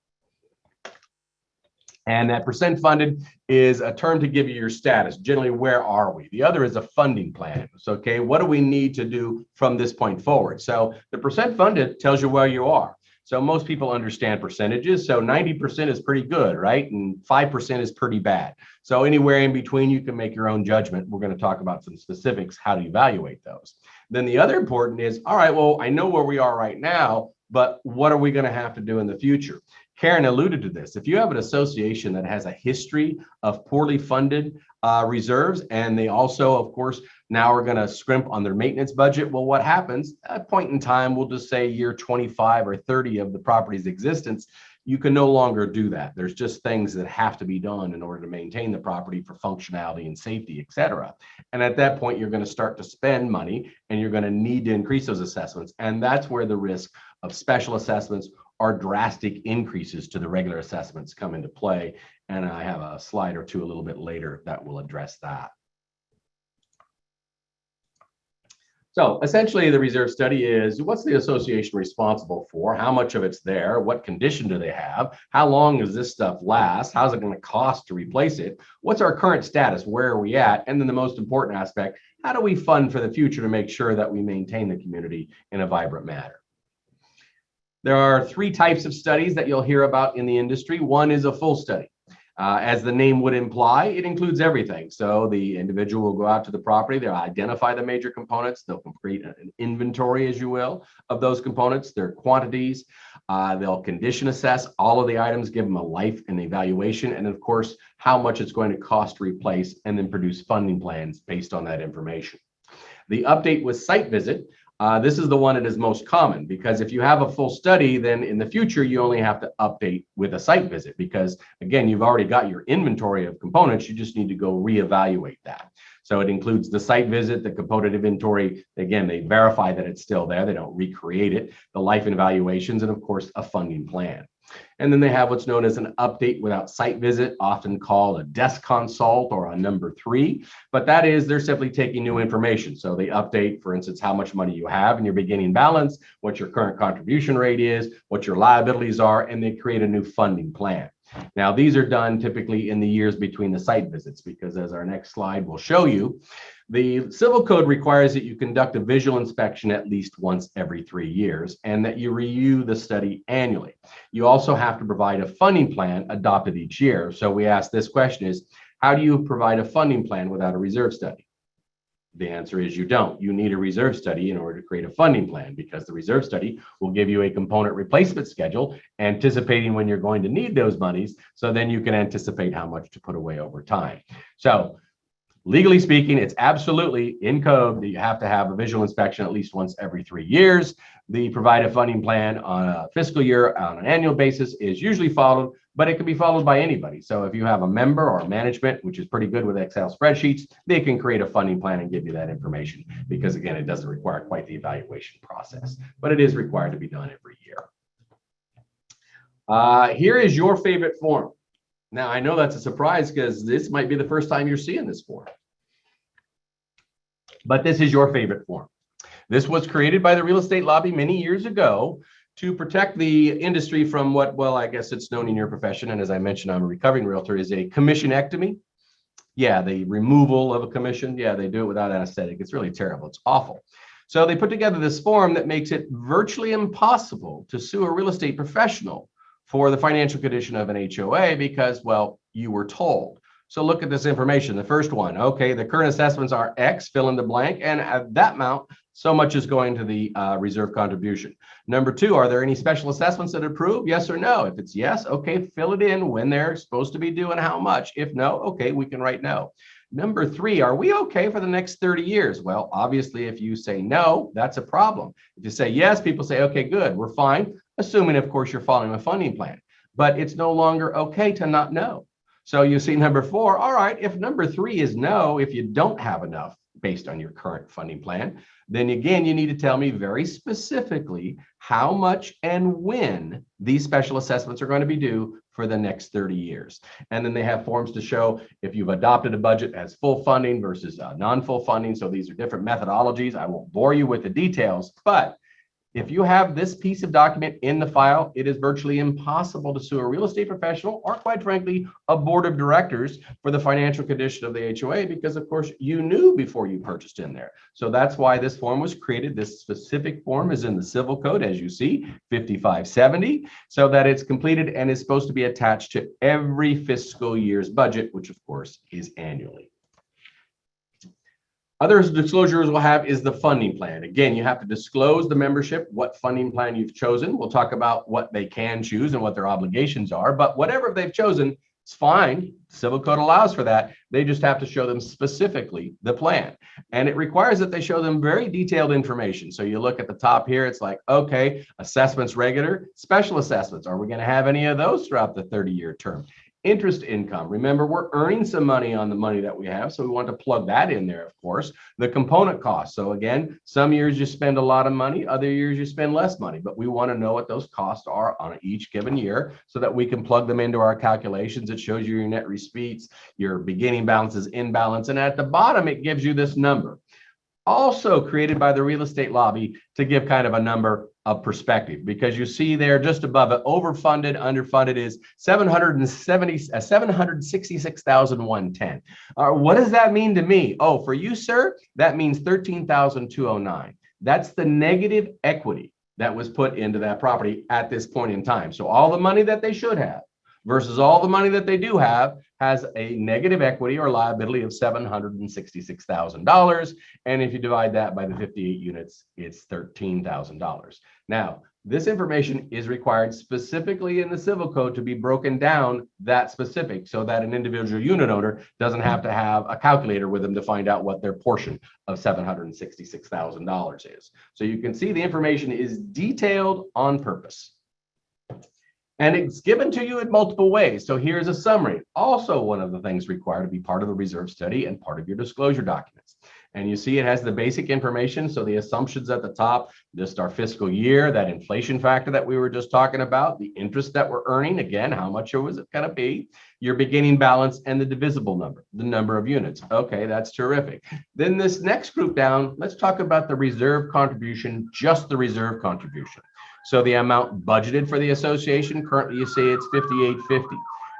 And that percent funded is a term to give you your status. Generally, where are we? The other is a funding plan. So, okay, what do we need to do from this point forward? So the percent funded tells you where you are. So most people understand percentages. So 90% is pretty good, right? And 5% is pretty bad. So anywhere in between, you can make your own judgment. We're going to talk about some specifics, how to evaluate those. Then the other important is, all right, well, I know where we are right now, but what are we going to have to do in the future? Karen alluded to this. If you have an association that has a history of poorly funded reserves, and they also, of course, now are going to scrimp on their maintenance budget, well, what happens at a point in time, we'll just say year 25 or 30 of the property's existence, you can no longer do that. There's just things that have to be done in order to maintain the property for functionality and safety, et cetera. And at that point, you're going to start to spend money and you're going to need to increase those assessments. And that's where the risk of special assessments or drastic increases to the regular assessments come into play. And I have a slide or two a little bit later that will address that. So essentially, the reserve study is, what's the association responsible for? How much of it's there? What condition do they have? How long does this stuff last? How's it going to cost to replace it? What's our current status? Where are we at? And then the most important aspect, how do we fund for the future to make sure that we maintain the community in a vibrant manner? There are three types of studies that you'll hear about in the industry. One is a full study. As the name would imply, it includes everything. So the individual will go out to the property, they'll identify the major components, they'll create an inventory, as you will, of those components, their quantities, they'll condition assess all of the items, give them a life and evaluation, and of course, how much it's going to cost to replace, and then produce funding plans based on that information. The update with site visit. This is the one that is most common, because if you have a full study, then in the future, you only have to update with a site visit, because again, you've already got your inventory of components. You just need to go reevaluate that. So it includes the site visit, the component inventory. Again, they verify that it's still there. They don't recreate it, the life and evaluations, and of course, a funding plan. And then they have what's known as an update without site visit, often called a desk consult or a number 3. But that is, they're simply taking new information. So they update, for instance, how much money you have in your beginning balance, what your current contribution rate is, what your liabilities are, and they create a new funding plan. Now, these are done typically in the years between the site visits, because as our next slide will show you, the Civil Code requires that you conduct a visual inspection at least once every 3 years, and that you review the study annually. You also have to provide a funding plan adopted each year. So we ask this question is, how do you provide a funding plan without a reserve study? The answer is you don't. You need a reserve study in order to create a funding plan, because the reserve study will give you a component replacement schedule, anticipating when you're going to need those monies. So then you can anticipate how much to put away over time. So legally speaking, it's absolutely in code that you have to have a visual inspection at least once every 3 years. The provided funding plan on a fiscal year on an annual basis is usually followed, but it can be followed by anybody. So if you have a member or management, which is pretty good with Excel spreadsheets, they can create a funding plan and give you that information, because again, it doesn't require quite the evaluation process, but it is required to be done every year. Here is your favorite form. Now, I know that's a surprise, because this might be the first time you're seeing this form. But this is your favorite form. This was created by the real estate lobby many years ago to protect the industry from what, well, I guess it's known in your profession, and as I mentioned, I'm a recovering realtor, is a commissionectomy. Yeah, the removal of a commission. Yeah, they do it without anesthetic. It's really terrible. It's awful. So they put together this form that makes it virtually impossible to sue a real estate professional for the financial condition of an HOA, because, well, you were told. So look at this information. The first one, okay, the current assessments are X, fill in the blank, and at that amount, so much is going to the reserve contribution. Number two, are there any special assessments that are approved? Yes or no? If it's yes, okay, fill it in when they're supposed to be due and how much. If no, okay, we can write no. Number three, are we okay for the next 30 years? Well, obviously, if you say no, that's a problem. If you say yes, people say, okay, good, we're fine, assuming, of course, you're following a funding plan. But it's no longer okay to not know. So you see number four, all right, if number three is no, if you don't have enough based on your current funding plan, then again, you need to tell me very specifically how much and when these special assessments are going to be due for the next 30 years. And then they have forms to show if you've adopted a budget as full funding versus non-full funding. So these are different methodologies. I won't bore you with the details, but if you have this piece of document in the file, it is virtually impossible to sue a real estate professional or, quite frankly, a board of directors for the financial condition of the HOA because, of course, you knew before you purchased in there. So that's why this form was created. This specific form is in the Civil Code, as you see, 5570, so that it's completed and is supposed to be attached to every fiscal year's budget, which, of course, is annually. Other disclosures we'll have is the funding plan. Again, you have to disclose the membership, what funding plan you've chosen. We'll talk about what they can choose and what their obligations are, but whatever they've chosen, it's fine. Civil Code allows for that. They just have to show them specifically the plan. And it requires that they show them very detailed information. So you look at the top here, it's like, okay, assessments regular, special assessments. Are we going to have any of those throughout the 30-year term? Interest income. Remember, we're earning some money on the money that we have, so we want to plug that in there, of course. The component costs. So again, some years you spend a lot of money, other years you spend less money, but we want to know what those costs are on each given year so that we can plug them into our calculations. It shows you your net receipts, your beginning balances, in balance, and at the bottom, it gives you this number. Also created by the real estate lobby to give kind of a number of perspective, because you see there just above it, overfunded, underfunded is 766,110. What does that mean to me? Oh, for you, sir, that means 13,209. That's the negative equity that was put into that property at this point in time. So all the money that they should have versus all the money that they do have has a negative equity or liability of $766,000. And if you divide that by the 58 units, it's $13,000. Now, this information is required specifically in the Civil Code to be broken down that specific so that an individual unit owner doesn't have to have a calculator with them to find out what their portion of $766,000 is. So you can see the information is detailed on purpose. And it's given to you in multiple ways. So here's a summary. Also, one of the things required to be part of the reserve study and part of your disclosure documents. And you see it has the basic information. So the assumptions at the top, just our fiscal year, that inflation factor that we were just talking about, the interest that we're earning, again, how much was it going to be, your beginning balance, and the divisible number, the number of units. Okay, that's terrific. Then this next group down, let's talk about the reserve contribution, just the reserve contribution. So the amount budgeted for the association, currently you see it's $58.50.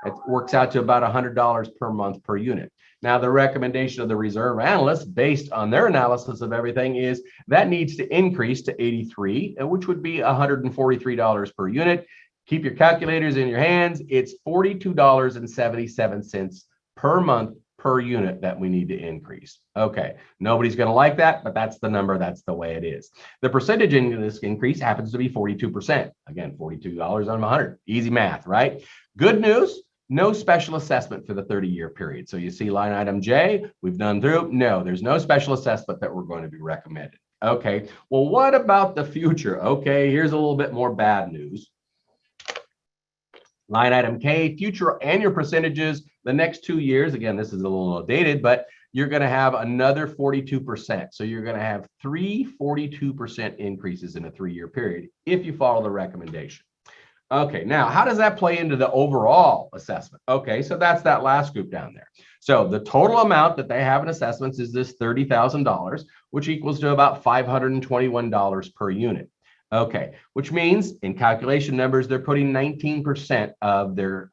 It works out to about $100 per month per unit. Now, the recommendation of the reserve analyst, based on their analysis of everything, is that needs to increase to $83, which would be $143 per unit. Keep your calculators in your hands. It's $42.77 per month per unit that we need to increase. Okay, nobody's going to like that, but that's the number. That's the way it is. The percentage in this increase happens to be 42%. Again, $42 on 100. Easy math, right? Good news, no special assessment for the 30-year period. So you see line item J, we've done through. No, there's no special assessment that we're going to be recommended. Okay, well, what about the future? Okay, here's a little bit more bad news. Line item K, future annual percentages, the next 2 years, again, this is a little dated, but you're going to have another 42%. So you're going to have 42% increases in a 3-year period if you follow the recommendation. Okay, now how does that play into the overall assessment? Okay, so that's that last group down there. So the total amount that they have in assessments is this $30,000, which equals to about $521 per unit. Okay, which means in calculation numbers, they're putting 19% of their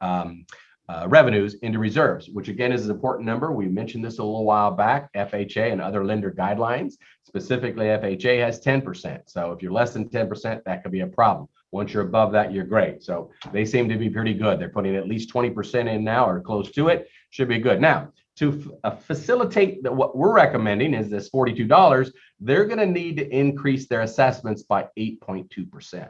revenues into reserves, which again is an important number. We mentioned this a little while back, FHA and other lender guidelines. Specifically, FHA has 10%. So if you're less than 10%, that could be a problem. Once you're above that, you're great. So they seem to be pretty good. They're putting at least 20% in now or close to it. Should be good. Now, to facilitate what we're recommending is this $42, they're going to need to increase their assessments by 8.2%.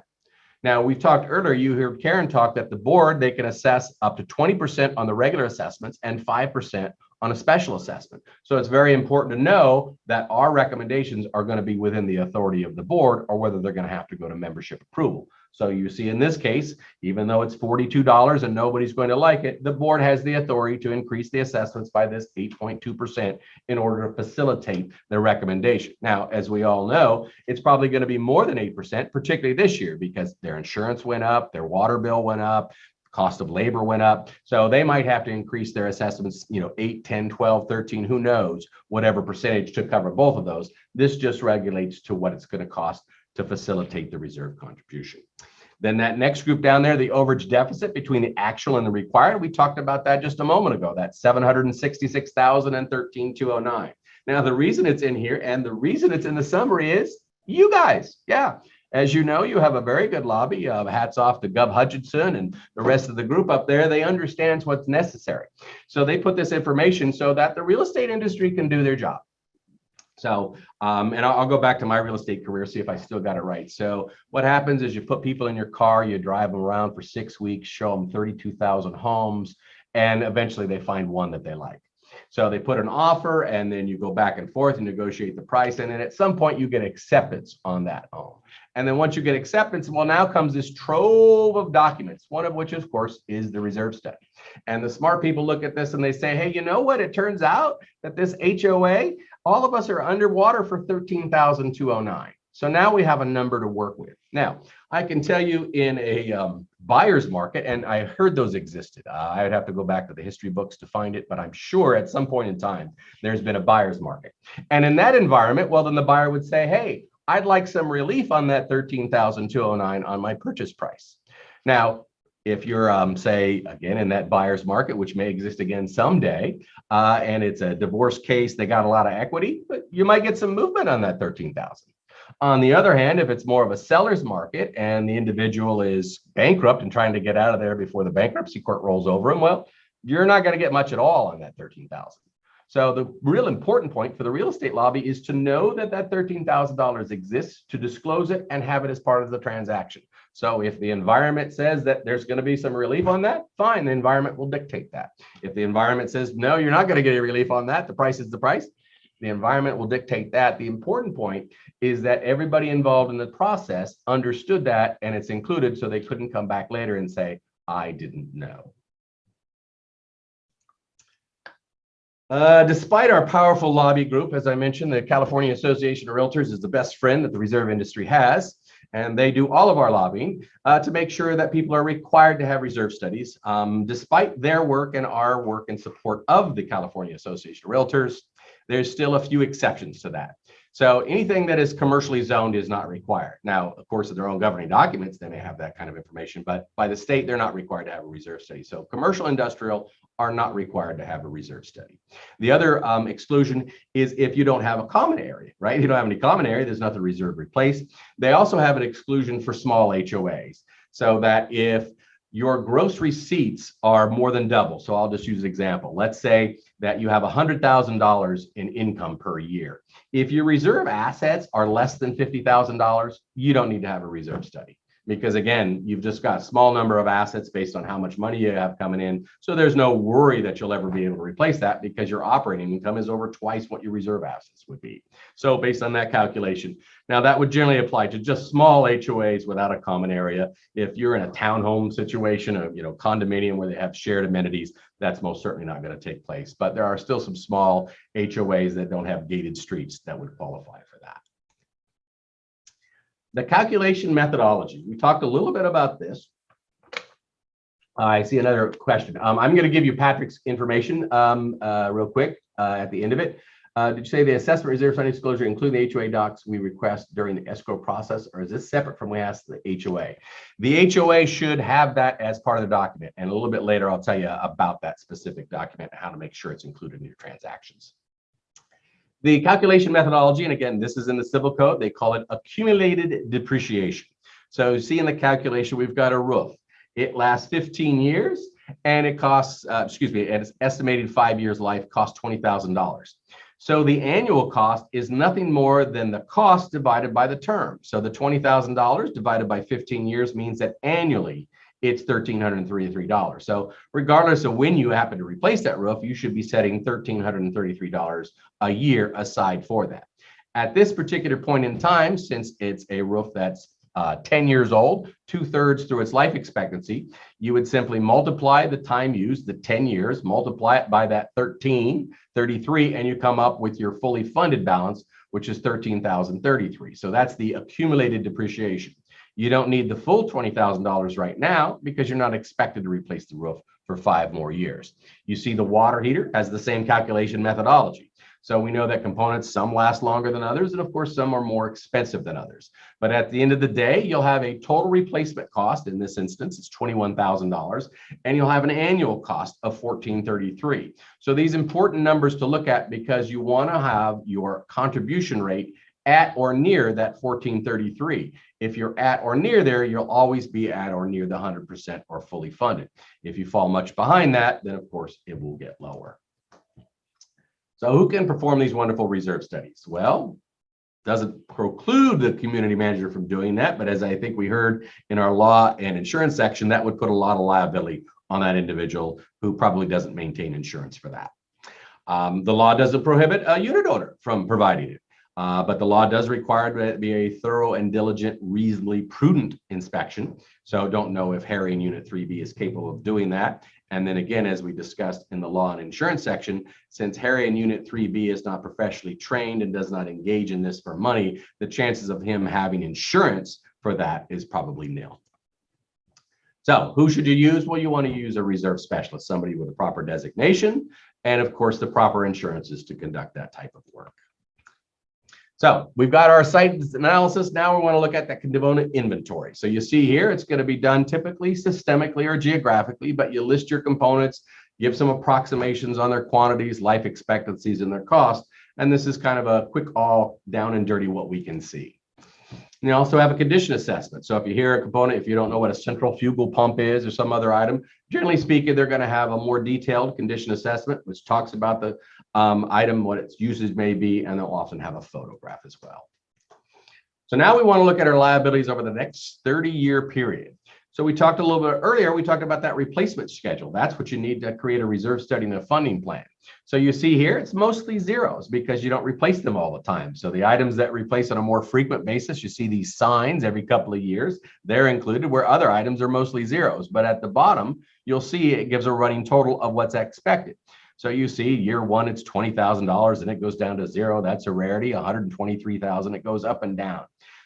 Now, we've talked earlier, you heard Karen talk that the board, they can assess up to 20% on the regular assessments and 5% on a special assessment. So it's very important to know that our recommendations are going to be within the authority of the board or whether they're going to have to go to membership approval. So you see in this case, even though it's $42 and nobody's going to like it, the board has the authority to increase the assessments by this 8.2% in order to facilitate their recommendation. Now, as we all know, it's probably going to be more than 8%, particularly this year because their insurance went up, their water bill went up, cost of labor went up. So they might have to increase their assessments, 8, 10, 12, 13, who knows, whatever percentage to cover both of those. This just regulates to what it's going to cost to facilitate the reserve contribution. Then that next group down there, the overage deficit between the actual and the required, we talked about that just a moment ago, that's $766,000 and $13,209. Now, the reason it's in here and the reason it's in the summary is you guys. Yeah. As you know, you have a very good lobby. Hats off to Gov Hutchinson and the rest of the group up there. They understand what's necessary. So they put this information so that the real estate industry can do their job. So, and I'll go back to my real estate career, see if I still got it right. So what happens is you put people in your car, you drive them around for 6 weeks, show them 32,000 homes, and eventually they find one that they like. So they put an offer and then you go back and forth and negotiate the price. And then at some point you get acceptance on that home. And then once you get acceptance, well, now comes this trove of documents, one of which, of course, is the reserve study. And the smart people look at this and they say, hey, you know what? It turns out that this HOA, all of us are underwater for $13,209. So now we have a number to work with. Now, I can tell you in a buyer's market, and I heard those existed. I would have to go back to the history books to find it, but I'm sure at some point in time, there's been a buyer's market. And in that environment, well, then the buyer would say, hey, I'd like some relief on that $13,209 on my purchase price. Now, if you're, say, again, in that buyer's market, which may exist again someday, and it's a divorce case, they got a lot of equity, but you might get some movement on that $13,000. On the other hand, if it's more of a seller's market and the individual is bankrupt and trying to get out of there before the bankruptcy court rolls over them, well, you're not going to get much at all on that $13,000. So the real important point for the real estate lobby is to know that that $13,000 exists, to disclose it and have it as part of the transaction. So if the environment says that there's going to be some relief on that, fine, the environment will dictate that. If the environment says, no, you're not going to get any relief on that, the price is the price, the environment will dictate that. The important point is that everybody involved in the process understood that and it's included so they couldn't come back later and say, I didn't know. Despite our powerful lobby group, as I mentioned, the California Association of Realtors is the best friend that the reserve industry has, and they do all of our lobbying to make sure that people are required to have reserve studies. Despite their work and our work in support of the California Association of Realtors, there's still a few exceptions to that. So anything that is commercially zoned is not required. Now, of course, in their own governing documents, they may have that kind of information, but by the state, they're not required to have a reserve study. So commercial, industrial are not required to have a reserve study. The other exclusion is if you don't have a common area, right? If you don't have any common area, there's nothing reserve replace. They also have an exclusion for small HOAs, so that if your gross receipts are more than double. So I'll just use an example. Let's say that you have $100,000 in income per year. If your reserve assets are less than $50,000, you don't need to have a reserve study. Because again, you've just got a small number of assets based on how much money you have coming in. So there's no worry that you'll ever be able to replace that because your operating income is over twice what your reserve assets would be. So based on that calculation, now that would generally apply to just small HOAs without a common area. If you're in a townhome situation, a condominium where they have shared amenities, that's most certainly not going to take place. But there are still some small HOAs that don't have gated streets that would qualify for that. The calculation methodology. We talked a little bit about this. I see another question. I'm going to give you Patrick's information real quick at the end of it. Did you say the assessment reserve funding disclosure include the HOA docs we request during the escrow process, or is this separate from when we ask the HOA? The HOA should have that as part of the document, and a little bit later I'll tell you about that specific document and how to make sure it's included in your transactions. The calculation methodology, and again, this is in the civil code, they call it accumulated depreciation. So see in the calculation, we've got a roof. It lasts 15 years and it costs, it's estimated 5 years life costs $20,000. So the annual cost is nothing more than the cost divided by the term. So the $20,000 divided by 15 years means that annually it's $1,333. So regardless of when you happen to replace that roof, you should be setting $1,333 a year aside for that. At this particular point in time, since it's a roof that's 10 years old, 2/3 through its life expectancy, you would simply multiply the time used, the 10 years, multiply it by that 1,333, and you come up with your fully funded balance, which is $13,033. So that's the accumulated depreciation. You don't need the full $20,000 right now because you're not expected to replace the roof for 5 more years. You see the water heater has the same calculation methodology. So we know that components, some last longer than others, and of course, some are more expensive than others. But at the end of the day, you'll have a total replacement cost. In this instance, it's $21,000, and you'll have an annual cost of $1,433. So these important numbers to look at because you want to have your contribution rate at or near that $1,433. If you're at or near there, you'll always be at or near the 100% or fully funded. If you fall much behind that, then of course it will get lower. So who can perform these wonderful reserve studies? Well, doesn't preclude the community manager from doing that, but as I think we heard in our law and insurance section, that would put a lot of liability on that individual who probably doesn't maintain insurance for that. The law doesn't prohibit a unit owner from providing it. But the law does require that it be a thorough and diligent, reasonably prudent inspection. So don't know if Harry in Unit 3B is capable of doing that. And then again, as we discussed in the law and insurance section, since Harry in Unit 3B is not professionally trained and does not engage in this for money, the chances of him having insurance for that is probably nil. So who should you use? Well, you want to use a reserve specialist, somebody with a proper designation, and of course, the proper insurances to conduct that type of work. So we've got our site analysis. Now we want to look at that component inventory. So you see here, it's going to be done typically systemically or geographically, but you list your components, give some approximations on their quantities, life expectancies, and their cost. And this is kind of a quick all down and dirty what we can see. You also have a condition assessment. So if you hear a component, if you don't know what a central fugal pump is or some other item, generally speaking, they're going to have a more detailed condition assessment, which talks about the item, what its usage may be, and they'll often have a photograph as well. So now we want to look at our liabilities over the next 30-year period. So we talked a little bit earlier, we talked about that replacement schedule. That's what you need to create a reserve study and a funding plan. So you see here, it's mostly zeros because you don't replace them all the time. So the items that replace on a more frequent basis, you see these signs every couple of years, they're included where other items are mostly zeros. But at the bottom, you'll see it gives a running total of what's expected. So you see year one, it's $20,000 and it goes down to zero. That's a rarity, $123,000, it goes up and down.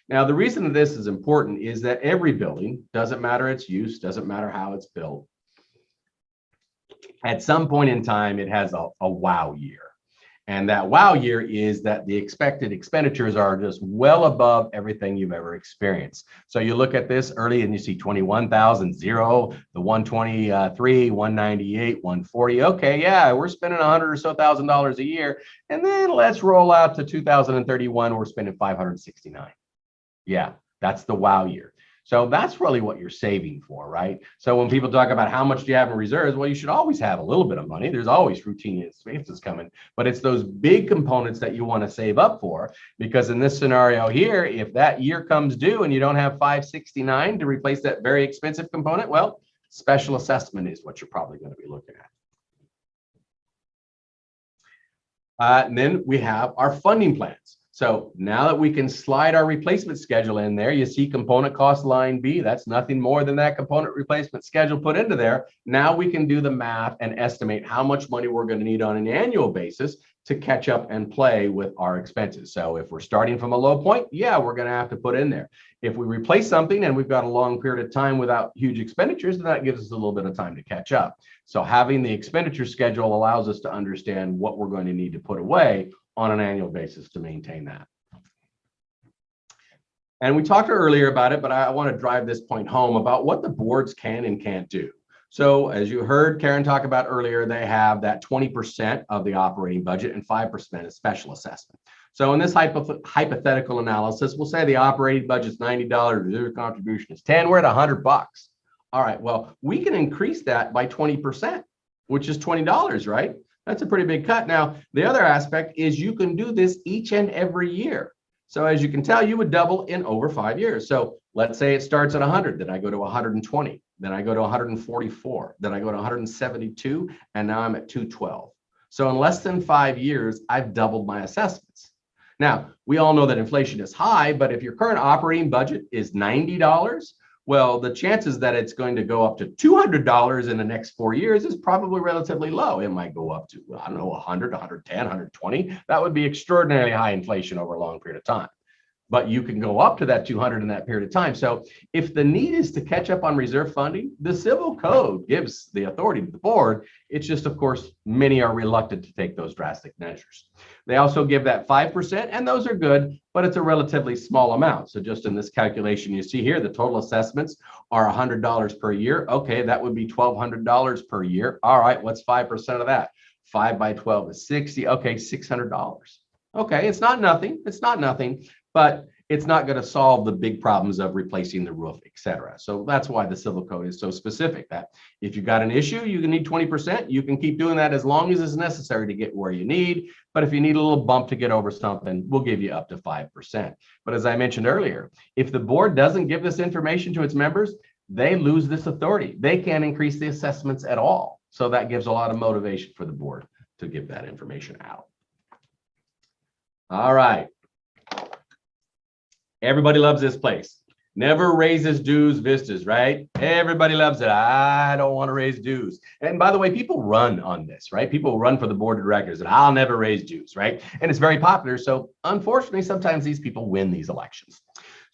Now, the reason that this is important is that every building, doesn't matter its use, doesn't matter how it's built, at some point in time, it has a wow year. And that wow year is that the expected expenditures are just well above everything you've ever experienced. So you look at this early and you see 21,000, zero, the 123, 198, 140. Okay, yeah, we're spending $100,000 or so a year. And then let's roll out to 2031, we're spending 569. Yeah, that's the wow year. So that's really what you're saving for, right? So when people talk about how much do you have in reserves, well, you should always have a little bit of money. There's always routine expenses coming, but it's those big components that you want to save up for, because in this scenario here, if that year comes due and you don't have 569 to replace that very expensive component, well, special assessment is what you're probably going to be looking at. And then we have our funding plans. So now that we can slide our replacement schedule in there, you see component cost line B, that's nothing more than that component replacement schedule put into there. Now we can do the math and estimate how much money we're going to need on an annual basis to catch up and play with our expenses. So if we're starting from a low point, yeah, we're going to have to put in there. If we replace something and we've got a long period of time without huge expenditures, then that gives us a little bit of time to catch up. So having the expenditure schedule allows us to understand what we're going to need to put away on an annual basis to maintain that. And we talked earlier about it, but I want to drive this point home about what the boards can and can't do. So as you heard Karen talk about earlier, they have that 20% of the operating budget and 5% is special assessment. So in this hypothetical analysis, we'll say the operating budget's $90, reserve contribution is 10, we're at $100. All right, well, we can increase that by 20%, which is $20, right? That's a pretty big cut. Now, the other aspect is you can do this each and every year. So as you can tell, you would double in over 5 years. So let's say it starts at 100, then I go to 120, then I go to 144, then I go to 172, and now I'm at 212. So in less than 5 years, I've doubled my assessments. Now, we all know that inflation is high, but if your current operating budget is $90, well, the chances that it's going to go up to $200 in the next 4 years is probably relatively low. It might go up to, I don't know, 100, 110, 120. That would be extraordinarily high inflation over a long period of time. But you can go up to that 200 in that period of time. So if the need is to catch up on reserve funding, the civil code gives the authority to the board. It's just, of course, many are reluctant to take those drastic measures. They also give that 5%, and those are good, but it's a relatively small amount. So just in this calculation, you see here, the total assessments are $100 per year. Okay, that would be $1,200 per year. All right, what's 5% of that? 5 by 12 is 60. Okay, $600. Okay, it's not nothing. It's not nothing, but it's not going to solve the big problems of replacing the roof, et cetera. So that's why the civil code is so specific that if you've got an issue, you can need 20%. You can keep doing that as long as it's necessary to get where you need. But if you need a little bump to get over something, we'll give you up to 5%. But as I mentioned earlier, if the board doesn't give this information to its members, they lose this authority. They can't increase the assessments at all. So that gives a lot of motivation for the board to give that information out. All right. Everybody loves this place. Never raises dues vistas, right? Everybody loves it. I don't want to raise dues. And by the way, people run on this, right? People run for the board of directors and I'll never raise dues, right? And it's very popular. So unfortunately, sometimes these people win these elections.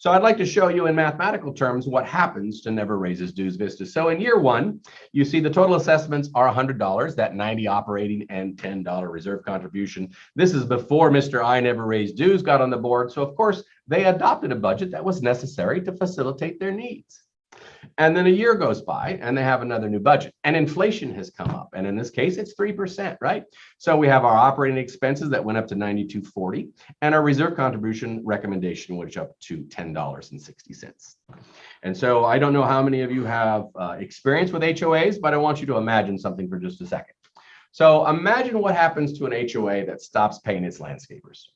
So I'd like to show you in mathematical terms what happens to never raises dues vistas. So in year one, you see the total assessments are $100, that 90 operating and $10 reserve contribution. This is before Mr. I never raised dues got on the board. So of course, they adopted a budget that was necessary to facilitate their needs. And then a year goes by and they have another new budget and inflation has come up. And in this case, it's 3%, right? So we have our operating expenses that went up to $92.40 and our reserve contribution recommendation went up to $10.60. And so I don't know how many of you have experience with HOAs, but I want you to imagine something for just a second. So imagine what happens to an HOA that stops paying its landscapers.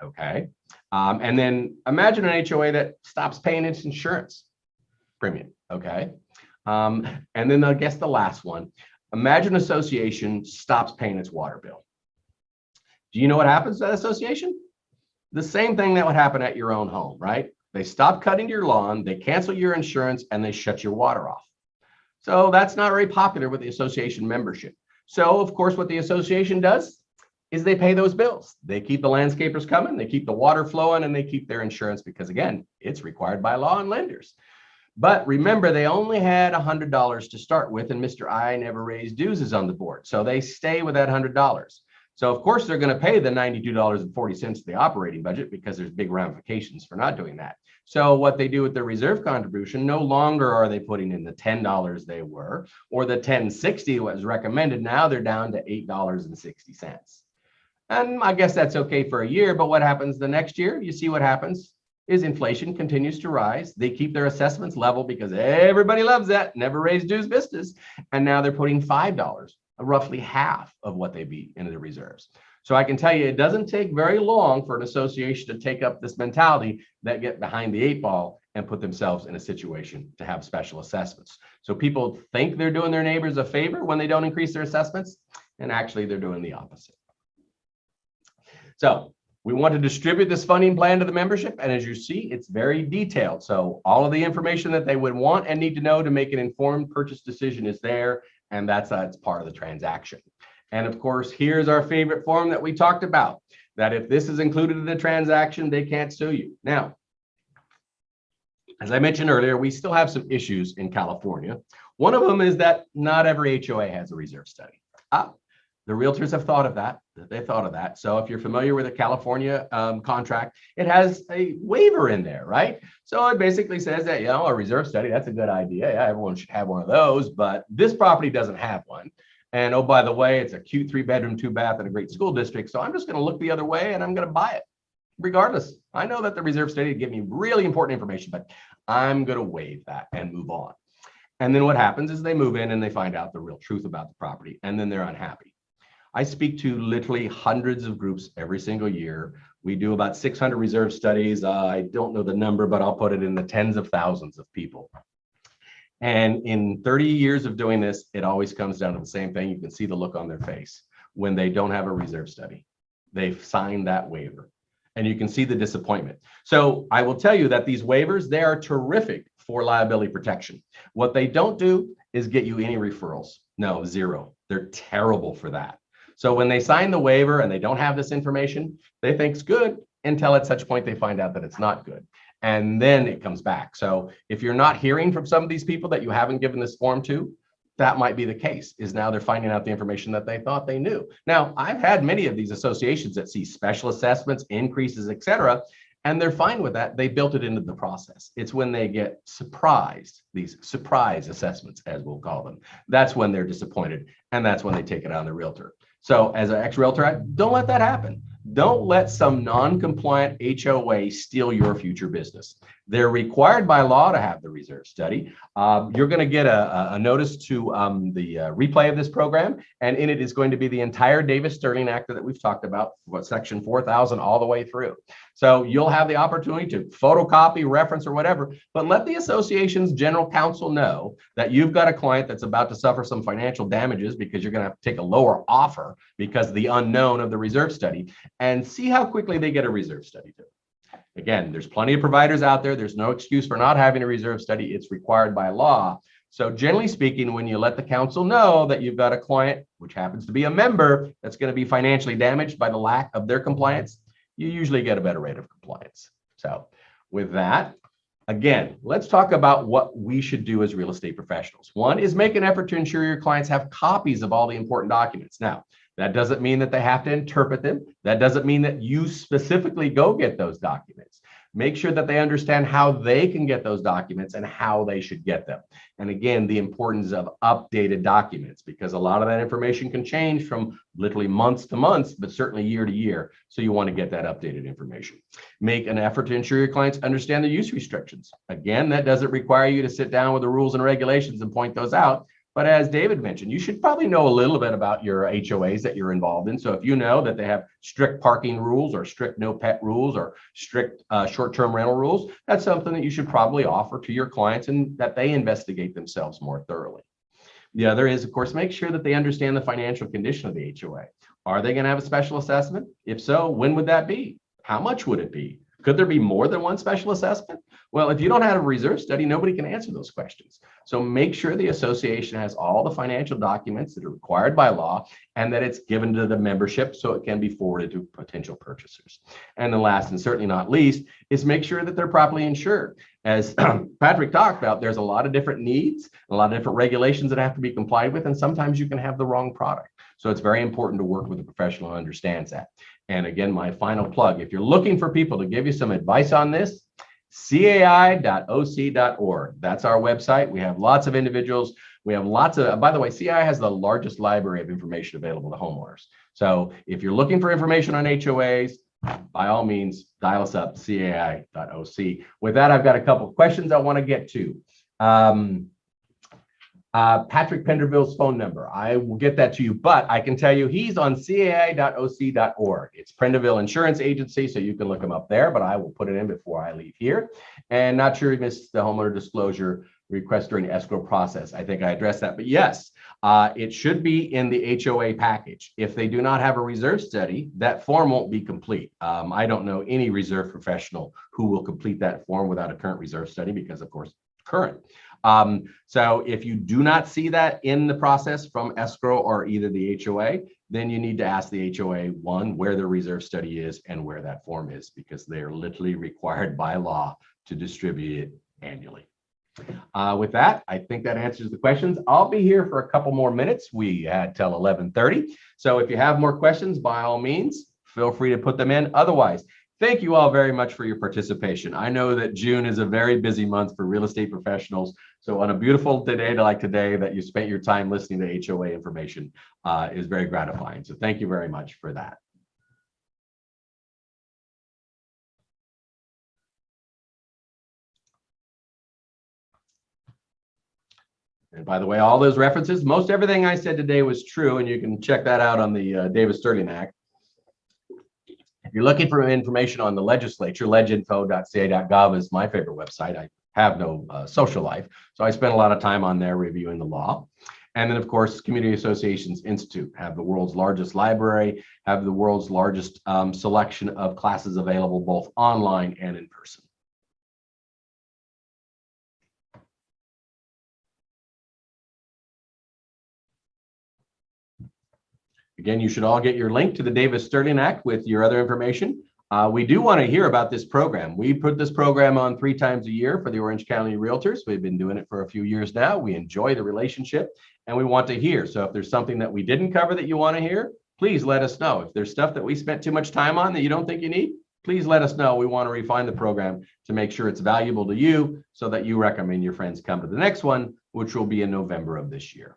Okay. And then imagine an HOA that stops paying its insurance premium. Okay. And then I guess the last one, imagine an association stops paying its water bill. Do you know what happens to that association? The same thing that would happen at your own home, right? They stop cutting your lawn, they cancel your insurance, and they shut your water off. So that's not very popular with the association membership. So of course, what the association does is they pay those bills. They keep the landscapers coming, they keep the water flowing, and they keep their insurance because again, it's required by law and lenders. But remember, they only had $100 to start with, and Mr. I never raised dues is on the board. So they stay with that $100. So of course, they're going to pay the $92.40 of the operating budget because there's big ramifications for not doing that. So what they do with their reserve contribution, no longer are they putting in the $10 they were, or the $10.60 was recommended. Now they're down to $8.60. And I guess that's okay for a year, but what happens the next year? You see what happens is inflation continues to rise. They keep their assessments level because everybody loves that, never raise dues vistas. And now they're putting $5, roughly half of what they beat into the reserves. So I can tell you, it doesn't take very long for an association to take up this mentality that get behind the 8 ball and put themselves in a situation to have special assessments. So people think they're doing their neighbors a favor when they don't increase their assessments, and actually they're doing the opposite. So we want to distribute this funding plan to the membership. And as you see, it's very detailed. So all of the information that they would want and need to know to make an informed purchase decision is there. And that's part of the transaction. And of course, here's our favorite form that we talked about, that if this is included in the transaction, they can't sue you. Now, as I mentioned earlier, we still have some issues in California. One of them is that not every HOA has a reserve study. The realtors have thought of that. They thought of that. So if you're familiar with a California contract, it has a waiver in there, right? So it basically says that, a reserve study, that's a good idea. Yeah, everyone should have one of those, but this property doesn't have one. And oh, by the way, it's a cute 3-bedroom, 2-bath in a great school district. So I'm just going to look the other way and I'm going to buy it. Regardless, I know that the reserve study would give me really important information, but I'm going to waive that and move on. And then what happens is they move in and they find out the real truth about the property, and then they're unhappy. I speak to literally hundreds of groups every single year. We do about 600 reserve studies. I don't know the number, but I'll put it in the tens of thousands of people. And in 30 years of doing this, it always comes down to the same thing. You can see the look on their face when they don't have a reserve study. They've signed that waiver, and you can see the disappointment. So I will tell you that these waivers, they are terrific for liability protection. What they don't do is get you any referrals. No, zero. They're terrible for that. So when they sign the waiver and they don't have this information, they think it's good until at such point they find out that it's not good. And then it comes back. So if you're not hearing from some of these people that you haven't given this form to, that might be the case, is now they're finding out the information that they thought they knew. Now, I've had many of these associations that see special assessments, increases, et cetera, and they're fine with that. They built it into the process. It's when they get surprised, these surprise assessments, as we'll call them, that's when they're disappointed, and that's when they take it on the realtor. So as an ex-realtor, don't let that happen. Don't let some non-compliant HOA steal your future business. They're required by law to have the reserve study. You're going to get a notice to the replay of this program, and in it is going to be the entire Davis-Sterling Act that we've talked about, section 4000 all the way through. So you'll have the opportunity to photocopy, reference, or whatever, but let the association's general counsel know that you've got a client that's about to suffer some financial damages because you're going to have to take a lower offer because of the unknown of the reserve study, and see how quickly they get a reserve study to. Again, there's plenty of providers out there. There's no excuse for not having a reserve study. It's required by law. So generally speaking, when you let the counsel know that you've got a client, which happens to be a member, that's going to be financially damaged by the lack of their compliance, you usually get a better rate of compliance. So with that, again, let's talk about what we should do as real estate professionals. One is make an effort to ensure your clients have copies of all the important documents. Now, that doesn't mean that they have to interpret them. That doesn't mean that you specifically go get those documents. Make sure that they understand how they can get those documents and how they should get them. And again, the importance of updated documents, because a lot of that information can change from literally months to months, but certainly year to year. So you want to get that updated information. Make an effort to ensure your clients understand the use restrictions. Again, that doesn't require you to sit down with the rules and regulations and point those out. But as David mentioned, you should probably know a little bit about your HOAs that you're involved in. So if you know that they have strict parking rules or strict no pet rules or strict short-term rental rules, that's something that you should probably offer to your clients and that they investigate themselves more thoroughly. The other is, of course, make sure that they understand the financial condition of the HOA. Are they going to have a special assessment? If so, when would that be? How much would it be? Could there be more than one special assessment? Well, if you don't have a reserve study, nobody can answer those questions. So make sure the association has all the financial documents that are required by law and that it's given to the membership so it can be forwarded to potential purchasers. And the last and certainly not least is make sure that they're properly insured. As Patrick talked about, there's a lot of different needs, a lot of different regulations that have to be complied with, and sometimes you can have the wrong product. So it's very important to work with a professional who understands that. And again, my final plug, if you're looking for people to give you some advice on this, cai.oc.org. That's our website. We have lots of individuals. We have lots of, by the way, CAI has the largest library of information available to homeowners. So if you're looking for information on HOAs, by all means, dial us up, cai.oc. With that, I've got a couple of questions I want to get to. Patrick Penderville's phone number. I will get that to you, but I can tell you he's on cai.oc.org. It's Penderville Insurance Agency, so you can look him up there, but I will put it in before I leave here. And not sure he missed the homeowner disclosure request during the escrow process. I think I addressed that, but yes, it should be in the HOA package. If they do not have a reserve study, that form won't be complete. I don't know any reserve professional who will complete that form without a current reserve study because, of course, current. So if you do not see that in the process from escrow or either the HOA, then you need to ask the HOA, one, where the reserve study is and where that form is, because they're literally required by law to distribute it annually. With that, I think that answers the questions. I'll be here for a couple more minutes. We had till 11:30. So if you have more questions, by all means, feel free to put them in. Otherwise, thank you all very much for your participation. I know that June is a very busy month for real estate professionals. So on a beautiful day like today that you spent your time listening to HOA information is very gratifying. So thank you very much for that. And by the way, all those references, most everything I said today was true, and you can check that out on the Davis-Sterling Act. If you're looking for information on the legislature, leginfo.ca.gov is my favorite website. I have no social life, so I spend a lot of time on there reviewing the law. And then, of course, Community Associations Institute have the world's largest library, have the world's largest selection of classes available both online and in person. Again, you should all get your link to the Davis-Sterling Act with your other information. We do want to hear about this program. We put this program on 3 times a year for the Orange County Realtors. We've been doing it for a few years now. We enjoy the relationship and we want to hear. So if there's something that we didn't cover that you want to hear, please let us know. If there's stuff that we spent too much time on that you don't think you need, please let us know. We want to refine the program to make sure it's valuable to you so that you recommend your friends come to the next one, which will be in November of this year.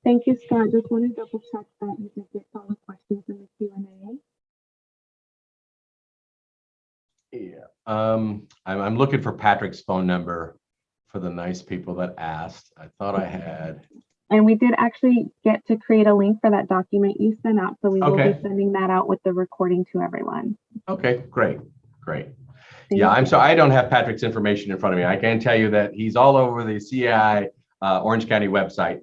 Thank you, Scott. Just want to double check that you did get all the questions in the Q&A. Yeah, I'm looking for Patrick's phone number for the nice people that asked. I thought I had. And we did actually get to create a link for that document you sent out. So we will Okay. be sending that out with the recording to everyone. Okay, great, great. Thank Yeah, you. I'm sorry, I don't have Patrick's information in front of me. I can tell you that he's all over the CAI Orange County website.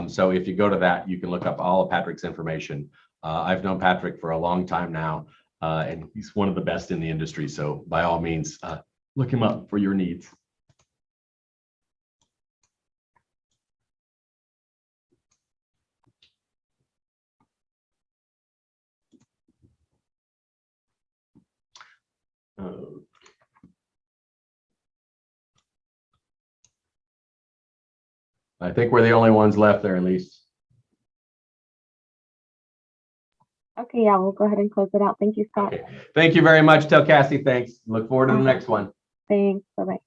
So if you go to that, you can look up all of Patrick's information. I've known Patrick for a long time now, and he's one of the best in the industry. So by all means, look him up for your needs. I think we're the only ones left there, at least. Okay, yeah, we'll go ahead and close it out. Thank you, Scott. Okay. Thank you very much. Tell Cassie thanks. Look forward to the next one. Thanks. Bye-bye.